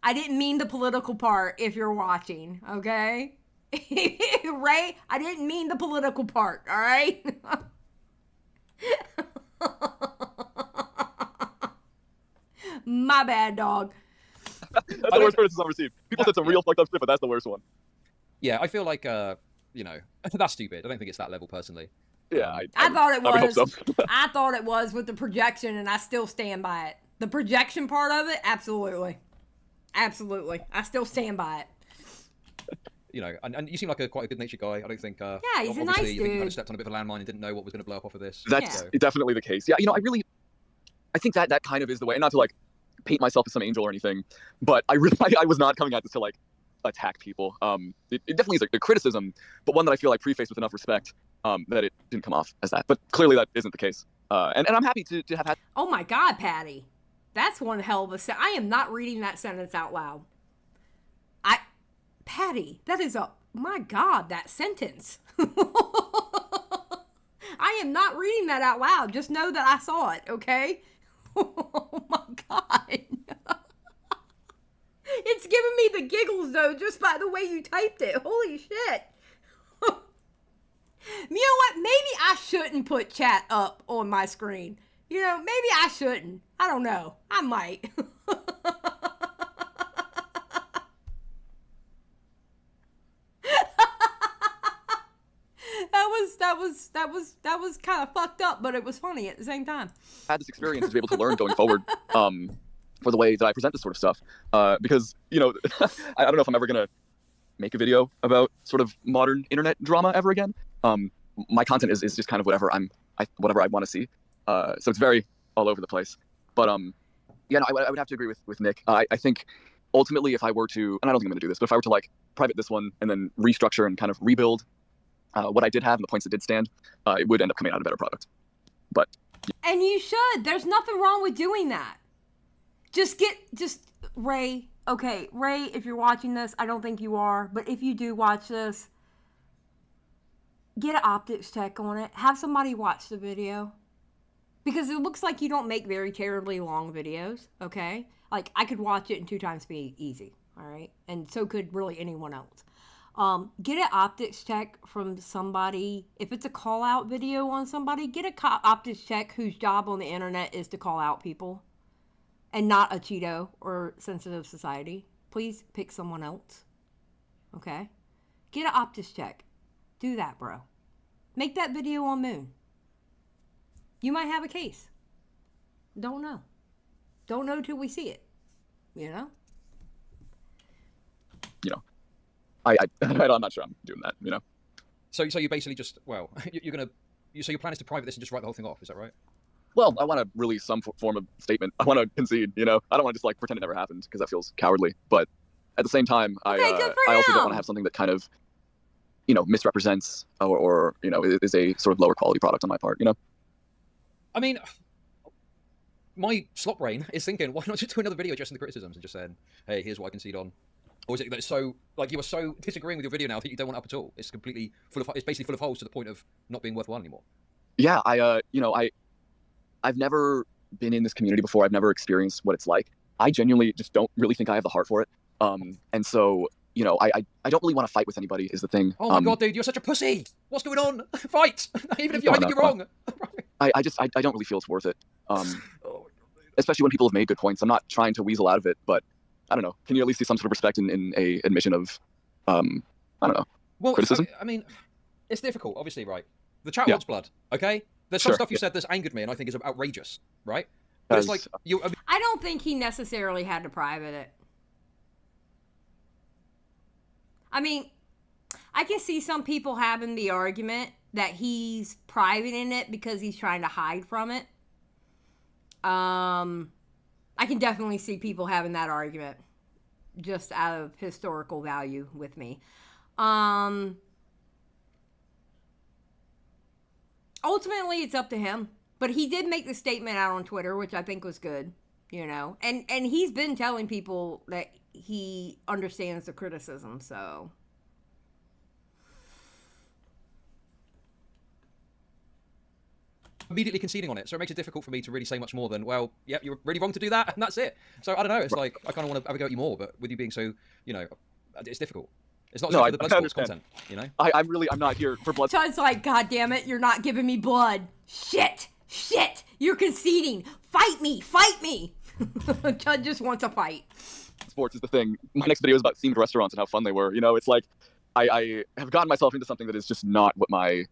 I didn't mean the political part if you're watching, okay? Ray, I didn't mean the political part, all right? My bad, dog. That's the worst criticism I've received. People said some real fucked up shit, but that's the worst one. Yeah, I feel like, that's stupid. I don't think it's that level personally. Yeah, I thought it was. I would hope so. I thought it was with the projection, and I still stand by it. The projection part of it, absolutely. Absolutely. I still stand by it. And you seem like quite a good-natured guy. I don't think. Yeah, he's a nice obviously, you think you kind dude. of stepped on a bit of a landmine and didn't know what was going to blow up off of this. That's definitely the case. Yeah, I think that kind of is the way. Not to like paint myself as some angel or anything, but I was not coming at this to like attack people. It definitely is a criticism, but one that I feel like prefaced with enough respect that it didn't come off as that. But clearly that isn't the case. And I'm happy to have had. Oh my God, Patty. That's one hell of a sentence. I am not reading that sentence out loud. Patty, that is my God, that sentence. I am not reading that out loud. Just know that I saw it, okay? Oh my God. It's giving me the giggles, though, just by the way you typed it. Holy shit. You know what? Maybe I shouldn't put chat up on my screen. Maybe I shouldn't. I don't know. I might. That was kind of fucked up, but it was funny at the same time. Had this experience to be able to learn going forward. for the way that I present this sort of stuff. Because, you know, I don't know if I'm ever going to make a video about sort of modern internet drama ever again. My content is just kind of whatever whatever I want to see. So it's very all over the place. But yeah, no, I would have to agree with Nick. I think ultimately if I were to, and I don't think I'm going to do this, but if I were to like private this one and then restructure and kind of rebuild what I did have and the points that did stand, it would end up coming out a better product. But yeah. And you should. There's nothing wrong with doing that. Just Ray. Okay, Ray, if you're watching this, I don't think you are, but if you do watch this, get an optics check on it. Have somebody watch the video. Because it looks like you don't make very terribly long videos, okay? Like, I could watch it in 2 times speed easy, all right? And so could really anyone else. Get an optics check from somebody. If it's a call-out video on somebody, get an optics check whose job on the internet is to call out people. And not a Cheeto or Sensitive Society. Please pick someone else. Okay? Get an optics check. Do that, bro. Make that video on Moon. You might have a case. Don't know. Don't know till we see it. You know? You know, I'm not sure I'm doing that, you know? So you basically just, well, so your plan is to private this and just write the whole thing off, is that right? Well, I want to release some form of statement. I want to concede, you know? I don't want to just like pretend it never happened because that feels cowardly. But at the same time, I also don't want to have something that kind of, you know, misrepresents or you know, is a sort of lower quality product on my part, you know? I mean, my slot brain is thinking, why not just do another video addressing the criticisms and just saying, hey, here's what I concede on. Or is it that it's so, like, you are so disagreeing with your video now that you don't want it up at all? It's completely it's basically full of holes to the point of not being worthwhile anymore. Yeah, you know, I've never been in this community before. I've never experienced what it's like. I genuinely just don't really think I have the heart for it. And so, you know, I don't really want to fight with anybody is the thing. Oh my God, dude, you're such a pussy. What's going on? Fight. Even if I think you're wrong. I don't really feel it's worth it. Especially when people have made good points. I'm not trying to weasel out of it, but I don't know. Can you at least see some sort of respect in a admission of, I don't know, criticism? I mean, it's difficult, obviously, right? The chat wants blood, okay? There's some stuff you said that's angered me and I think is outrageous, right? But it's like, I don't think he necessarily had to private it. I mean, I can see some people having the argument that he's privating it because he's trying to hide from it. I can definitely see people having that argument just out of historical value with me. Ultimately, it's up to him. But he did make the statement out on Twitter, which I think was good, you know. And he's been telling people that he understands the criticism, so... immediately conceding on it, so it makes it difficult for me to really say much more than, well, yeah, you're really wrong to do that, and that's it. So I don't know, it's like, I kind of want to have a go at you more, but with you being so, you know, it's difficult. It's not just for the blood sports content, you know? I'm not here for blood. Chud's like, God damn it, you're not giving me blood. Shit, you're conceding. Fight me. Chud just wants a fight. Sports is the thing. My next video is about themed restaurants and how fun they were. You know, it's like, I have gotten myself into something that is just not what my,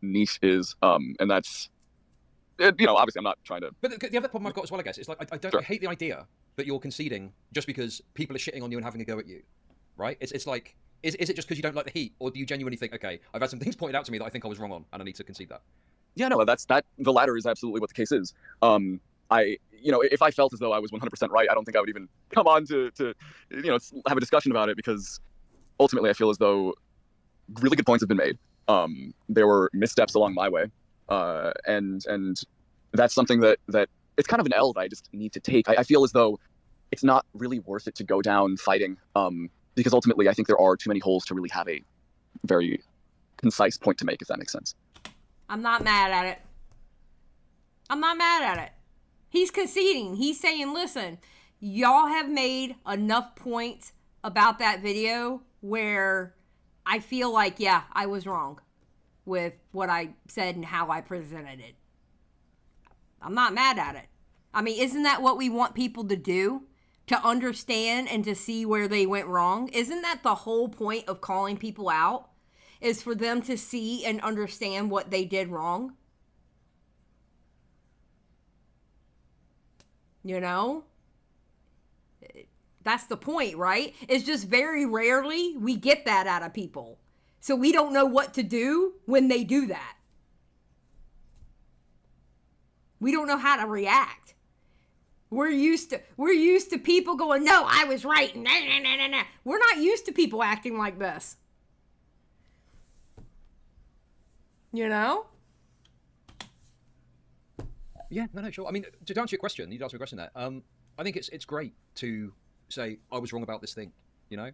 niche is, and that's, you know, obviously I'm not trying to. But the other problem I've got as well, I guess, is like I hate the idea that you're conceding just because people are shitting on you and having a go at you, right? It's like, is it just because you don't like the heat, or do you genuinely think, okay, I've had some things pointed out to me that I think I was wrong on, and I need to concede that? Yeah, no, the latter is absolutely what the case is. You know, if I felt as though I was 100% right, I don't think I would even come on to you know, have a discussion about it, because ultimately I feel as though really good points have been made. There were missteps along my way, and that's something that it's kind of an L that I just need to take. I feel as though it's not really worth it to go down fighting, because ultimately I think there are too many holes to really have a very concise point to make, if that makes sense. I'm not mad at it. He's conceding. He's saying, listen, y'all have made enough points about that video where I feel like, yeah, I was wrong with what I said and how I presented it. I'm not mad at it. I mean, isn't that what we want people to do? To understand and to see where they went wrong? Isn't that the whole point of calling people out? Is for them to see and understand what they did wrong? You know? That's the point, right? It's just very rarely we get that out of people. So we don't know what to do when they do that. We don't know how to react. We're used to people going, no, I was right. Nah, nah, nah, nah, nah. We're not used to people acting like this. You know? Yeah, no, sure. I mean, to answer your question, you'd ask me a question there. I think it's great to say I was wrong about this thing. You know,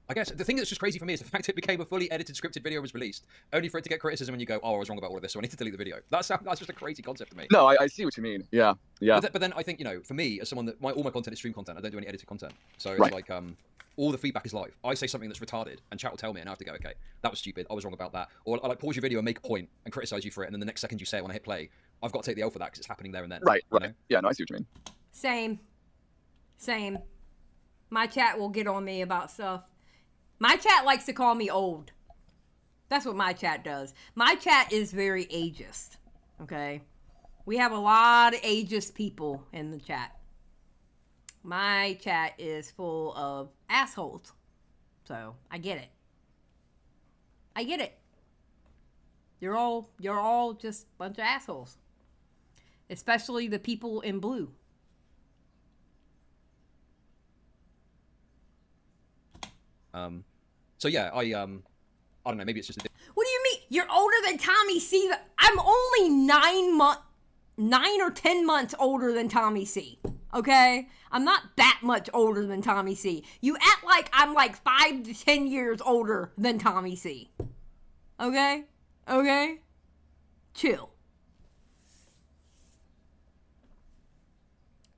I guess the thing that's just crazy for me is the fact it became a fully edited, scripted video was released, only for it to get criticism and you go, oh, I was wrong about all of this, so I need to delete the video. That's just a crazy concept to me. No, I see what you mean. Yeah, yeah. But then I think, you know, for me, as someone that all my content is stream content, I don't do any edited content, so it's Right. like all the feedback is live. I say something that's retarded, and chat will tell me, and I have to go, okay, that was stupid. I was wrong about that. Or I like pause your video and make a point and criticize you for it, and then the next second you say it when I hit play, I've got to take the L for that because it's happening there and then. Right, you right. know? Yeah, no, I see what you mean. Same. My chat will get on me about stuff. My chat likes to call me old. That's what my chat does. My chat is very ageist. Okay? We have a lot of ageist people in the chat. My chat is full of assholes. So, I get it. I get it. You're all just a bunch of assholes. Especially the people in blue. So yeah, I don't know, maybe it's just a What do you mean? You're older than Tommy C. I'm only 9 or 10 months older than Tommy C. Okay? I'm not that much older than Tommy C. You act like I'm like 5 to 10 years older than Tommy C. Okay? Okay? Chill.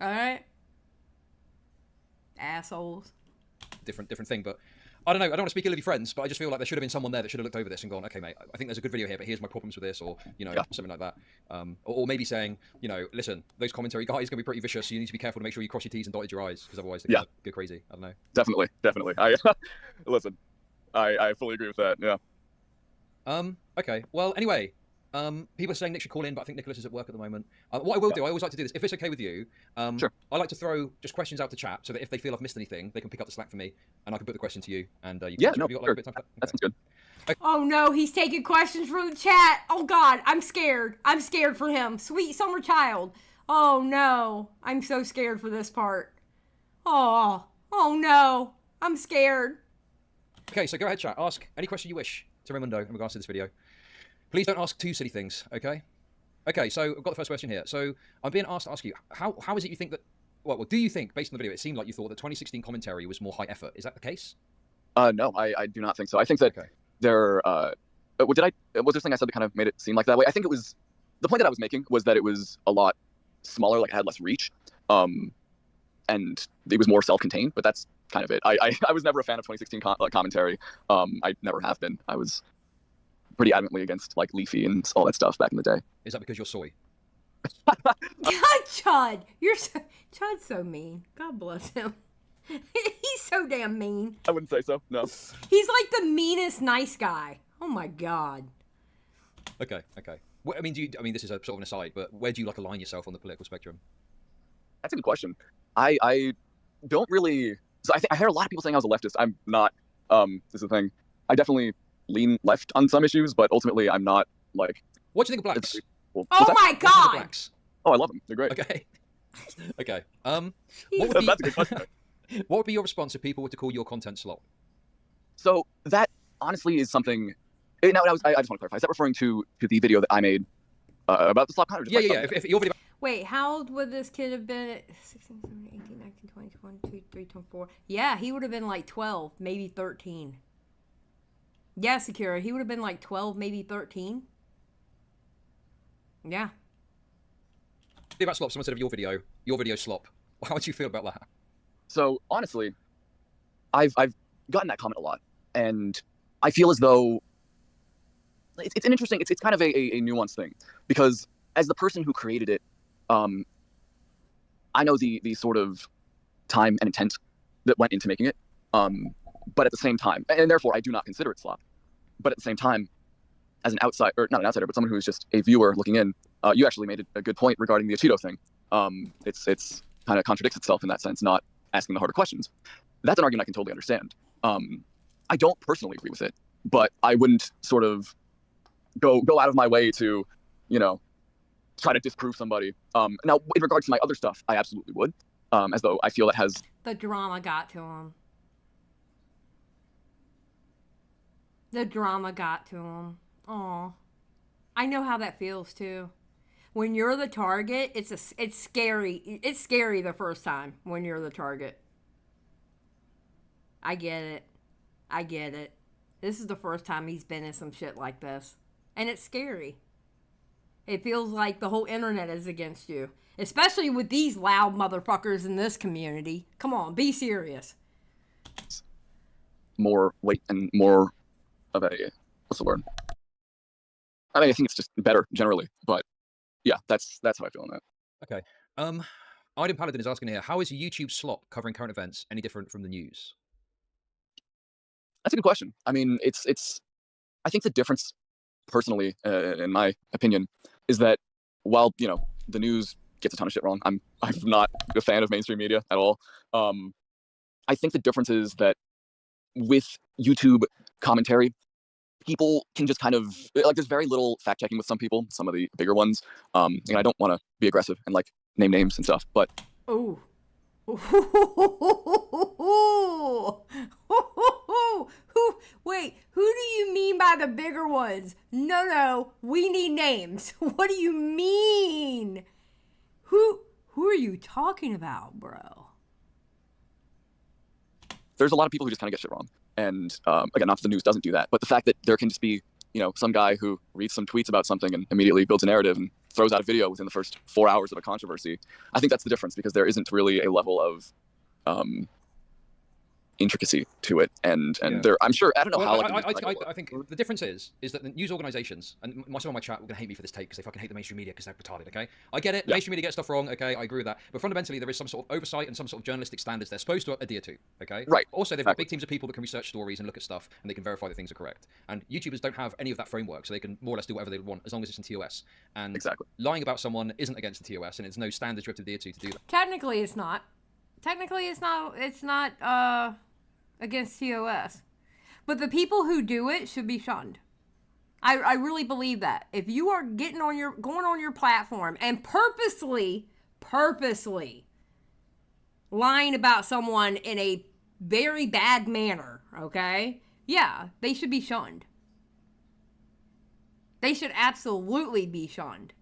Alright? Assholes. different thing, but I don't know. I don't want to speak ill of your friends, but I just feel like there should have been someone there that should have looked over this and gone, okay, mate, I think there's a good video here, but here's my problems with this, or, you know, something like that. Or maybe saying, you know, listen, those commentary guys can be pretty vicious, so you need to be careful to make sure you cross your T's and dotted your I's, because otherwise they go crazy. I don't know. Definitely. Listen, I fully agree with that. Yeah. Okay. Well, anyway, people are saying Nick should call in, but I think Nicholas is at work at the moment. What I will do, I always like to do this, if it's okay with you, Sure. I like to throw just questions out to chat, so that if they feel I've missed anything, they can pick up the slack for me, and I can put the question to you, and you can Yeah, answer it. no, Have you got, like, sure. a bit of time for that? That sounds good. Oh no, he's taking questions from the chat. Oh God, I'm scared. I'm scared for him. Sweet summer child. Oh no, I'm so scared for this part. Oh no, I'm scared. Okay, so go ahead, chat. Ask any question you wish to Raymundo in regards to this video. Please don't ask too silly things, okay? Okay, so I've got the first question here. So I'm being asked to ask you, how is it you think that, well, do you think, based on the video, it seemed like you thought that 2016 commentary was more high effort? Is that the case? No, I do not think so. I think that there, was there something I said that kind of made it seem like that way? I think it was, the point that I was making was that it was a lot smaller, like it had less reach, and it was more self-contained, but that's kind of it. I was never a fan of 2016 commentary. I never have been. I was pretty adamantly against like Leafy and all that stuff back in the day. Is that because you're soy? God, Chud, Chud's so mean. God bless him. He's so damn mean. I wouldn't say so. No. He's like the meanest nice guy. Oh my God. Okay. Well, I mean, this is a sort of an aside, but where do you like align yourself on the political spectrum? That's a good question. I don't really. So I hear a lot of people saying I was a leftist. I'm not. This is the thing. I definitely lean left on some issues, but ultimately I'm not like. What do you think of blacks? Oh what's that? my What do you think of God. blacks? Oh, I love them. They're great. Okay. Okay. What would be, That's a good question. what would be your response if people were to call your content slop? So that honestly is something. Now I just want to clarify. Is that referring to the video that I made about the slop con? Yeah. If your video. Wait, how old would this kid have been at 16, 17, 18, 19, 20, 21, 22, 23, 24? Yeah, he would have been like 12, maybe 13. Yeah, Sakura, he would have been like 12, maybe 13. Yeah. About slop, someone said of your video slop. How would you feel about that? So honestly, I've gotten that comment a lot, and I feel as though it's an interesting. It's kind of a nuanced thing, because as the person who created it, I know the sort of time and intent that went into making it. But at the same time, and therefore I do not consider it slop. But at the same time, as an outsider, or not an outsider, but someone who is just a viewer looking in, you actually made a good point regarding the Cheeto thing. It's kind of contradicts itself in that sense, not asking the harder questions. That's an argument I can totally understand. I don't personally agree with it, but I wouldn't sort of go out of my way to, try to disprove somebody. Now, in regards to my other stuff, I absolutely would, as though I feel it has... The drama got to him. The drama got to him. Aw. I know how that feels, too. When you're the target, it's scary. It's scary the first time when you're the target. I get it. I get it. This is the first time he's been in some shit like this. And it's scary. It feels like the whole internet is against you. Especially with these loud motherfuckers in this community. Come on, be serious. More weight and more of a... What's the word? I mean, I think it's just better, generally. But, yeah, that's how I feel on that. Okay. Iden Paladin is asking here, how is YouTube slop covering current events any different from the news? That's a good question. I mean, I think the difference, personally, in my opinion, is that while, the news gets a ton of shit wrong, I'm not a fan of mainstream media at all. I think the difference is that with YouTube commentary, people can just kind of, there's very little fact-checking with some people, some of the bigger ones. And I don't want to be aggressive and, name names and stuff, but... Ooh. Wait, who do you mean by the bigger ones? No, we need names. What do you mean? Who are you talking about, bro? There's a lot of people who just kind of get shit wrong. And again, not that the news doesn't do that, but the fact that there can just be, some guy who reads some tweets about something and immediately builds a narrative and throws out a video within the first 4 hours of a controversy. I think that's the difference, because there isn't really a level of intricacy to it, and there, I'm sure, I don't know how. I think the difference is that the news organizations, and some of my chat will gonna hate me for this take because they fucking hate the mainstream media because they're retarded. Okay, I get it. Yeah. Mainstream media gets stuff wrong. Okay, I agree with that. But fundamentally, there is some sort of oversight and some sort of journalistic standards they're supposed to adhere to. Okay, right. Also, they've got big teams of people that can research stories and look at stuff, and they can verify that things are correct. And YouTubers don't have any of that framework, so they can more or less do whatever they want as long as it's in TOS. And lying about someone isn't against the TOS, and it's no standards you have to adhere to do that. Technically, it's not. It's not. Against TOS. But the people who do it should be shunned. I really believe that. If you are going on your platform and purposely lying about someone in a very bad manner, okay? Yeah, they should be shunned. They should absolutely be shunned.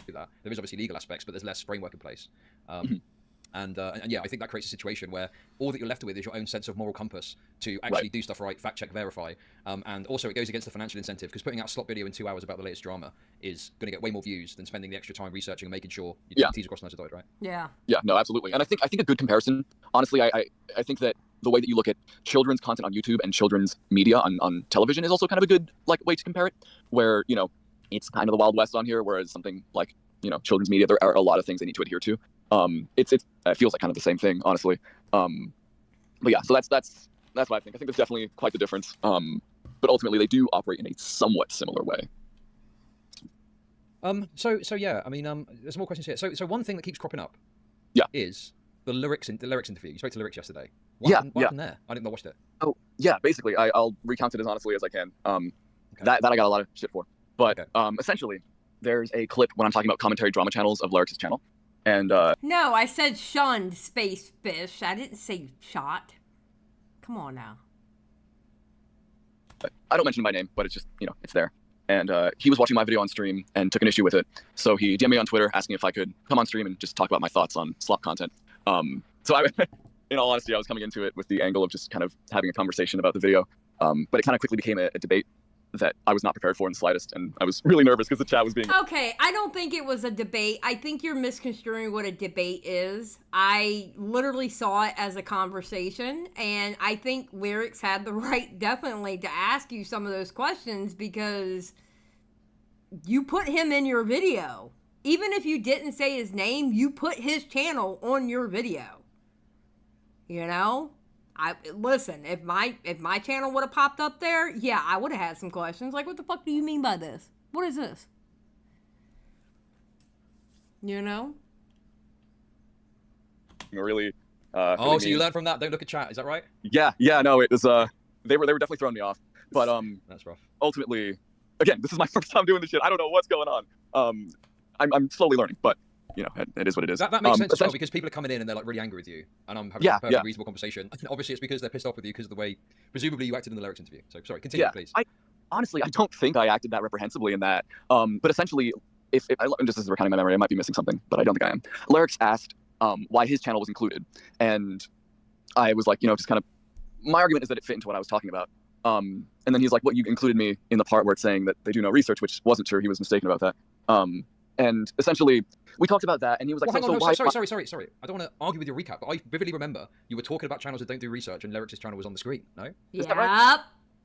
That. There is obviously legal aspects, but there's less framework in place. And yeah, I think that creates a situation where all that you're left with is your own sense of moral compass to actually do stuff right, fact check, verify. And also it goes against the financial incentive, because putting out a slot video in 2 hours about the latest drama is going to get way more views than spending the extra time researching and making sure your T's are crossed and I's are dotted, right? Yeah. Yeah, no, absolutely. And I think a good comparison, honestly, I think that the way that you look at children's content on YouTube and children's media on television is also kind of a good way to compare it, where, it's kind of the Wild West on here, whereas something like, children's media, there are a lot of things they need to adhere to. It feels like kind of the same thing, honestly. But yeah, so that's what I think. I think there's definitely quite the difference. But ultimately, they do operate in a somewhat similar way. So yeah, I mean, there's more questions here. So one thing that keeps cropping up, is the Lerix interview. You spoke to Lerix yesterday. What happened there? I didn't know watched it. Oh yeah, basically, I'll recount it as honestly as I can. That I got a lot of shit for, but essentially, there's a clip when I'm talking about commentary drama channels of Lerix's channel. And no, I said shunned, space fish. I didn't say shot. Come on now. I don't mention him by name, but it's just, it's there. And he was watching my video on stream and took an issue with it. So he DM'd me on Twitter asking if I could come on stream and just talk about my thoughts on slop content. So in all honesty, I was coming into it with the angle of just kind of having a conversation about the video. But it kind of quickly became a debate that I was not prepared for in the slightest, and I was really nervous because the chat was being... Okay, I don't think it was a debate. I think you're misconstruing what a debate is. I literally saw it as a conversation, and I think Lerix had the right, definitely, to ask you some of those questions, because you put him in your video. Even if you didn't say his name, you put his channel on your video. Listen, if my channel would have popped up there, yeah, I would have had some questions. Like, what the fuck do you mean by this? What is this? You know? Really. Oh, really so you mean. learned from that? Don't look at chat. Is that right? Yeah, no, it was they were definitely throwing me off. But That's rough. ultimately, again, this is my first time doing this shit. I don't know what's going on. I'm slowly learning, but you know, it is what it is. That makes sense as well, because people are coming in and they're like really angry with you, and I'm having a perfectly reasonable conversation. And obviously, it's because they're pissed off with you because of the way, presumably, you acted in the Lerix interview. So sorry, continue, please. Honestly, I don't think I acted that reprehensibly in that. But essentially, if just as recounting my memory, I might be missing something, but I don't think I am. Lerix asked why his channel was included, and I was like, you know, just kind of, my argument is that it fit into what I was talking about. And then he's like, "What, you included me in the part where it's saying that they do no research," which wasn't true. He was mistaken about that. And essentially, we talked about that, and he was like, well, sorry. I don't want to argue with your recap, but I vividly remember you were talking about channels that don't do research, and Lerix's channel was on the screen. No, is that right?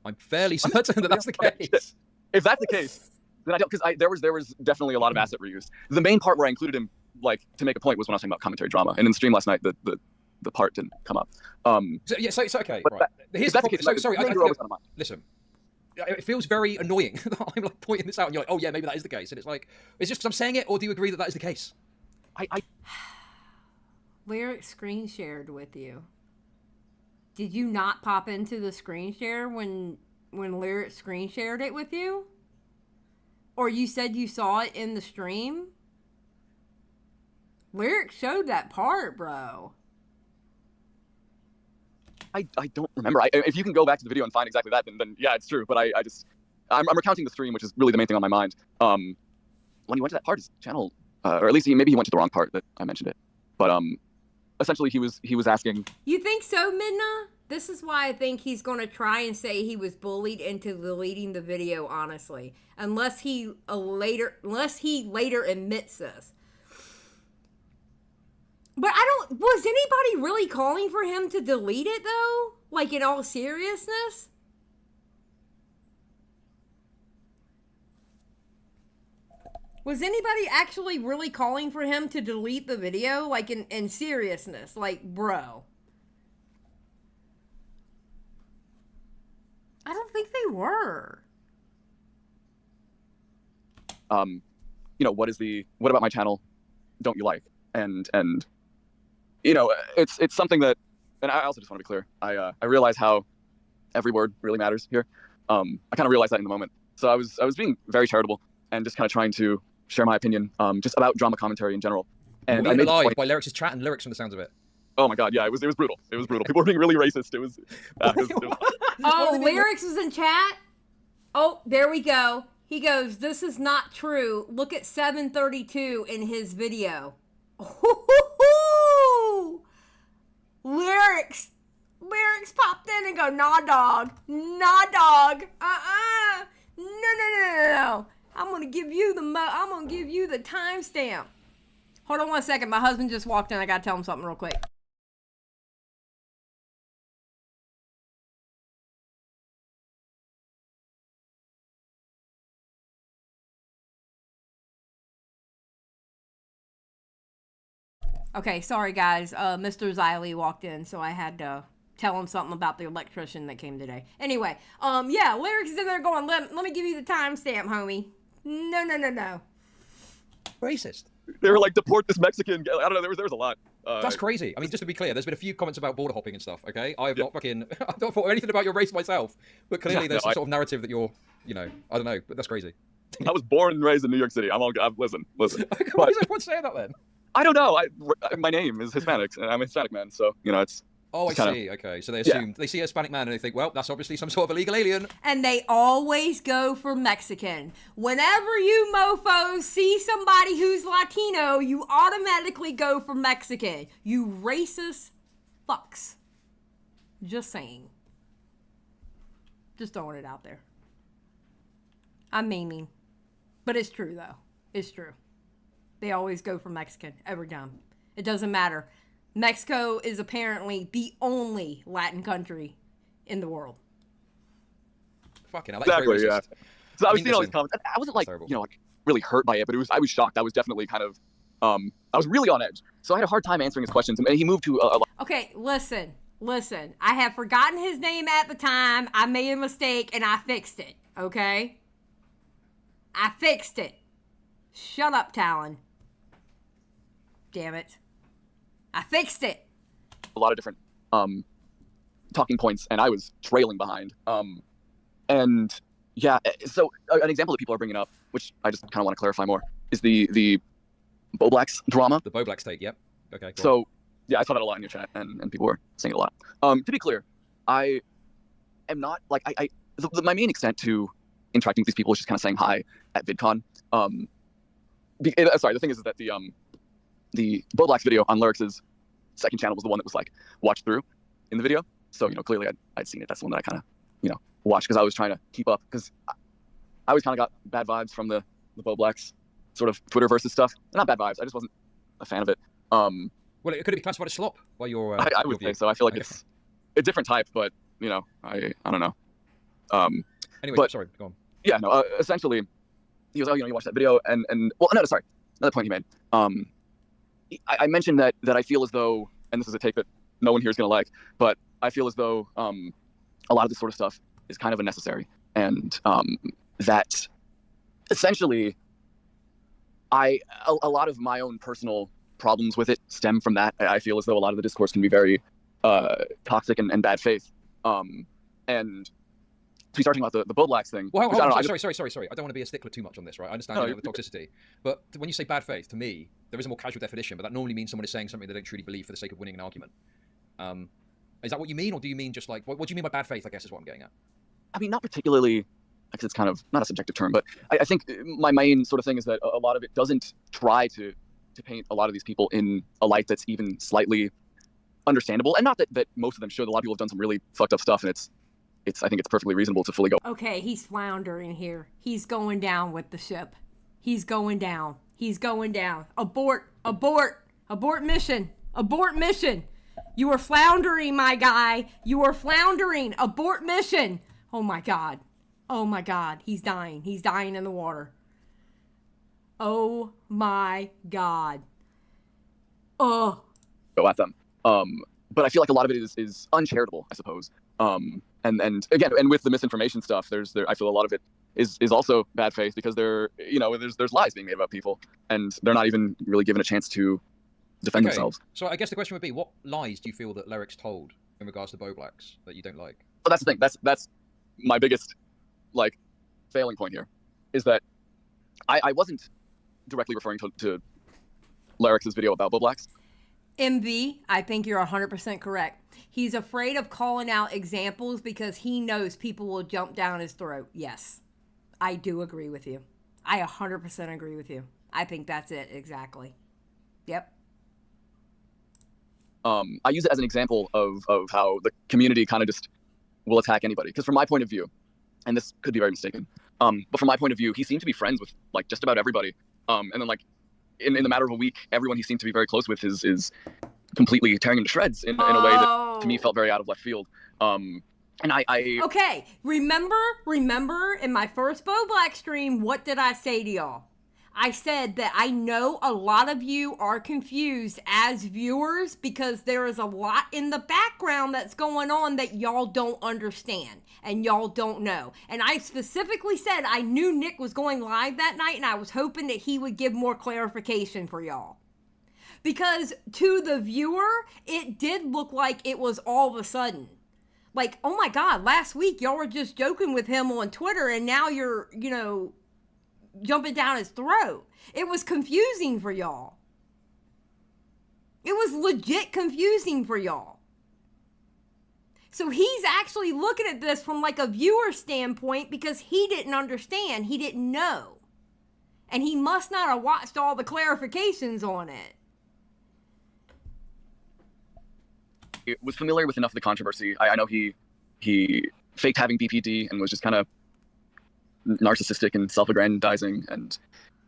I'm fairly certain that that's the case. If that's the case, then I don't, because there was definitely a lot of asset reuse. The main part where I included him, like, to make a point, was when I was talking about commentary drama, and in the stream last night, the part didn't come up. So okay, right. Here's the problem. Sorry, listen. It feels very annoying that I'm like pointing this out, and you're like, "Oh yeah, maybe that is the case." And it's like, it's just because I'm saying it, or do you agree that that is the case? Lerix screen shared with you. Did you not pop into the screen share when Lerix screen shared it with you? Or you said you saw it in the stream? Lerix showed that part, bro. I don't remember. If you can go back to the video and find exactly that, then yeah, it's true. But I'm recounting the stream, which is really the main thing on my mind. When he went to that part, his channel, or at least maybe he went to the wrong part that I mentioned it. But essentially he was asking. You think so, Midna? This is why I think he's going to try and say he was bullied into deleting the video, honestly. Unless he later admits this. But was anybody really calling for him to delete it, though? Like, in all seriousness? Was anybody actually really calling for him to delete the video? Like, in seriousness? Like, bro. I don't think they were. You know, what about my channel don't you like? And you know, it's something that, and I also just want to be clear. I realize how every word really matters here. I kind of realized that in the moment. So I was being very charitable and just kind of trying to share my opinion, just about drama commentary in general. And I made live by Lerix's chat and Lerix from the sounds of it. Oh my god, yeah, it was brutal. It was brutal. People were being really racist. It was. Oh, Lerix was in chat. Oh, there we go. He goes, "This is not true. Look at 732 in his video." Lerix popped in and go, "Nah, dog. Nah, dog. No. I'm gonna give you the timestamp." Hold on one second. My husband just walked in. I gotta tell him something real quick. Okay, sorry guys. Mr. Xylie walked in, so I had to tell him something about the electrician that came today. Anyway, yeah, Lerix is in there going, let me give you the timestamp, homie. No. Racist. They were like, "Deport this Mexican." I don't know. There was a lot. That's crazy. I mean, just to be clear, there's been a few comments about border hopping and stuff. Okay, I have not fucking, I've not thought anything about your race myself, but clearly there's some sort of narrative that you're, you know, I don't know, but that's crazy. I was born and raised in New York City. Listen. Why is everyone saying that then? I don't know. My name is Hispanic, and I'm a Hispanic man, so you know it's. Oh, I see. Okay, so they assume they see a Hispanic man and they think, well, that's obviously some sort of illegal alien. And they always go for Mexican. Whenever you mofos see somebody who's Latino, you automatically go for Mexican. You racist fucks. Just saying. Just throwing it out there. I'm memeing. But it's true, though. It's true. They always go for Mexican every time. It doesn't matter. Mexico is apparently the only Latin country in the world. Fucking hell, that's very racist. So I was seeing all these comments. I wasn't like, you know, like really hurt by it, but I was shocked. I was definitely kind of, I was really on edge. So I had a hard time answering his questions, and he moved to Okay, listen. I have forgotten his name at the time. I made a mistake, and I fixed it, okay? I fixed it. Shut up, Talon. Damn it. I fixed it. A lot of different talking points, and I was trailing behind. And yeah, so an example that people are bringing up, which I just kind of want to clarify more, is the Boblax drama. The Boblax take, yep. Okay. So yeah, I saw that a lot in your chat, and people were saying it a lot. To be clear, I am not like my main extent to interacting with these people is just kind of saying hi at VidCon. Sorry, the thing is that the Boblax video on Lerix's second channel was the one that was like watched through in the video. So clearly I'd seen it. That's the one that I kind of watched because I was trying to keep up because I always kind of got bad vibes from the Boblax sort of Twitter versus stuff. Not bad vibes. I just wasn't a fan of it. Well, it could be classified as slop while you're. I would say so. I feel like it's a different type, but I don't know. Anyway, but, sorry, go on. Yeah, no. Essentially, he was, you watched that video, and well, no, sorry, another point he made. I mentioned that I feel as though, and this is a take that no one here is gonna like, but I feel as though a lot of this sort of stuff is kind of unnecessary, and that essentially, a lot of my own personal problems with it stem from that. I feel as though a lot of the discourse can be very toxic and bad faith. And to be talking about the Boblax thing. Well, sorry. I don't want to be a stickler too much on this, right? I understand the toxicity, but when you say bad faith, to me, there is a more casual definition, but that normally means someone is saying something they don't truly believe for the sake of winning an argument. Is that what you mean, or do you mean just like what do you mean by bad faith? I guess is what I'm getting at. I mean, not particularly, because it's kind of not a subjective term, but I think my main sort of thing is that a lot of it doesn't try to paint a lot of these people in a light that's even slightly understandable, and not that most of them should. A lot of people have done some really fucked up stuff, and I think it's perfectly reasonable to fully go. Okay, he's floundering here. He's going down with the ship. He's going down. He's going down. Abort mission. Abort mission. You are floundering, my guy. You are floundering. Abort mission. Oh my God. Oh my God. He's dying. He's dying in the water. Oh my God. Oh. Go at them. But I feel like a lot of it is uncharitable, I suppose. And again, and with the misinformation stuff, I feel a lot of it is also bad faith because there's lies being made about people, and they're not even really given a chance to defend themselves. So I guess the question would be, what lies do you feel that Lerix told in regards to Boblax that you don't like? Well, that's the thing. That's my biggest failing point here, is that I wasn't directly referring to Lerix's video about Boblax. MV, I think you're 100% correct. He's afraid of calling out examples because he knows people will jump down his throat. Yes, I do agree with you. I 100% agree with you. I think that's it, exactly. Yep. I use it as an example of how the community kind of just will attack anybody. Because from my point of view, and this could be very mistaken, but from my point of view, he seemed to be friends with just about everybody. And then in the matter of a week, everyone he seemed to be very close with is completely tearing him to shreds in a way that to me felt very out of left field. And I okay, remember in my first Boblax stream, what did I say to y'all? I said that I know a lot of you are confused as viewers because there is a lot in the background that's going on that y'all don't understand and y'all don't know. And I specifically said I knew Nick was going live that night and I was hoping that he would give more clarification for y'all. Because to the viewer, it did look like it was all of a sudden. Like, oh my God, last week y'all were just joking with him on Twitter and now you're, jumping down his throat. It was confusing for y'all. It was legit confusing for y'all. So he's actually looking at this from a viewer standpoint because he didn't understand. He didn't know. And he must not have watched all the clarifications on it. Was familiar with enough of the controversy. I know he faked having BPD and was just kind of narcissistic and self-aggrandizing and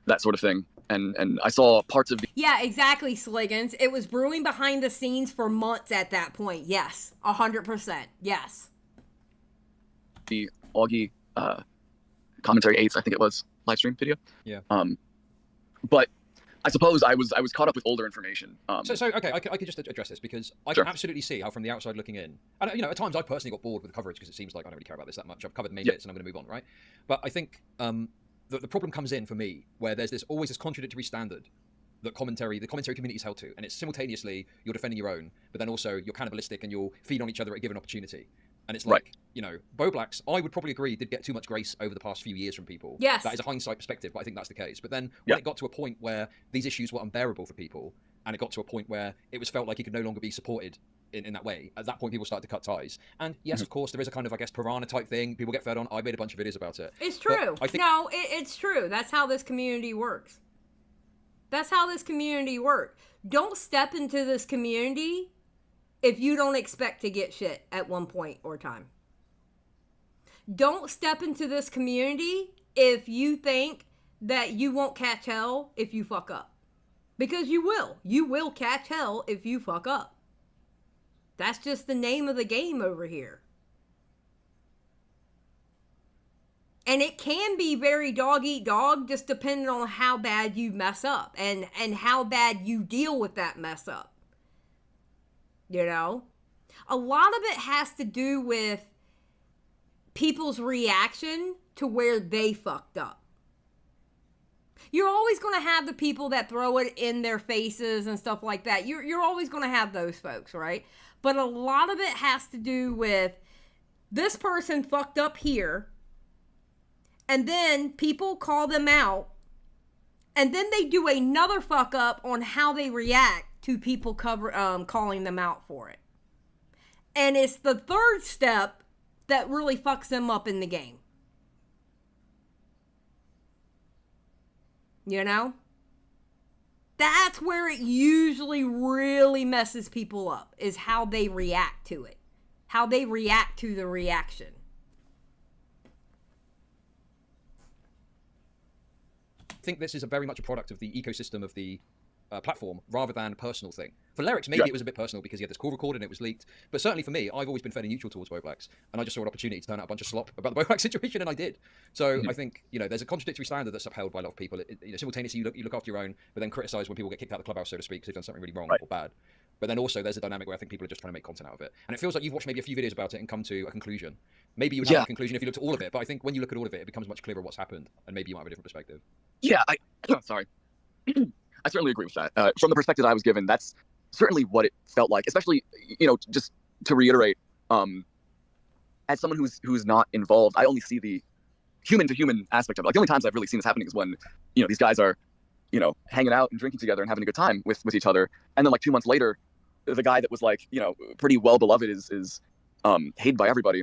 that sort of thing. And I saw parts of the... Yeah, exactly, Sliggins. It was brewing behind the scenes for months at that point. Yes, 100%. Yes. The Augie commentary 8s, I think it was, live stream video. Yeah. But I suppose I was caught up with older information. So okay, I could just address this because I can absolutely see how from the outside looking in, and at times I personally got bored with the coverage because it seems like I don't really care about this that much. I've covered the main bits and I'm going to move on, right? But I think the problem comes in for me where there's always this contradictory standard that the commentary community is held to, and it's simultaneously you're defending your own, but then also you're cannibalistic and you'll feed on each other at a given opportunity. And it's like, you know, Bo Blacks, I would probably agree, did get too much grace over the past few years from people. Yes. That is a hindsight perspective, but I think that's the case. But then when it got to a point where these issues were unbearable for people, and it got to a point where it was felt like he could no longer be supported in that way, at that point people started to cut ties. And yes, of course, there is a kind of, I guess, piranha type thing. People get fed on. I made a bunch of videos about it. It's true. It's true. That's how this community works. That's how this community works. Don't step into this community if you don't expect to get shit at one point or time. Don't step into this community if you think that you won't catch hell if you fuck up. Because you will. You will catch hell if you fuck up. That's just the name of the game over here. And it can be very dog eat dog, just depending on how bad you mess up and how bad you deal with that mess up. You know? A lot of it has to do with people's reaction to where they fucked up. You're always going to have the people that throw it in their faces and stuff like that. You're always going to have those folks, right? But a lot of it has to do with this person fucked up here, and then people call them out, and then they do another fuck up on how they react to people calling them out for it. And it's the third step that really fucks them up in the game. You know? That's where it usually really messes people up, is how they react to it. How they react to the reaction. I think this is very much a product of the ecosystem of the platform rather than a personal thing. For Lerix, maybe it was a bit personal because he had this call recorded and it was leaked. But certainly for me, I've always been fairly neutral towards Bo Blacks, and I just saw an opportunity to turn out a bunch of slop about the Bo Blacks situation, and I did. So I think, you know, there's a contradictory standard that's upheld by a lot of people. You know, simultaneously, you look after your own, but then criticize when people get kicked out of the clubhouse, so to speak, because they've done something really wrong or bad. But then also there's a dynamic where I think people are just trying to make content out of it. And it feels like you've watched maybe a few videos about it and come to a conclusion. Maybe you would have a conclusion if you looked at all of it, but I think when you look at all of it, it becomes much clearer what's happened, and maybe you might have a different perspective. Yeah, sorry. I certainly agree with that. From the perspective I was given, that's certainly what it felt like, especially, you know, just to reiterate, as someone who's not involved, I only see the human to human aspect of it. Like, the only times I've really seen this happening is when, you know, these guys are, you know, hanging out and drinking together and having a good time with each other. And then like 2 months later, the guy that was like, you know, pretty well beloved is hated by everybody.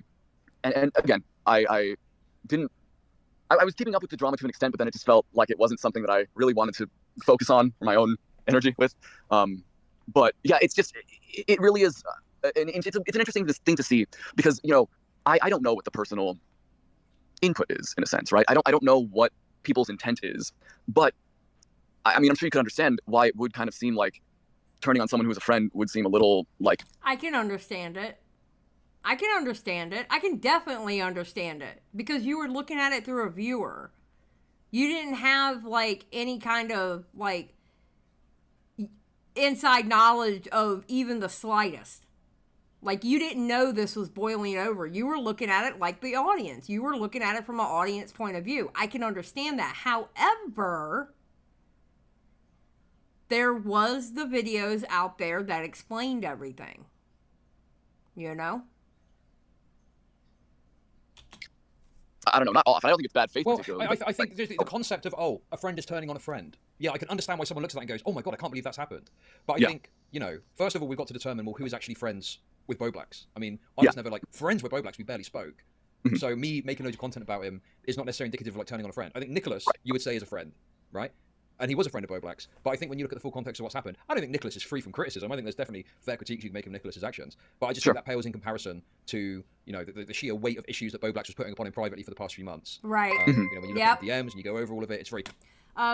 And again, I was keeping up with the drama to an extent, but then it just felt like it wasn't something that I really wanted to focus on my own energy with. But yeah, it's just, it really is, it's an interesting thing to see, because, you know, I don't know what the personal input is, in a sense, right? I don't know what people's intent is, but I mean, I'm sure you can understand why it would kind of seem like turning on someone who's a friend would seem a little like... I can understand it. I can definitely understand it, because you were looking at it through a viewer. You didn't have like any kind of like inside knowledge of even the slightest. Like, you didn't know this was boiling over. You were looking at it like the audience. You were looking at it from an audience point of view. I can understand that. However, there was the videos out there that explained everything. You know? I don't know, not off. I don't think it's bad faith. Well, I think the concept of, oh, a friend is turning on a friend. Yeah, I can understand why someone looks at that and goes, oh my God, I can't believe that's happened. But I think, you know, first of all, we've got to determine, well, who is actually friends with Bo Blacks? I mean, I was never like friends with Bo Blacks. We barely spoke. So me making loads of content about him is not necessarily indicative of like turning on a friend. I think Nicholas, you would say, is a friend, right? And he was a friend of Bo Blacks. But I think when you look at the full context of what's happened, I don't think Nicholas is free from criticism. I think there's definitely fair critiques you can make of Nicholas's actions. But I just think that pales in comparison to, you know, the sheer weight of issues that Bo Blacks was putting upon him privately for the past few months. Right. You know, when you look at the DMs and you go over all of it, it's very...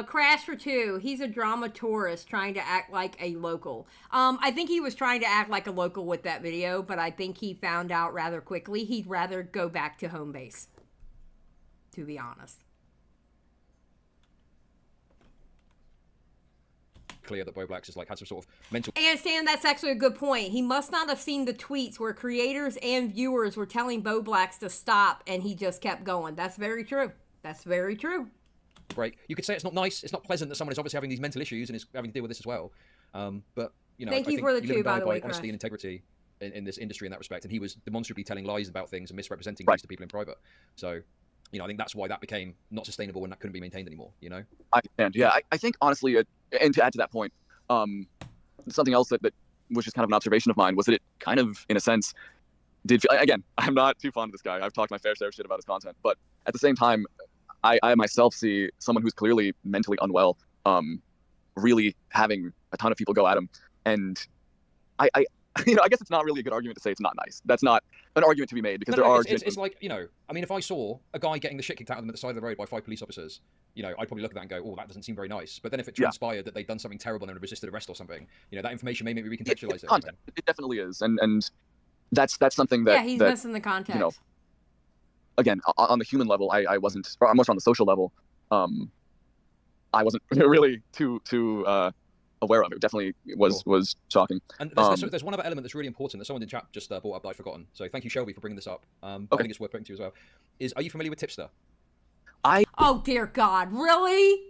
Crash for 2. He's a drama tourist trying to act like a local. I think he was trying to act like a local with that video, but I think he found out rather quickly he'd rather go back to home base, to be honest. Clear that Bo Blacks has like had some sort of mental... And Sam, that's actually a good point. He must not have seen the tweets where creators and viewers were telling Bo Blacks to stop, and he just kept going. That's very true. That's very true. break. You could say it's not nice, it's not pleasant that someone is obviously having these mental issues and is having to deal with this as well. But you know, Thank I you think for the you live chew, and die by the way, honesty Crash. and integrity in this industry in that respect. And he was demonstrably telling lies about things and misrepresenting Right. things to people in private. So, you know, I think that's why that became not sustainable and that couldn't be maintained anymore. You know. I understand. Yeah, I think honestly, and to add to that point, something else that was just kind of an observation of mine was that it kind of, in a sense, again, I'm not too fond of this guy. I've talked my fair share of shit about his content, but at the same time, I myself see someone who's clearly mentally unwell, really having a ton of people go at him, and I you know, I guess it's not really a good argument to say it's not nice. That's not an argument to be made because there are. It's like, you know, I mean, if I saw a guy getting the shit kicked out of them at the side of the road by 5 police officers, you know, I'd probably look at that and go, oh, that doesn't seem very nice. But then if it transpired that they'd done something terrible and resisted arrest or something, you know, that information may make me recontextualize it. Content. It definitely is, and that's something that he's missing the context. You know, again, on the human level, I wasn't, or almost on the social level, I wasn't really too aware of. It definitely was shocking. And there's one other element that's really important that someone in chat just brought up that I've forgotten. So thank you, Shelby, for bringing this up. I think it's worth putting to you as well. Are you familiar with Tipster? Oh dear God, really?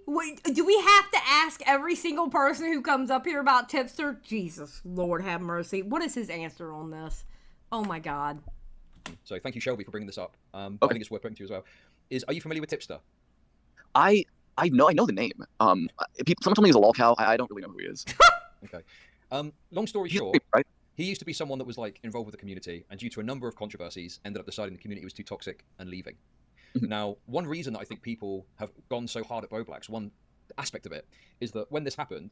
Do we have to ask every single person who comes up here about Tipster? Jesus, Lord have mercy. What is his answer on this? Oh my God. So thank you, Shelby, for bringing this up. I think it's worth putting to you as well. Are you familiar with Tipster? I know the name. Someone told me he's a lolcow. I don't really know who he is. Okay. Long story short, right? He used to be someone that was like involved with the community, and due to a number of controversies, ended up deciding the community was too toxic and leaving. Now, one reason that I think people have gone so hard at Boblax, one aspect of it, is that when this happened,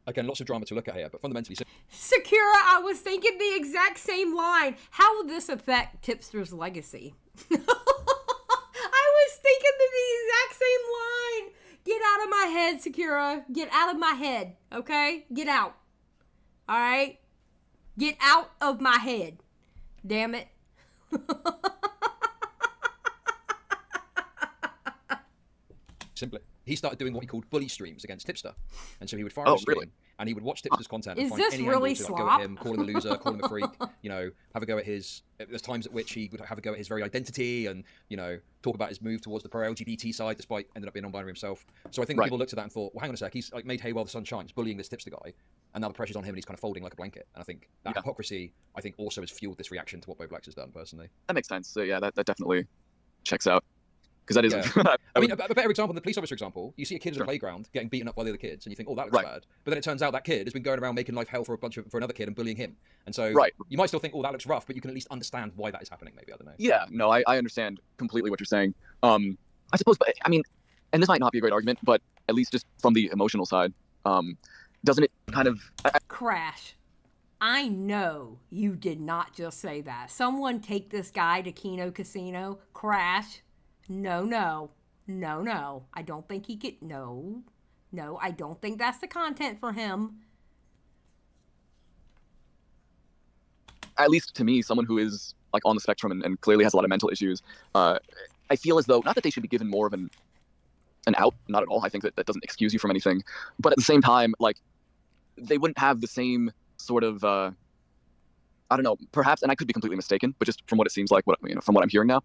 again, lots of drama to look at here, but fundamentally... Sakura, I was thinking the exact same line. How will this affect Tipster's legacy? I was thinking the exact same line. Get out of my head, Sakura. Get out of my head, okay? Get out. All right? Get out of my head. Damn it. Simply, he started doing what he called bully streams against Tipster, and so he would fire a stream and he would watch Tipster's content and find any angle to like, go at him, call him a loser, call him a freak, you know, have a go at his. There's times at which he would have a go at his very identity and, you know, talk about his move towards the pro-LGBT side, despite ended up being non-binary himself. So I think people looked at that and thought, well, hang on a sec, he's like made hay while the sun shines, bullying this Tipster guy, and now the pressure's on him and he's kind of folding like a blanket. And I think that hypocrisy, I think, also has fueled this reaction to what Boblax has done personally. That makes sense. So yeah, that definitely checks out. Because that is, I mean, a better example than the police officer example. You see a kid in a playground getting beaten up by the other kids, and you think, "Oh, that looks bad." But then it turns out that kid has been going around making life hell for another kid and bullying him. And so, you might still think, "Oh, that looks rough," but you can at least understand why that is happening. Maybe I don't know. Yeah, no, I understand completely what you're saying. I suppose, but I mean, and this might not be a great argument, but at least just from the emotional side, doesn't it kind of Crash? I know you did not just say that. Someone take this guy to Keno Casino. Crash. No. I don't think he could. No, I don't think that's the content for him. At least to me, someone who is like on the spectrum and clearly has a lot of mental issues, I feel as though, not that they should be given more of an out, not at all. I think that doesn't excuse you from anything. But at the same time, like, they wouldn't have the same sort of, I don't know, perhaps, and I could be completely mistaken, but just from what it seems like, from what I'm hearing now,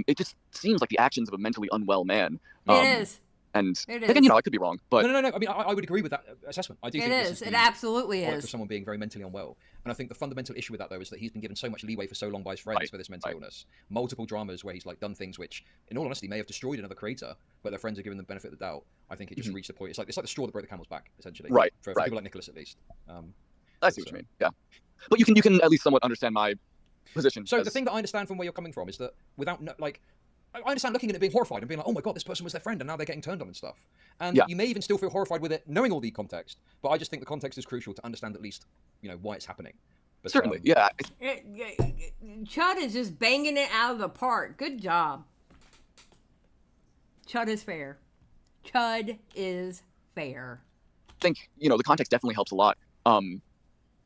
it just seems like the actions of a mentally unwell man. It is. And it is. Again, you know, I could be wrong, but no. I mean, I would agree with that assessment. I do think it is. It absolutely is. For someone being very mentally unwell, and I think the fundamental issue with that though is that he's been given so much leeway for so long by his friends for this mental illness. Multiple dramas where he's like done things which, in all honesty, may have destroyed another creator, but their friends are giving them the benefit of the doubt. I think it just reached the point. It's like the straw that broke the camel's back, essentially. For people like Nicholas, at least. I see what you mean. Yeah, but you can at least somewhat understand my position. So the thing that I understand from where you're coming from is that without I understand looking at it being horrified and being like, oh my god, this person was their friend and now they're getting turned on and stuff. And you may even still feel horrified with it, knowing all the context. But I just think the context is crucial to understand at least, you know, why it's happening. But, certainly, Chud is just banging it out of the park. Good job. Chud is fair. Chud is fair. I think, you know, the context definitely helps a lot.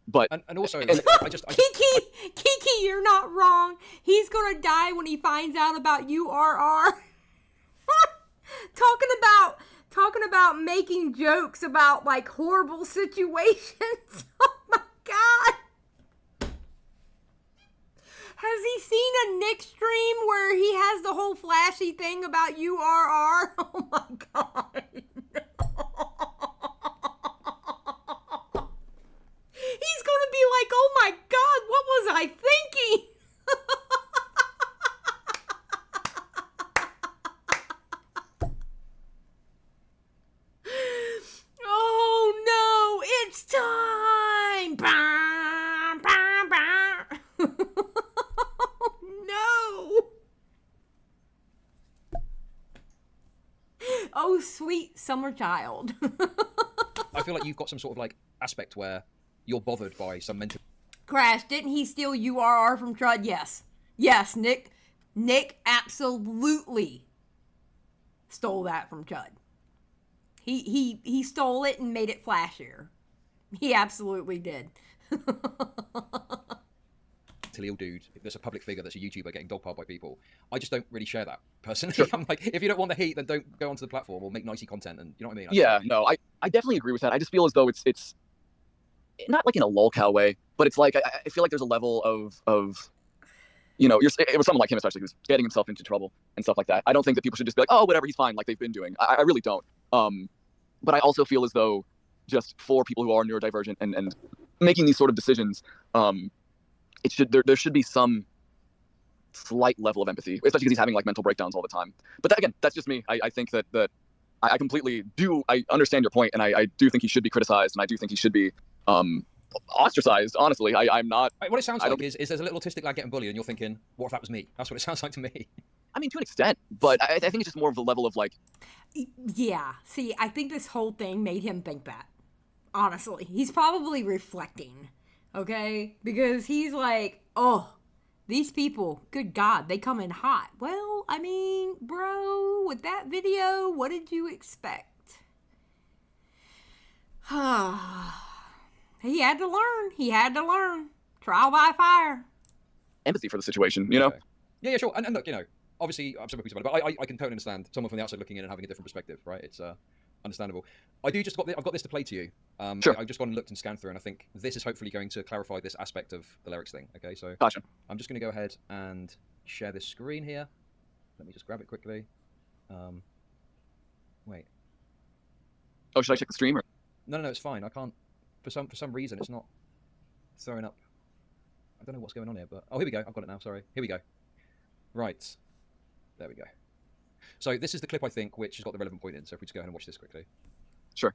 But and also, Kiki, you're not wrong. He's gonna die when he finds out about URR. talking about making jokes about like horrible situations. Oh my god. Has he seen a Nick stream where he has the whole flashy thing about URR? Oh my god. He's gonna be like, oh my god, what was I thinking? Oh no, it's time! Bah, bah, bah. No! Oh, sweet summer child. I feel like you've got some sort of like aspect where you're bothered by some mental. Crash, didn't he steal URR from Chud? Yes. Yes, Nick absolutely stole that from Chud. He stole it and made it flashier. He absolutely did. Ill dude, if there's a public figure that's a YouTuber getting dogpiled by people, I just don't really share that personally. Sure. I'm like, if you don't want the heat, then don't go onto the platform or make nicey content, and you know what I mean? Yeah, no, I definitely agree with that. I just feel as though it's not like in a lolcow way, but it's like I feel like there's a level of you know, it was someone like him especially who's getting himself into trouble and stuff like that. I don't think that people should just be like, oh, whatever, he's fine, like they've been doing. I really don't. But I also feel as though just for people who are neurodivergent and making these sort of decisions, there should be some slight level of empathy, especially because he's having like mental breakdowns all the time. But that, again, that's just me. I think that I completely do. I understand your point, and I do think he should be criticized, and I do think he should be ostracized. Honestly, I'm not. What it sounds like is there's a little autistic lad getting bullied, and you're thinking, what if that was me? That's what it sounds like to me. I mean, to an extent, but I think it's just more of the level of like. Yeah. See, I think this whole thing made him think that. Honestly, he's probably reflecting. Okay? Because he's like, oh, these people, good God, they come in hot. Well, I mean, bro, with that video, what did you expect? He had to learn. He had to learn. Trial by fire. Empathy for the situation, you know? Okay. Yeah, sure. And look, you know, obviously, I'm sorry about it, but I can totally understand someone from the outside looking in and having a different perspective, right? It's understandable. I've got this to play to you. Sure. I've just gone and looked and scanned through, and I think this is hopefully going to clarify this aspect of the Lerix thing. Okay, so gotcha. I'm just going to go ahead and share this screen here. Let me just grab it quickly. Wait. Oh, should I check the stream? Or? No, it's fine. I can't. For some reason, it's not throwing up. I don't know what's going on here, but oh, here we go. I've got it now. Sorry. Here we go. Right. There we go. So this is the clip, I think, which has got the relevant point in. So if we just go ahead and watch this quickly. Sure.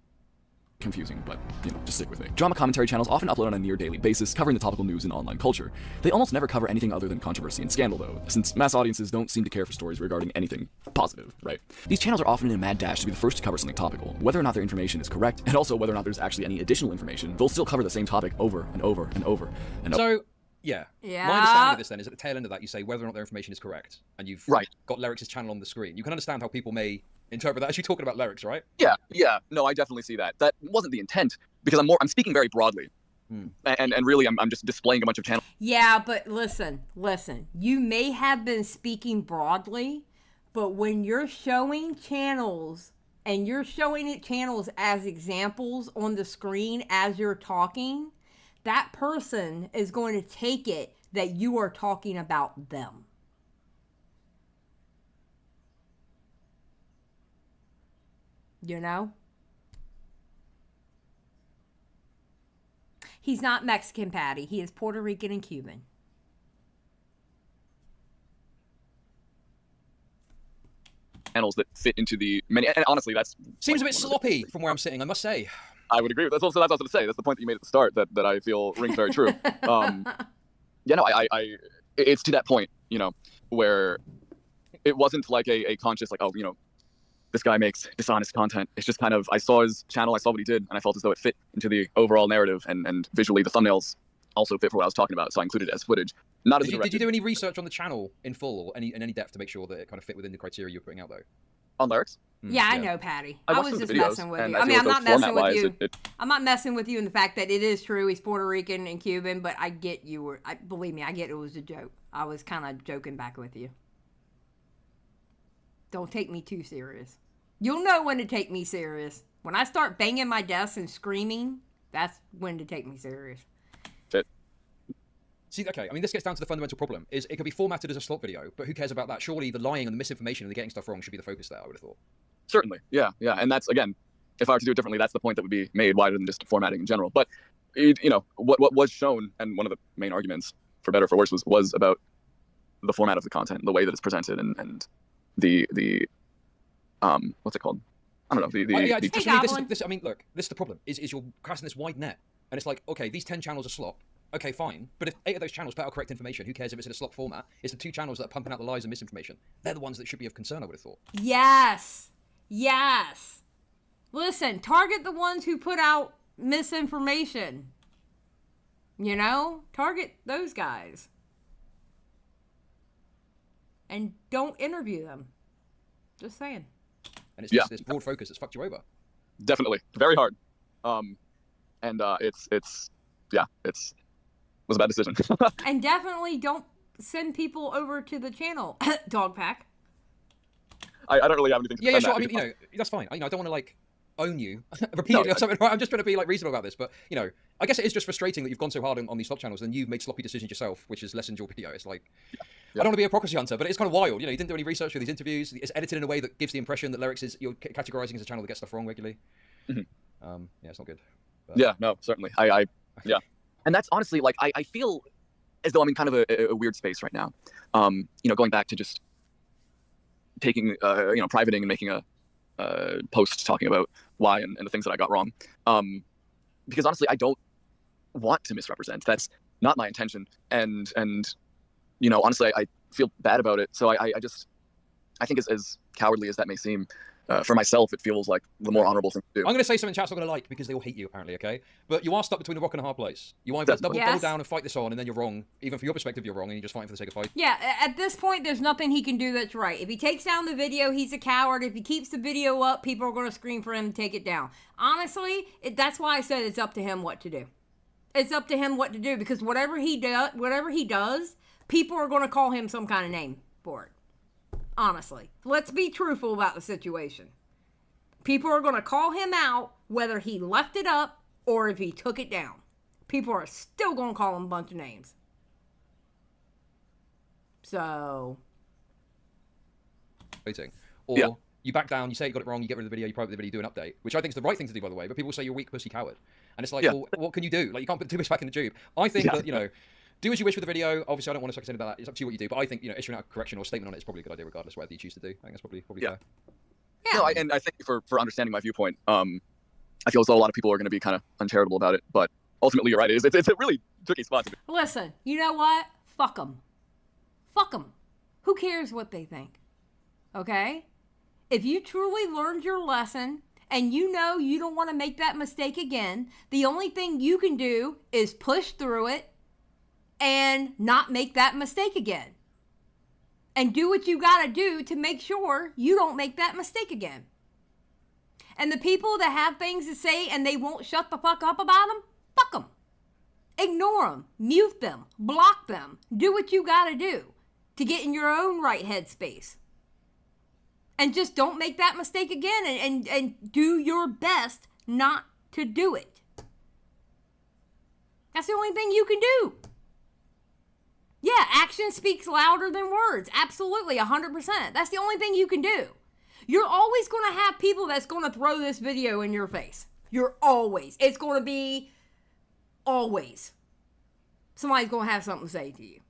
Confusing, but, you know, just stick with me. Drama commentary channels often upload on a near daily basis, covering the topical news in online culture. They almost never cover anything other than controversy and scandal, though, since mass audiences don't seem to care for stories regarding anything positive, right? These channels are often in a mad dash to be the first to cover something topical, whether or not their information is correct, and also whether or not there's actually any additional information. They'll still cover the same topic over and over and over and over. So, yeah. My understanding of this then is at the tail end of that, you say whether or not their information is correct, and you've got Lerix's channel on the screen. You can understand how people may interpret that as you talking about Lerix, right? Yeah. No, I definitely see that. That wasn't the intent, because I'm speaking very broadly. And really I'm just displaying a bunch of channels. Yeah, but listen. You may have been speaking broadly, but when you're showing channels and you're showing it channels as examples on the screen as you're talking, that person is going to take it that you are talking about them. You know? He's not Mexican, Patty. He is Puerto Rican and Cuban. Channels that fit into the many, and honestly, that's seems a bit sloppy from where I'm sitting, I must say. I would agree with that. That's what I was going to say. That's the point that you made at the start that I feel rings very true. Yeah, no, it's to that point, you know, where it wasn't like a conscious, like, oh, you know, this guy makes dishonest content. It's just kind of, I saw his channel, I saw what he did, and I felt as though it fit into the overall narrative, and visually the thumbnails also fit for what I was talking about, so I included it as footage. Not as Did you do any research on the channel in full, or in any depth to make sure that it kind of fit within the criteria you're putting out, though? On Lerix? Yeah, I know, Patty. I was just videos, messing with you. I mean, I'm not messing with you. I'm not messing with you in the fact that it is true. He's Puerto Rican and Cuban, but I get you were. Believe me, I get it was a joke. I was kind of joking back with you. Don't take me too serious. You'll know when to take me serious. When I start banging my desk and screaming, that's when to take me serious. See, okay, I mean, this gets down to the fundamental problem, is it could be formatted as a slop video, but who cares about that? Surely the lying and the misinformation and the getting stuff wrong should be the focus there, I would have thought. Certainly, yeah. And that's, again, if I were to do it differently, that's the point that would be made, wider than just formatting in general. But, you know, what was shown, and one of the main arguments, for better or for worse, was about the format of the content, the way that it's presented, and the what's it called? I don't know. I mean, look, this is the problem, is you're casting this wide net, and it's like, okay, these 10 channels are slop. Okay, fine. But if 8 of those channels put out correct information, who cares if it's in a slop format? It's the 2 channels that are pumping out the lies and misinformation. They're the ones that should be of concern, I would have thought. Yes. Yes. Listen, target the ones who put out misinformation. You know? Target those guys. And don't interview them. Just saying. And it's just this broad focus that's fucked you over. Definitely. Very hard. It was a bad decision. And definitely don't send people over to the channel. Dog pack. I don't really have anything to Yeah, sure. that. I mean, you know, that's fine. I don't want to, like, own you repeatedly or something. Right? I'm just trying to be, like, reasonable about this. But, you know, I guess it is just frustrating that you've gone so hard on these slop channels and you've made sloppy decisions yourself, which has lessened your video. It's like, I don't want to be a hypocrisy hunter, but it's kind of wild. You know, you didn't do any research for these interviews. It's edited in a way that gives the impression that Lerix is, you're categorizing as a channel that gets stuff wrong regularly. Yeah, it's not good. But... Yeah, no, certainly. Yeah. And that's honestly, like, I feel as though I'm in kind of a weird space right now. You know, going back to just taking, you know, privating and making a post talking about why and the things that I got wrong. Because honestly, I don't want to misrepresent. That's not my intention. And you know, honestly, I feel bad about it. So I think as cowardly as that may seem, for myself, it feels like the more honorable thing to do. I'm going to say something chat's not going to like because they all hate you, apparently, okay? But you are stuck between a rock and a hard place. You either double down and fight this on, and then you're wrong. Even from your perspective, you're wrong, and you're just fighting for the sake of fight. Yeah, at this point, there's nothing he can do that's right. If he takes down the video, he's a coward. If he keeps the video up, people are going to scream for him to take it down. Honestly, that's why I said it's up to him what to do. It's up to him what to do, because whatever he does, people are going to call him some kind of name for it. Honestly. Let's be truthful about the situation. People are going to call him out whether he left it up or if he took it down. People are still going to call him a bunch of names. So. Or you back down, you say you got it wrong, you get rid of the video, you private the video, do an update, which I think is the right thing to do, by the way. But people say you're a weak pussy coward. And it's like, well, what can you do? Like, you can't put too much back in the tube. I think that, you know, do as you wish with the video. Obviously, I don't want to suck into that. It's up to you what you do. But I think, you know, issuing out a correction or a statement on it is probably a good idea, regardless of whatever you choose to do. I think that's probably fair. Yeah. No, and I thank you for understanding my viewpoint. I feel as though a lot of people are going to be kind of uncharitable about it, but ultimately you're right. It's a really tricky spot to be. Listen, you know what? Fuck them. Fuck them. Who cares what they think? Okay? If you truly learned your lesson and you know you don't want to make that mistake again, the only thing you can do is push through it and not make that mistake again. And do what you gotta do to make sure you don't make that mistake again. And the people that have things to say and they won't shut the fuck up about them, fuck them. Ignore them, mute them, block them. Do what you gotta do to get in your own right headspace. And just don't make that mistake again and do your best not to do it. That's the only thing you can do. Yeah, action speaks louder than words. Absolutely, 100%. That's the only thing you can do. You're always going to have people that's going to throw this video in your face. It's going to be always. Somebody's going to have something to say to you.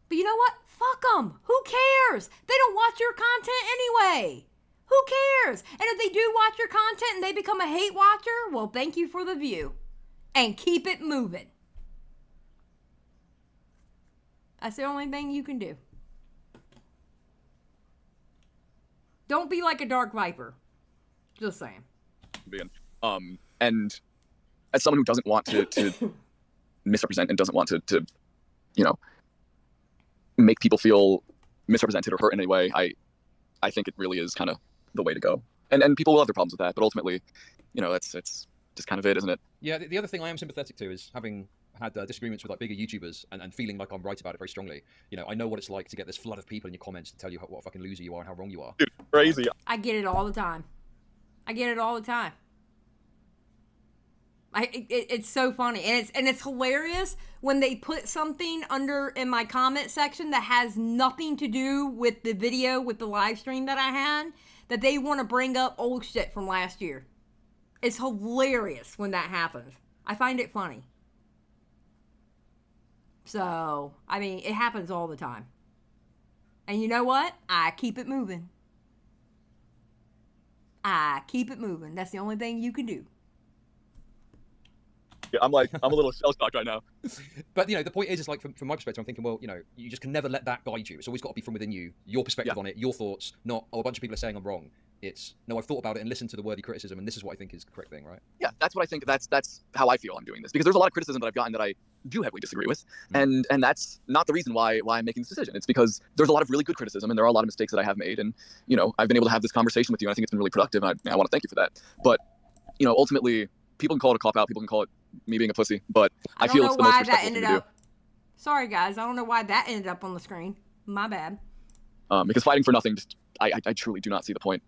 But you know what? Fuck them. Who cares? They don't watch your content anyway. Who cares? And if they do watch your content and they become a hate watcher, well, thank you for the view. And keep it moving. That's the only thing you can do. Don't be like a dark viper. Just saying. And as someone who doesn't want to misrepresent and doesn't want to, you know, make people feel misrepresented or hurt in any way, I think it really is kind of the way to go. And people will have their problems with that, but ultimately, you know, it's just kind of it, isn't it? Yeah, the other thing I am sympathetic to is having had disagreements with like bigger YouTubers and feeling like I'm right about it very strongly. You know, I know what it's like to get this flood of people in your comments to tell you what a fucking loser you are and how wrong you are. Dude, crazy. I get it all the time. It's so funny, and it's hilarious when they put something under in my comment section that has nothing to do with the video, with the live stream that I had, that they want to bring up old shit from last year. It's hilarious when that happens. I find it funny. So, I mean, it happens all the time. And you know what? I keep it moving. I keep it moving. That's the only thing you can do. Yeah, I'm a little shell shocked right now. But the point is like from my perspective, I'm thinking, well, you just can never let that guide you. It's always got to be from within you, your perspective on it, your thoughts, not a bunch of people are saying I'm wrong. It's no, I've thought about it and listened to the worthy criticism, and this is what I think is the correct thing, right? Yeah, that's what I think. That's how I feel I'm doing this, because there's a lot of criticism that I've gotten that I do heavily disagree with, and that's not the reason why I'm making this decision. It's because there's a lot of really good criticism, and there are a lot of mistakes that I have made, and I've been able to have this conversation with you, and I think it's been really productive, and I want to thank you for that. But ultimately, people can call it a cop out, people can call it me being a pussy, but I feel it's the most respectful thing to do. Sorry guys, I don't know why that ended up on the screen. My bad. Because fighting for nothing, I truly do not see the point.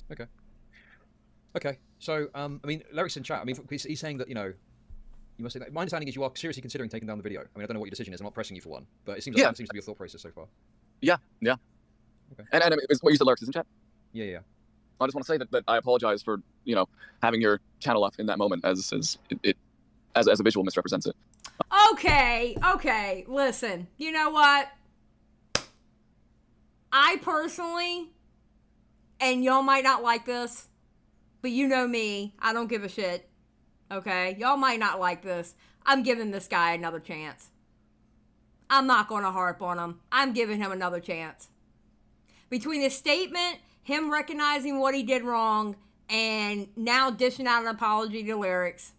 Okay. So, I mean, Lerix in chat, I mean, he's saying that, you must say that. My understanding is you are seriously considering taking down the video. I mean, I don't know what your decision is. I'm not pressing you for one, but it seems like that seems to be your thought process so far. Yeah. Okay. And what you said, Lerix, is in chat? Yeah. I just want to say that I apologize for, having your channel up in that moment as a visual misrepresents it. Okay. Listen, you know what? I personally, and y'all might not like this, but you know me, I don't give a shit. Okay? Y'all might not like this. I'm giving this guy another chance. I'm not going to harp on him. I'm giving him another chance. Between his statement, him recognizing what he did wrong, and now dishing out an apology to Lerix,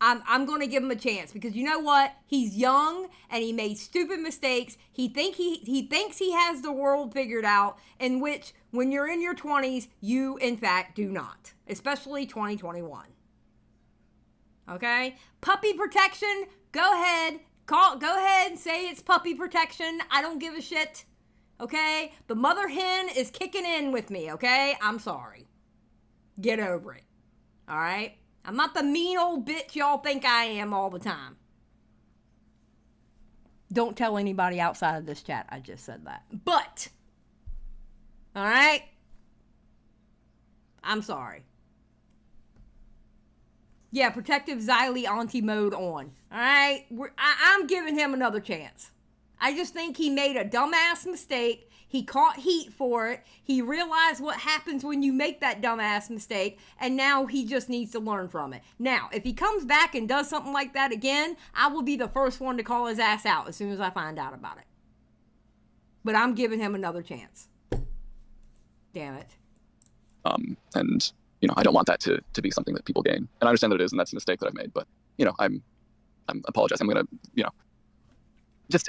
I'm going to give him a chance, because you know what? He's young and he made stupid mistakes. He thinks he has the world figured out, in which when you're in your 20s, you in fact do not, especially 2021. Okay? Puppy protection, go ahead and say it's puppy protection. I don't give a shit. Okay? The mother hen is kicking in with me, okay? I'm sorry. Get over it. All right? I'm not the mean old bitch y'all think I am all the time. Don't tell anybody outside of this chat I just said that. But, all right? I'm sorry. Yeah, protective Xylie auntie mode on. All right? I'm giving him another chance. I just think he made a dumbass mistake. He caught heat for it. He realized what happens when you make that dumbass mistake, and now he just needs to learn from it. Now, if he comes back and does something like that again, I will be the first one to call his ass out as soon as I find out about it. But I'm giving him another chance. Damn it. And I don't want that to be something that people gain. And I understand that it is, and that's a mistake that I've made. But I'm apologizing. I'm gonna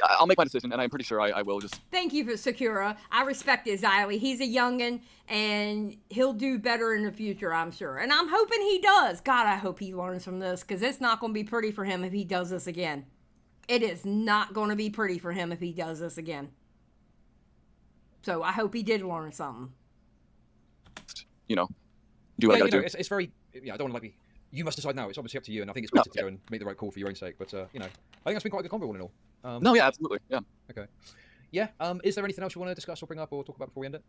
I'll make my decision, and I'm pretty sure I will just... Thank you for Sakura. I respect it, Xylie. He's a youngin', and he'll do better in the future, I'm sure. And I'm hoping he does. God, I hope he learns from this, because it's not going to be pretty for him if he does this again. It is not going to be pretty for him if he does this again. So I hope he did learn something. Do what I gotta do. It's very... I don't want to you must decide now. It's obviously up to you, and I think it's better to go and make the right call for your own sake. But, I think that's been quite a good convo all in all. No, yeah, absolutely, yeah. Okay. Yeah, is there anything else you want to discuss or bring up or talk about before we end it?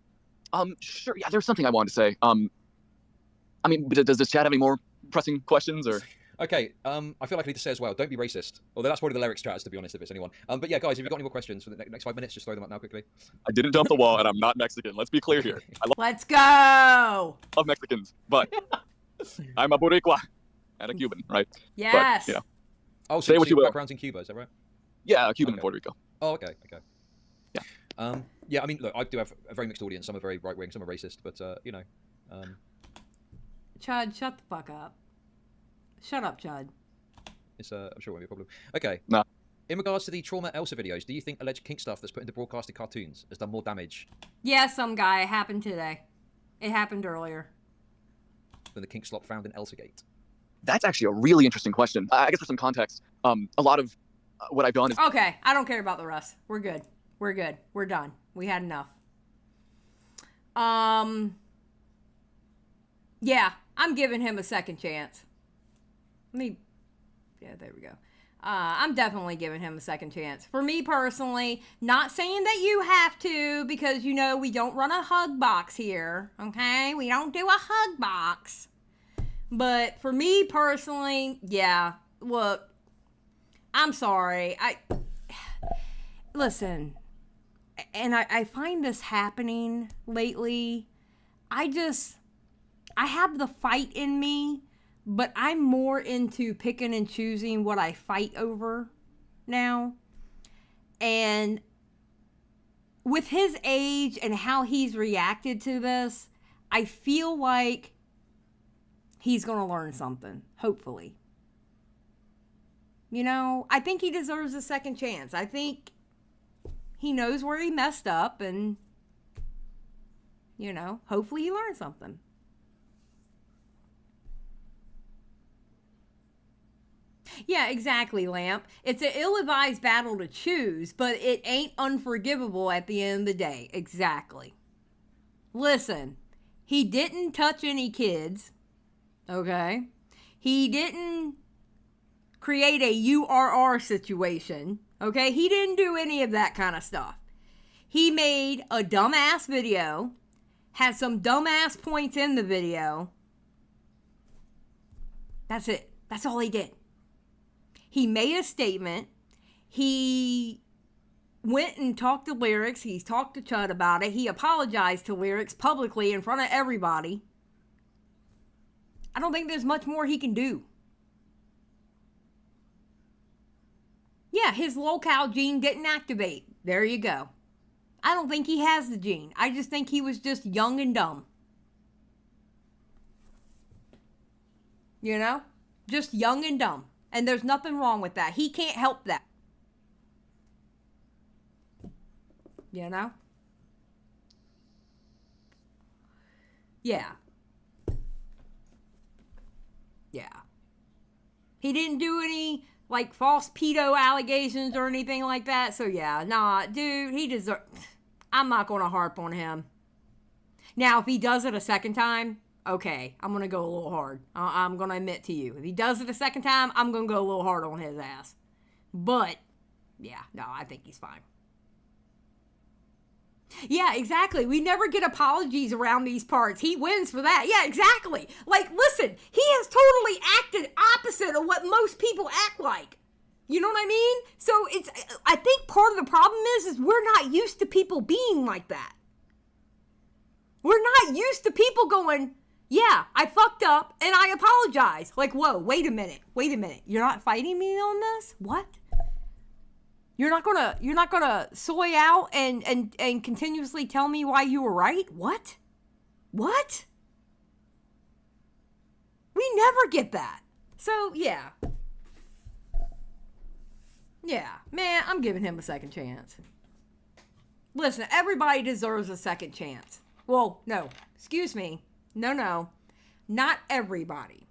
Sure, yeah, there's something I wanted to say. I mean, does this chat have any more pressing questions, or...? Okay, I feel like I need to say as well, don't be racist. Although that's probably the Lerix chats, to be honest, if it's anyone. But yeah, guys, if you've got any more questions for the next 5 minutes, just throw them up now quickly. I didn't jump the wall, and I'm not Mexican. Let's be clear here. Let's go! Love Mexicans, but I'm a Boricua and a Cuban, right? Yes. But, oh, so say what you will. Background's in Cuba, is that right? Yeah, Cuban and Puerto Rico. Oh, okay. Yeah. Yeah, I mean, look, I do have a very mixed audience. Some are very right-wing, some are racist, but, Chud, shut the fuck up. Shut up, Chud. It's, I'm sure it won't be a problem. Okay. Nah. In regards to the Trauma Elsa videos, do you think alleged kink stuff that's put into broadcasted cartoons has done more damage? Yeah, some guy. It happened today. It happened earlier. Than the kink slop found in Elsagate? That's actually a really interesting question. I guess for some context, a lot of what I've done is... Okay, I don't care about the rest. We're good. We're done. We had enough. Yeah, I'm giving him a second chance. Yeah, there we go. I'm definitely giving him a second chance. For me personally, not saying that you have to, because, you know, we don't run a hug box here, okay? We don't do a hug box. But for me personally, yeah, look, I'm sorry. Listen, and I find this happening lately. I have the fight in me, but I'm more into picking and choosing what I fight over now. And with his age and how he's reacted to this, I feel like he's going to learn something, hopefully. You know, I think he deserves a second chance. I think he knows where he messed up, and, you know, hopefully he learns something. Yeah, exactly, Lamp. It's an ill-advised battle to choose, but it ain't unforgivable at the end of the day. Exactly. Listen, he didn't touch any kids, okay? He didn't create a URR situation, okay? He didn't do any of that kind of stuff. He made a dumbass video, had some dumbass points in the video. That's it. That's all he did. He made a statement. He went and talked to Lerix. He's talked to Chud about it. He apologized to Lerix publicly in front of everybody. I don't think there's much more he can do. Yeah, his locale gene didn't activate. There you go. I don't think he has the gene. I just think he was just young and dumb. You know? Just young and dumb. And there's nothing wrong with that. He can't help that. You know? Yeah. Yeah. He didn't do any, like, false pedo allegations or anything like that. So, yeah. Nah, dude, he deserves... I'm not going to harp on him. Now, if he does it a second time... okay, I'm going to go a little hard. I'm going to admit to you. If he does it a second time, I'm going to go a little hard on his ass. But, yeah, no, I think he's fine. Yeah, exactly. We never get apologies around these parts. He wins for that. Yeah, exactly. Like, listen, he has totally acted opposite of what most people act like. You know what I mean? So, I think part of the problem is we're not used to people being like that. We're not used to people going... yeah, I fucked up and I apologize. Like, whoa, wait a minute. You're not fighting me on this? What? You're not gonna soy out and continuously tell me why you were right? What? We never get that. So, yeah. Yeah, man, I'm giving him a second chance. Listen, everybody deserves a second chance. Well, no, excuse me. No, not everybody.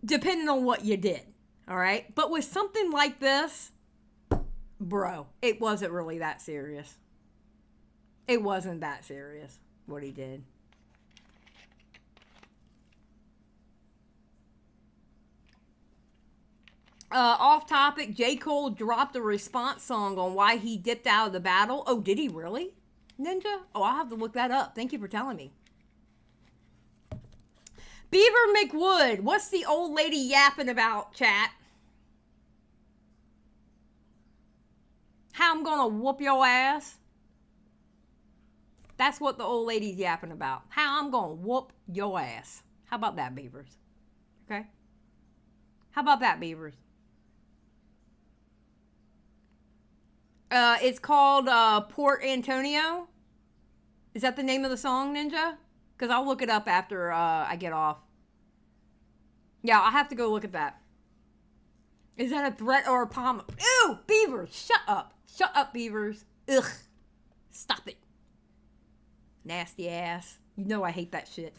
Depending on what you did, all right? But with something like this, bro, it wasn't really that serious. It wasn't that serious, what he did. Off topic, J. Cole dropped a response song on why he dipped out of the battle. Oh, did he really? Ninja? Oh, I'll have to look that up. Thank you for telling me. Beaver McWood, what's the old lady yapping about, chat? How I'm gonna whoop your ass? That's what the old lady's yapping about. How I'm gonna whoop your ass. How about that, Beavers? Okay? How about that, Beavers? It's called Port Antonio. Is that the name of the song, Ninja? Because I'll look it up after I get off. Yeah, I'll have to go look at that. Is that a threat or a palm? Ew, Beavers, shut up. Shut up, Beavers. Ugh. Stop it. Nasty ass. You know I hate that shit.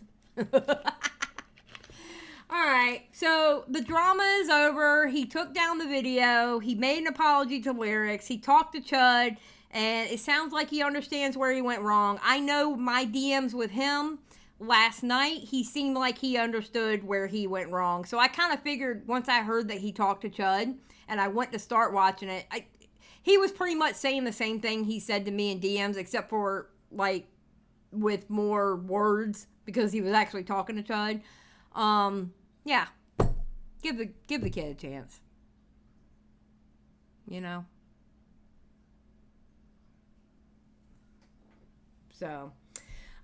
Alright, so the drama is over. He took down the video. He made an apology to Lerix. He talked to Chud. And it sounds like he understands where he went wrong. I know my DMs with him last night, he seemed like he understood where he went wrong. So I kind of figured once I heard that he talked to Chud and I went to start watching it, he was pretty much saying the same thing he said to me in DMs, except for like with more words because he was actually talking to Chud. Yeah, give the kid a chance. You know. So,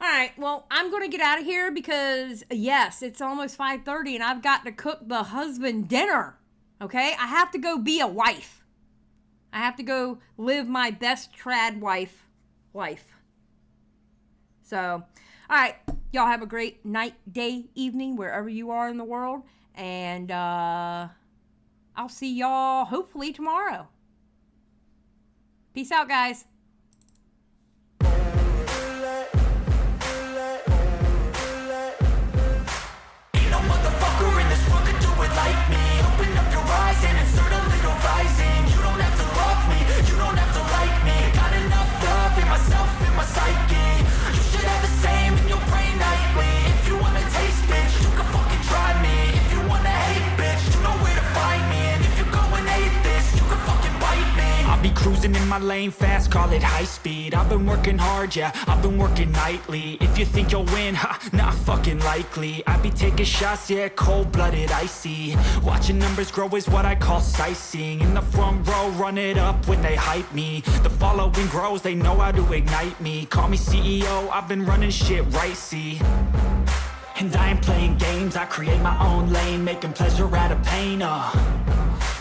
all right. Well, I'm going to get out of here because, yes, it's almost 5:30 and I've got to cook the husband dinner. Okay? I have to go be a wife. I have to go live my best trad wife life. So, all right. Y'all have a great night, day, evening, wherever you are in the world. And I'll see y'all hopefully tomorrow. Peace out, guys. Like me, open up your eyes and insert a little rising. You don't have to love me, you don't have to like me. Got enough love in myself, in my psyche. You should have the same in your brain nightly. If you wanna taste, bitch, you can fucking try me. If you wanna hate, bitch, you know where to find me. And if you go and hate this, you can fucking bite me. I'll be cruising in my lane fast, call it high speed. I've been working hard, yeah, I've been working nightly. If you think you'll win, ha, not fucking likely. I be taking shots, yeah, cold-blooded, icy. Watching numbers grow is what I call sightseeing. In the front row, run it up when they hype me. The following grows, they know how to ignite me. Call me CEO, I've been running shit right, see. And I ain't playing games, I create my own lane, making pleasure out of pain,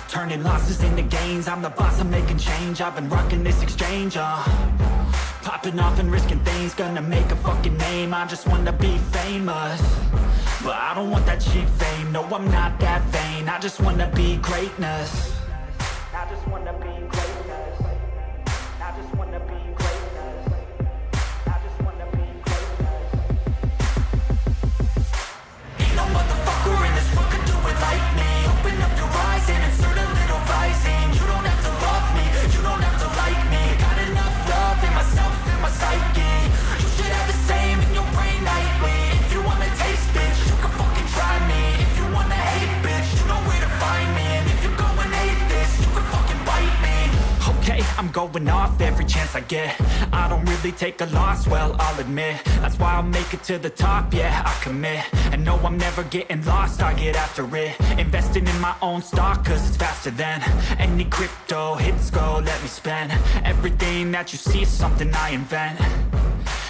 turning losses into gains, I'm the boss, I'm making change. I've been rocking this exchange, popping off and risking things, gonna make a fucking name. I just wanna be famous, but I don't want that cheap fame. No, I'm not that vain, I just wanna be greatness. I just wanna be greatness. I just wanna be greatness. I just wanna be greatness. Ain't no motherfucker in this world can do it like me. Open up your eyes and insert a little rising. You don't have to love me, you don't have to like me. Got enough love in myself, in my psyche. You should have the same in your brain nightly. If you wanna taste, bitch, you can fucking try me. If you wanna hate, bitch, you know where to find me. And if you go and hate this, you can fucking bite me. Okay, I'm going off every chance I get. I don't really take a loss, well, I'll admit. That's why I'll make it to the top, yeah, I commit. And no, I'm never getting lost, I get after it. Investing in my own stock, cause it's faster than any crypto hits go, let me spend. Everything that you see is something I invent.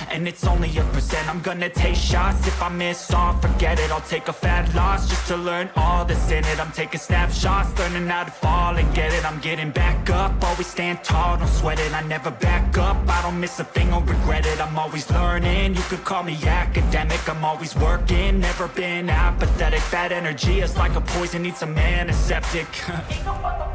And it's only a percent. I'm gonna take shots. If I miss all, forget it. I'll take a fat loss just to learn all that's in it. I'm taking snapshots, learning how to fall and get it. I'm getting back up, always stand tall, don't sweat it. I never back up, I don't miss a thing or regret it. I'm always learning, you could call me academic. I'm always working, never been apathetic. Bad energy is like a poison, needs some antiseptic. Ain't no